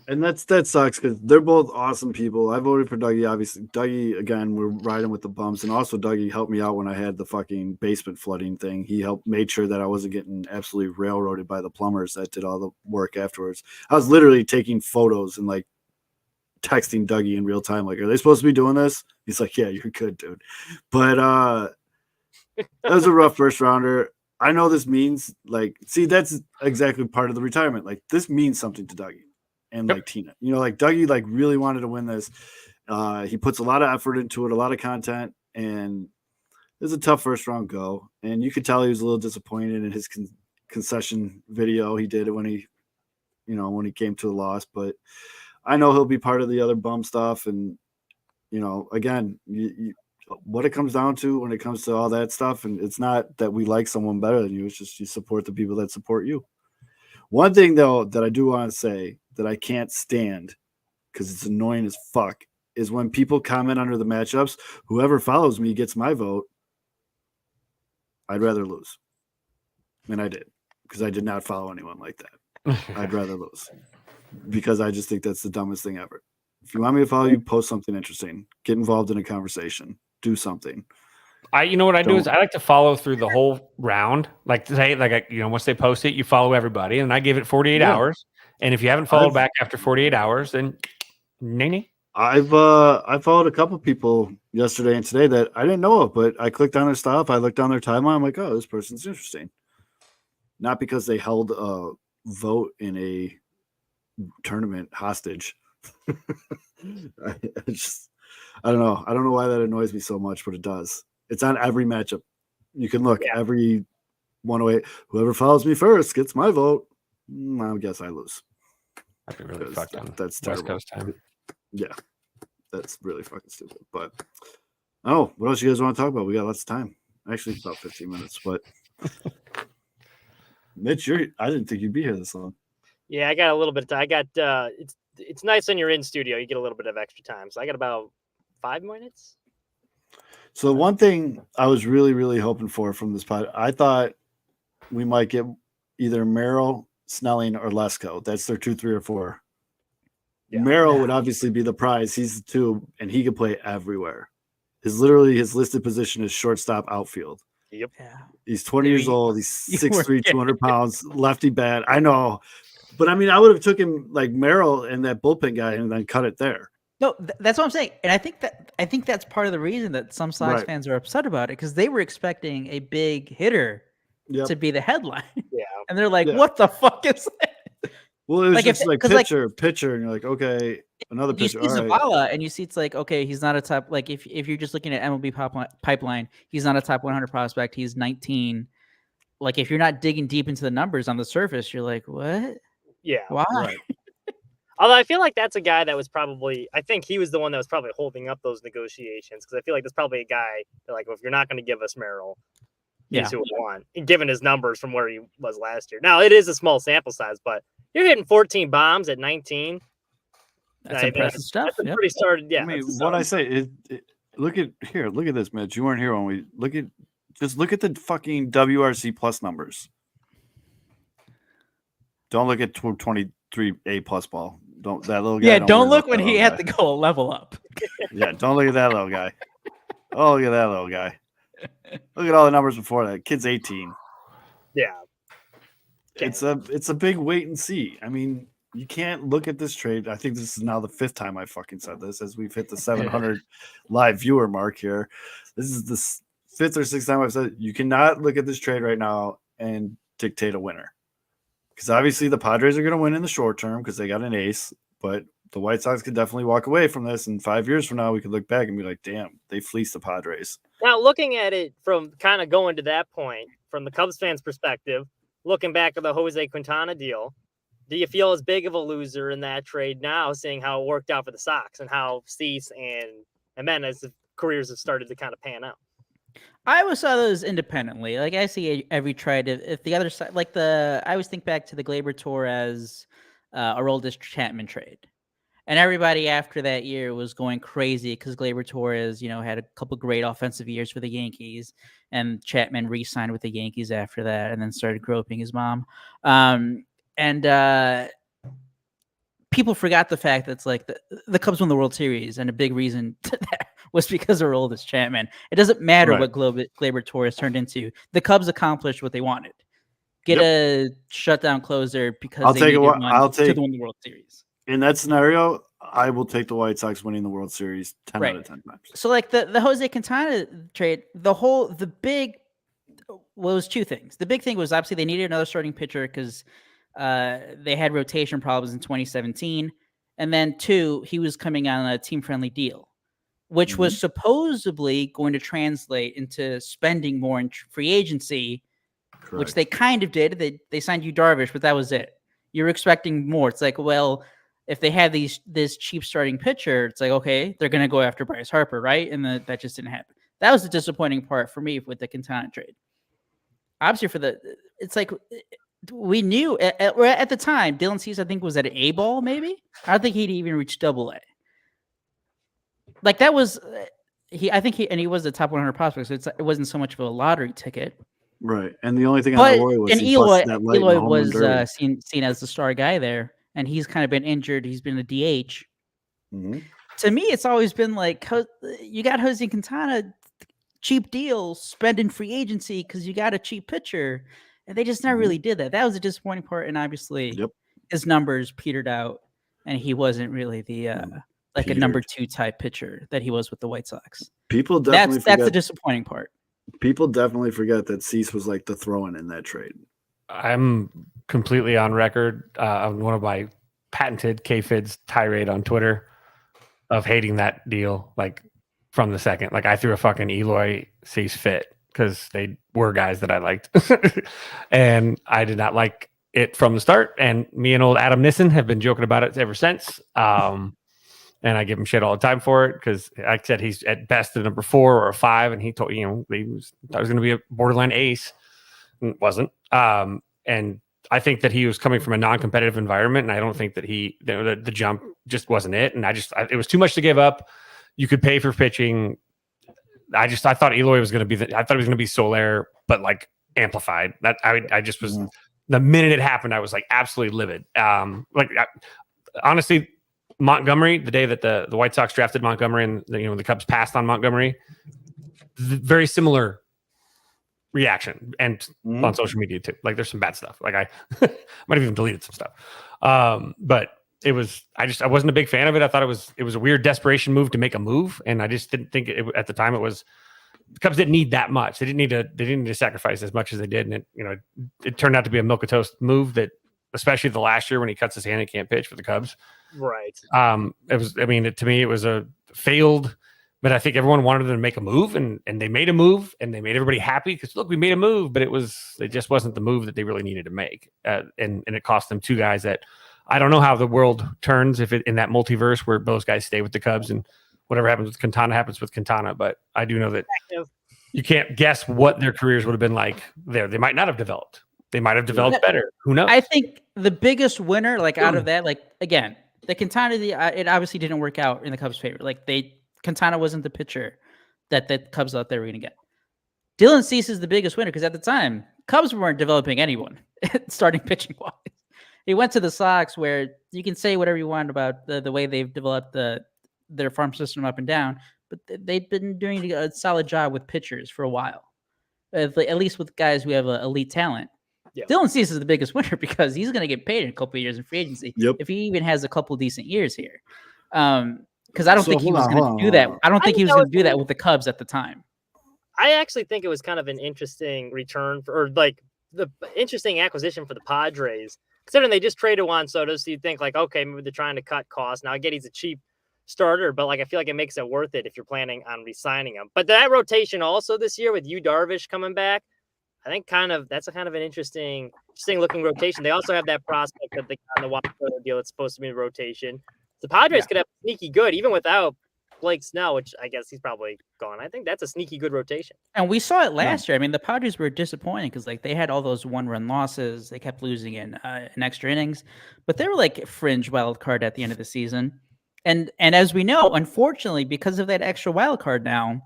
And that sucks because they're both awesome people. I voted for Dougie, obviously. Dougie, again, we're riding with the Bums. And also Dougie helped me out when I had the fucking basement flooding thing. He made sure that I wasn't getting absolutely railroaded by the plumbers that did all the work afterwards. I was literally taking photos and like texting Dougie in real time, like, are they supposed to be doing this? He's like, yeah, you're good, dude. But that was a rough first rounder. I know this means like, see, that's exactly part of the retirement. Like this means something to Dougie. And like Tina, like Dougie, like really wanted to win this. He puts a lot of effort into it, a lot of content, and it was a tough first round go. And you could tell he was a little disappointed in his concession video he did when he came to a loss. But I know he'll be part of the other Bum stuff. And again, what it comes down to when it comes to all that stuff, and it's not that we like someone better than you. It's just you support the people that support you. One thing though that I do want to say that I can't stand because it's annoying as fuck is when people comment under the matchups, whoever follows me gets my vote. I'd rather lose. And I did because I did not follow anyone like that. I'd rather lose because I just think that's the dumbest thing ever. If you want me to follow you, post something interesting, get involved in a conversation, do something. What I do is I like to follow through the whole round. Like say, once they post it, you follow everybody, and I give it 48 hours. And if you haven't followed back after 48 hours, then nay. I followed a couple people yesterday and today that I didn't know of, but I clicked on their stuff. I looked on their timeline. I'm like, oh, this person's interesting. Not because they held a vote in a tournament hostage. I don't know. I don't know why that annoys me so much, but it does. It's on every matchup. You can look every 108. Whoever follows me first gets my vote. I guess I lose. I'd be really fucked on that's West terrible. Coast time. Yeah, that's really fucking stupid. But what else you guys want to talk about? We got lots of time. Actually, it's about 15 minutes. But Mitch, I didn't think you'd be here this long. Yeah, I got a little bit of time. I got it's nice when you're in studio. You get a little bit of extra time. So I got about 5 minutes. So one thing I was really, really hoping for from this pod, I thought we might get either Merrill, Snelling, or Lesko. That's their 2, 3, or 4. Yeah. Merrill would obviously be the prize. He's the 2, and he could play everywhere. His listed position is shortstop, outfield. Yep. Yeah. He's 20 years old. He's 6'3", 200 pounds, lefty bat. I know. But I mean, I would have took him like Merrill and that bullpen guy and then cut it there. No, that's what I'm saying. And I think that's part of the reason that some Sox fans are upset about it, because they were expecting a big hitter to be the headline. Yeah. And they're like, what the fuck is that? Well, it was just like pitcher, and you're like, okay, another pitcher. You see Zavala, and you see it's like, okay, he's not a top, like if you're just looking at MLB pipeline, he's not a top 100 prospect. He's 19. like if you're not digging deep into the numbers on the surface, you're like, what? Yeah. Why? Right. Although I feel like that's a guy that was probably, I think he was the one that was probably holding up those negotiations because I feel like there's probably a guy that like, well, if you're not going to give us Merrill, he's who we want, given his numbers from where he was last year. Now it is a small sample size, but you're hitting 14 bombs at 19. That's impressive stuff. That's a pretty started. Yeah. I mean, what I say is, look at this, Mitch. You weren't here when we look at the fucking WRC plus numbers. Don't look at 23 A plus ball. Don't that little guy. Yeah, don't worry look about when that he little had guy. to go a level up. Yeah, don't look at that little guy. Oh, look at that little guy. Look at all the numbers before that. Kid's 18. Yeah. It's a big wait and see. I mean, you can't look at this trade. I think this is now the 5th time I fucking said this as we've hit the 700 live viewer mark here. This is the 5th or 6th time I've said you cannot look at this trade right now and dictate a winner. Because obviously the Padres are going to win in the short term because they got an ace, but the White Sox could definitely walk away from this. And 5 years from now, we could look back and be like, damn, they fleeced the Padres. Now, looking at it from kind of going to that point, from the Cubs fans' perspective, looking back at the Jose Quintana deal, do you feel as big of a loser in that trade now, seeing how it worked out for the Sox and how Cease and Jimenez careers have started to kind of pan out? I always saw those independently. Like I see every trade. If the other side, like I always think back to the Gleyber Torres, Aroldis Chapman trade, and everybody after that year was going crazy because Gleyber Torres, had a couple great offensive years for the Yankees, and Chapman re-signed with the Yankees after that, and then started groping his mom. People forgot the fact that's like the Cubs won the World Series, and a big reason to that was because of Aroldis Chapman. It doesn't matter what Gleyber Torres turned into. The Cubs accomplished what they wanted. Get a shutdown closer because they needed one to win the World Series. In that scenario, I will take the White Sox winning the World Series 10 out of 10 times. So like the Jose Quintana trade, the big was two things. The big thing was obviously they needed another starting pitcher because they had rotation problems in 2017. And then 2, he was coming on a team-friendly deal, which was supposedly going to translate into spending more in free agency, which they kind of did. They signed Yu Darvish, but that was it. You're expecting more. It's like, well, if they have this cheap starting pitcher, it's like, okay, they're going to go after Bryce Harper, right? And that just didn't happen. That was the disappointing part for me with the Quintana trade. Obviously, it's like we knew at the time, Dylan Cease, I think, was at an A ball, maybe. I don't think he'd even reached Double A. Like that was he was the top 100 prospect, so it wasn't so much of a lottery ticket. Right, and the only thing on Eloy was Eloy was seen as the star guy there, and he's kind of been injured. He's been a DH. Mm-hmm. To me, it's always been like you got Jose Quintana, cheap deal, spend in free agency because you got a cheap pitcher, and they just never really did that. That was a disappointing part, and obviously his numbers petered out, and he wasn't really the a number 2 type pitcher that he was with the White Sox. People definitely that's the disappointing part. People definitely forget that Cease was like the throw-in in that trade. I'm completely on record on one of my patented K-Fids tirade on Twitter of hating that deal, like from the second. Like I threw a fucking Eloy Cease fit because they were guys that I liked. And I did not like it from the start. And me and old Adam Nissen have been joking about it ever since. And I give him shit all the time for it because, like I said, he's at best a number 4 or a 5, and he told I was going to be a borderline ace, and wasn't. And I think that he was coming from a non-competitive environment, and I don't think that the jump just wasn't it. And it was too much to give up. You could pay for pitching. I thought Eloy was going to be I thought he was going to be Soler, but like amplified. That I just was the minute it happened, I was like absolutely livid. Honestly. Montgomery, the day that the White Sox drafted Montgomery and the Cubs passed on Montgomery, very similar reaction and on social media too. Like there's some bad stuff. Like I might have even deleted some stuff. But it was I wasn't a big fan of it. I thought it was a weird desperation move to make a move, and I just didn't think at the time it was. The Cubs didn't need that much. They didn't need to sacrifice as much as they did, and it turned out to be a milk of toast move that, especially the last year when he cuts his hand and can't pitch for the Cubs. Right. To me, it was a failed But I think everyone wanted them to make a move, and they made a move, and they made everybody happy because look, we made a move, but it just wasn't the move that they really needed to make, and it cost them two guys that I don't know how the world turns if it in that multiverse where those guys stay with the Cubs and whatever happens with Quintana happens with Quintana. But I do know that you can't guess what their careers would have been like there. They might not have developed. They might have developed better. Who knows? I think the biggest winner, like out of that, like again, the Quintana, it obviously didn't work out in the Cubs' favor. Like Quintana wasn't the pitcher that the Cubs thought they were going to get. Dylan Cease is the biggest winner because at the time, Cubs weren't developing anyone starting pitching wise. He went to the Sox where you can say whatever you want about the way they've developed their farm system up and down, but they've been doing a solid job with pitchers for a while, at least with guys who have elite talent. Yeah. Dylan Cease is the biggest winner because he's going to get paid in a couple of years in free agency if he even has a couple decent years here. Because I don't think he was going to do that. I don't think he was going to do that with the Cubs at the time. I actually think it was kind of an interesting return or like the interesting acquisition for the Padres, considering they just traded Juan Soto. So you'd think like, okay, maybe they're trying to cut costs. Now I get he's a cheap starter, but like I feel like it makes it worth it if you're planning on re-signing him. But that rotation also this year with Darvish coming back, I think that's a kind of an interesting looking rotation. They also have that prospect that they got on the Juan Soto deal that's supposed to be in rotation. The Padres could have sneaky good even without Blake Snell, which I guess he's probably gone. I think that's a sneaky good rotation. And we saw it last year. I mean, the Padres were disappointing because like they had all those 1-run losses. They kept losing in extra innings, but they were like fringe wild card at the end of the season. And as we know, unfortunately, because of that extra wild card now,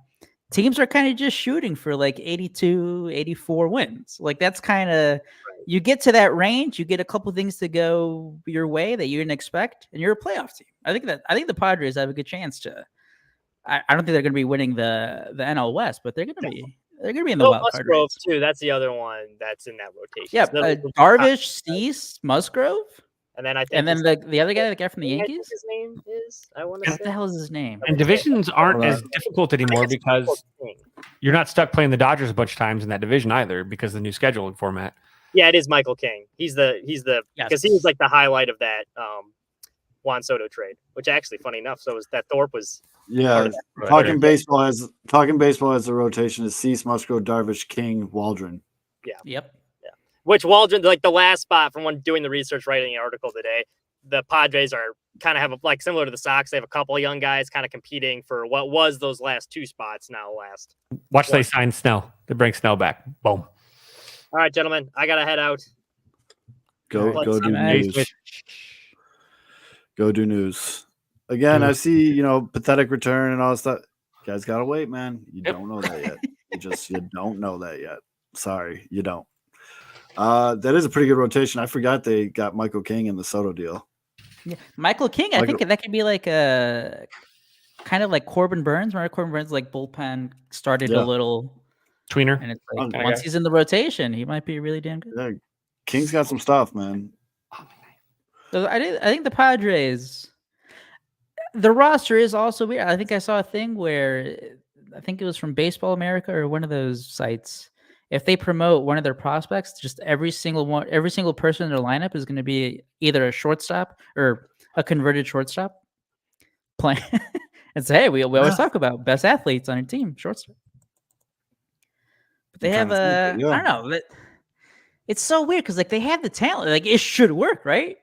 teams are kind of just shooting for like 82, 84 wins. Like that's kind of you get to that range, you get a couple things to go your way that you didn't expect, and you're a playoff team. I think the Padres have a good chance to. I don't think they're going to be winning the NL West, but they're going to be in the wild card race too. That's the other one that's in that rotation. Yeah, Darvish, Cease, Musgrove, and then I think the other guy, the guy from the Yankees. His name is what the hell is his name? And divisions aren't as difficult anymore because you're not stuck playing the Dodgers a bunch of times in that division either because of the new scheduling format. Yeah, it is Michael King. He's the because he was like the highlight of that Juan Soto trade, which actually, funny enough, so was that Thorpe was. Yeah, talking baseball as the rotation is Cease, Musgrove, Darvish, King, Waldron. Yeah. Yep. Yeah. Which Waldron, like the last spot from when doing the research, writing the article today, the Padres are kind of have like similar to the Sox. They have a couple of young guys kind of competing for what was those last two spots. Watch they sign Snell. They bring Snell back. Boom. All right, gentlemen, I gotta head out. Go do news. Go do news. Again, I see, pathetic return and all that stuff. You guys gotta wait, man. You don't know that yet. You don't know that yet. Sorry, you don't. That is a pretty good rotation. I forgot they got Michael King in the Soto deal. Yeah, Michael King. I think that could be like a kind of like Corbin Burns. Remember Corbin Burns like bullpen started a little tweener, and it's like once he's in the rotation, he might be really damn good. Yeah, King's got some stuff, man. So I think the Padres. The roster is also weird. I think I saw a thing where I think it was from Baseball America or one of those sites. If they promote one of their prospects, just every single person in their lineup is going to be either a shortstop or a converted shortstop playing. And say, hey, we always talk about best athletes on your team, shortstop. But they have I don't know. But it's so weird because like they have the talent. Like it should work, right?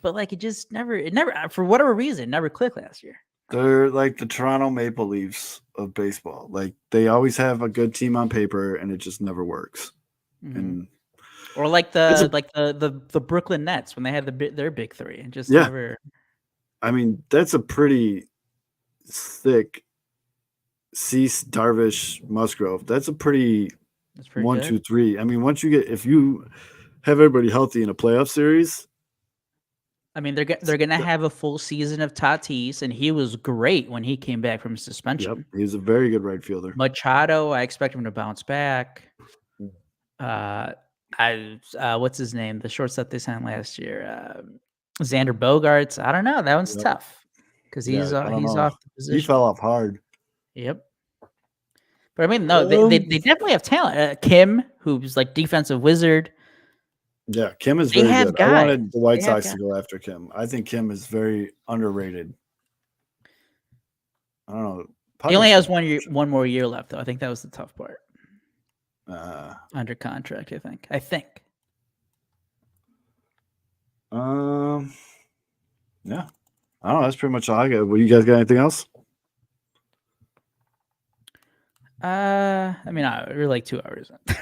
But like it never for whatever reason never clicked last year. They're like the Toronto Maple Leafs of baseball. Like they always have a good team on paper and it just never works. Mm-hmm. Or like the Brooklyn Nets when they had their big three and just never. I mean, that's a pretty thick Cease, Darvish, Musgrove. That's a pretty 1, 2, 3. I mean, if you have everybody healthy in a playoff series. I mean, they're going to have a full season of Tatis, and he was great when he came back from suspension. Yep, he's a very good right fielder. Machado, I expect him to bounce back. What's his name? The shortstop they signed last year, Xander Bogaerts. I don't know. That one's tough because he's off the position. He fell off hard. Yep. But I mean, no, they definitely have talent. Kim, who's like defensive wizard. Yeah, Kim is very good. I wanted the White Sox to go after Kim. I think Kim is very underrated. I don't know. He only has Padres one more year left, though. I think that was the tough part. fan. Under contract, I think. Yeah. I don't know. That's pretty much all I got. Well, you guys got anything else? I mean, we're like 2 hours in.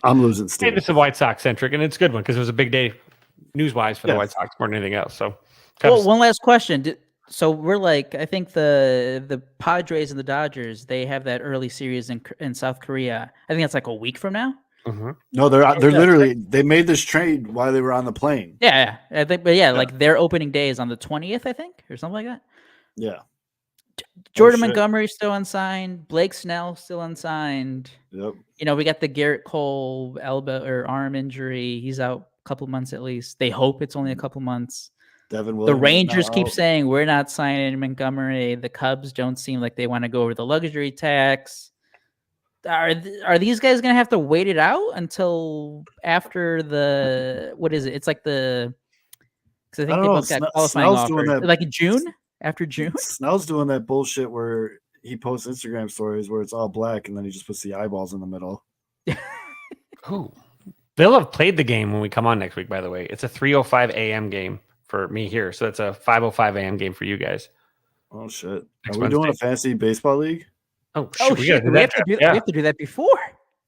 I'm losing Hey, steam. this is White Sox centric, and it's a good one because it was a big day news wise for the Yes. White Sox more than anything else. So, Well, one last question. So we're like, I think the Padres and the Dodgers, they have that early series in South Korea. I think that's like a week from now. No, they're literally they made this trade while they were on the plane. Yeah, I think, but yeah, like their opening day is on the 20th, I think, or something like that. Yeah. Jordan shit. Montgomery still unsigned. Blake Snell still unsigned. Yep. You know, we got the Garrett Cole elbow or arm injury. He's out a couple months at least. They hope it's only a couple months. Devin The Williams. is Rangers now keep out. saying we're not signing Montgomery. The Cubs don't seem like they want to go over the luxury tax. Are these guys going to have to wait it out until after the what is it? It's like the because I think I they don't both know. got qualifying Snell's doing offers. that. Like June after June. Snell's doing that bullshit where he posts Instagram stories where it's all black and then he just puts the eyeballs in the middle. Ooh. They'll have played the game when we come on next week, by the way. It's a 3:05 a.m. game for me here. So it's a 5:05 a.m. game for you guys. Oh shit! Next Are we doing a Wednesday. fantasy baseball league? Oh, Oh we shit! gotta do We that have to draft. do Yeah. we have to do that before.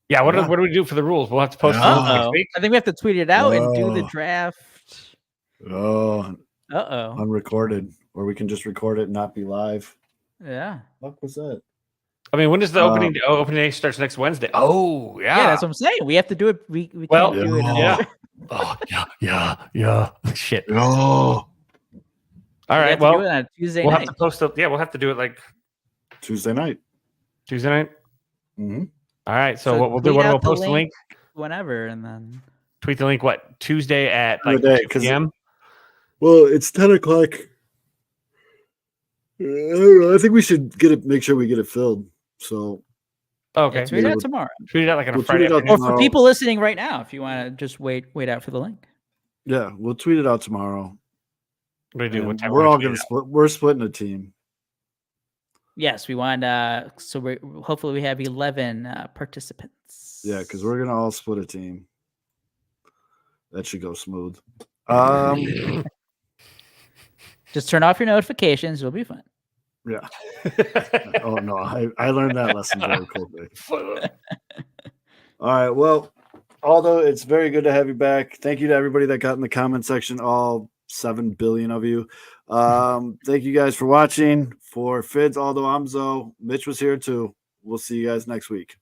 Yeah, what Yeah. do we do for the rules? We'll have to post it Oh. next week. I think we have to tweet it out and do the Oh. draft. Oh, Oh. unrecorded, or we can just record it and not be live. Yeah. What was that? I mean, when does the opening day starts next Wednesday? Oh, yeah. Yeah, that's what I'm saying. We have to do it. We Well, can't do it. yeah. Oh, yeah. Shit. Oh, All We right. have to do Well, it on Tuesday we'll night. have to post it. Yeah, we'll have to do it like Tuesday night. Tuesday night. Mm-hmm. All right. So what we'll do? tweet What out we'll post the link. whenever, and then Tweet the link. What Tuesday at like Day, 2 'cause p.m. Well, it's 10:00. I don't know. I think we should get it. Make sure we get it filled. So Okay. yeah, tweet it Yeah, out tomorrow. Tweet it out like on a We'll Friday tweet it out afternoon. Or for tomorrow. people listening right now, if you want to just wait out for the link. yeah, we'll tweet it out tomorrow. What do you do? And What time we're we all tweet gonna it out? split. We're splitting a team. Yes, we want. So we hopefully we have 11 participants. Yeah, because we're gonna all split a team. That should go smooth. Just turn off your notifications. It'll be fun. Yeah. Oh no, I learned that lesson very quickly. All right. Well, although it's very good to have you back. Thank you to everybody that got in the comment section, all 7 billion of you. Thank you guys for watching. For Fids, Aldo, Amzo, Mitch was here too. We'll see you guys next week.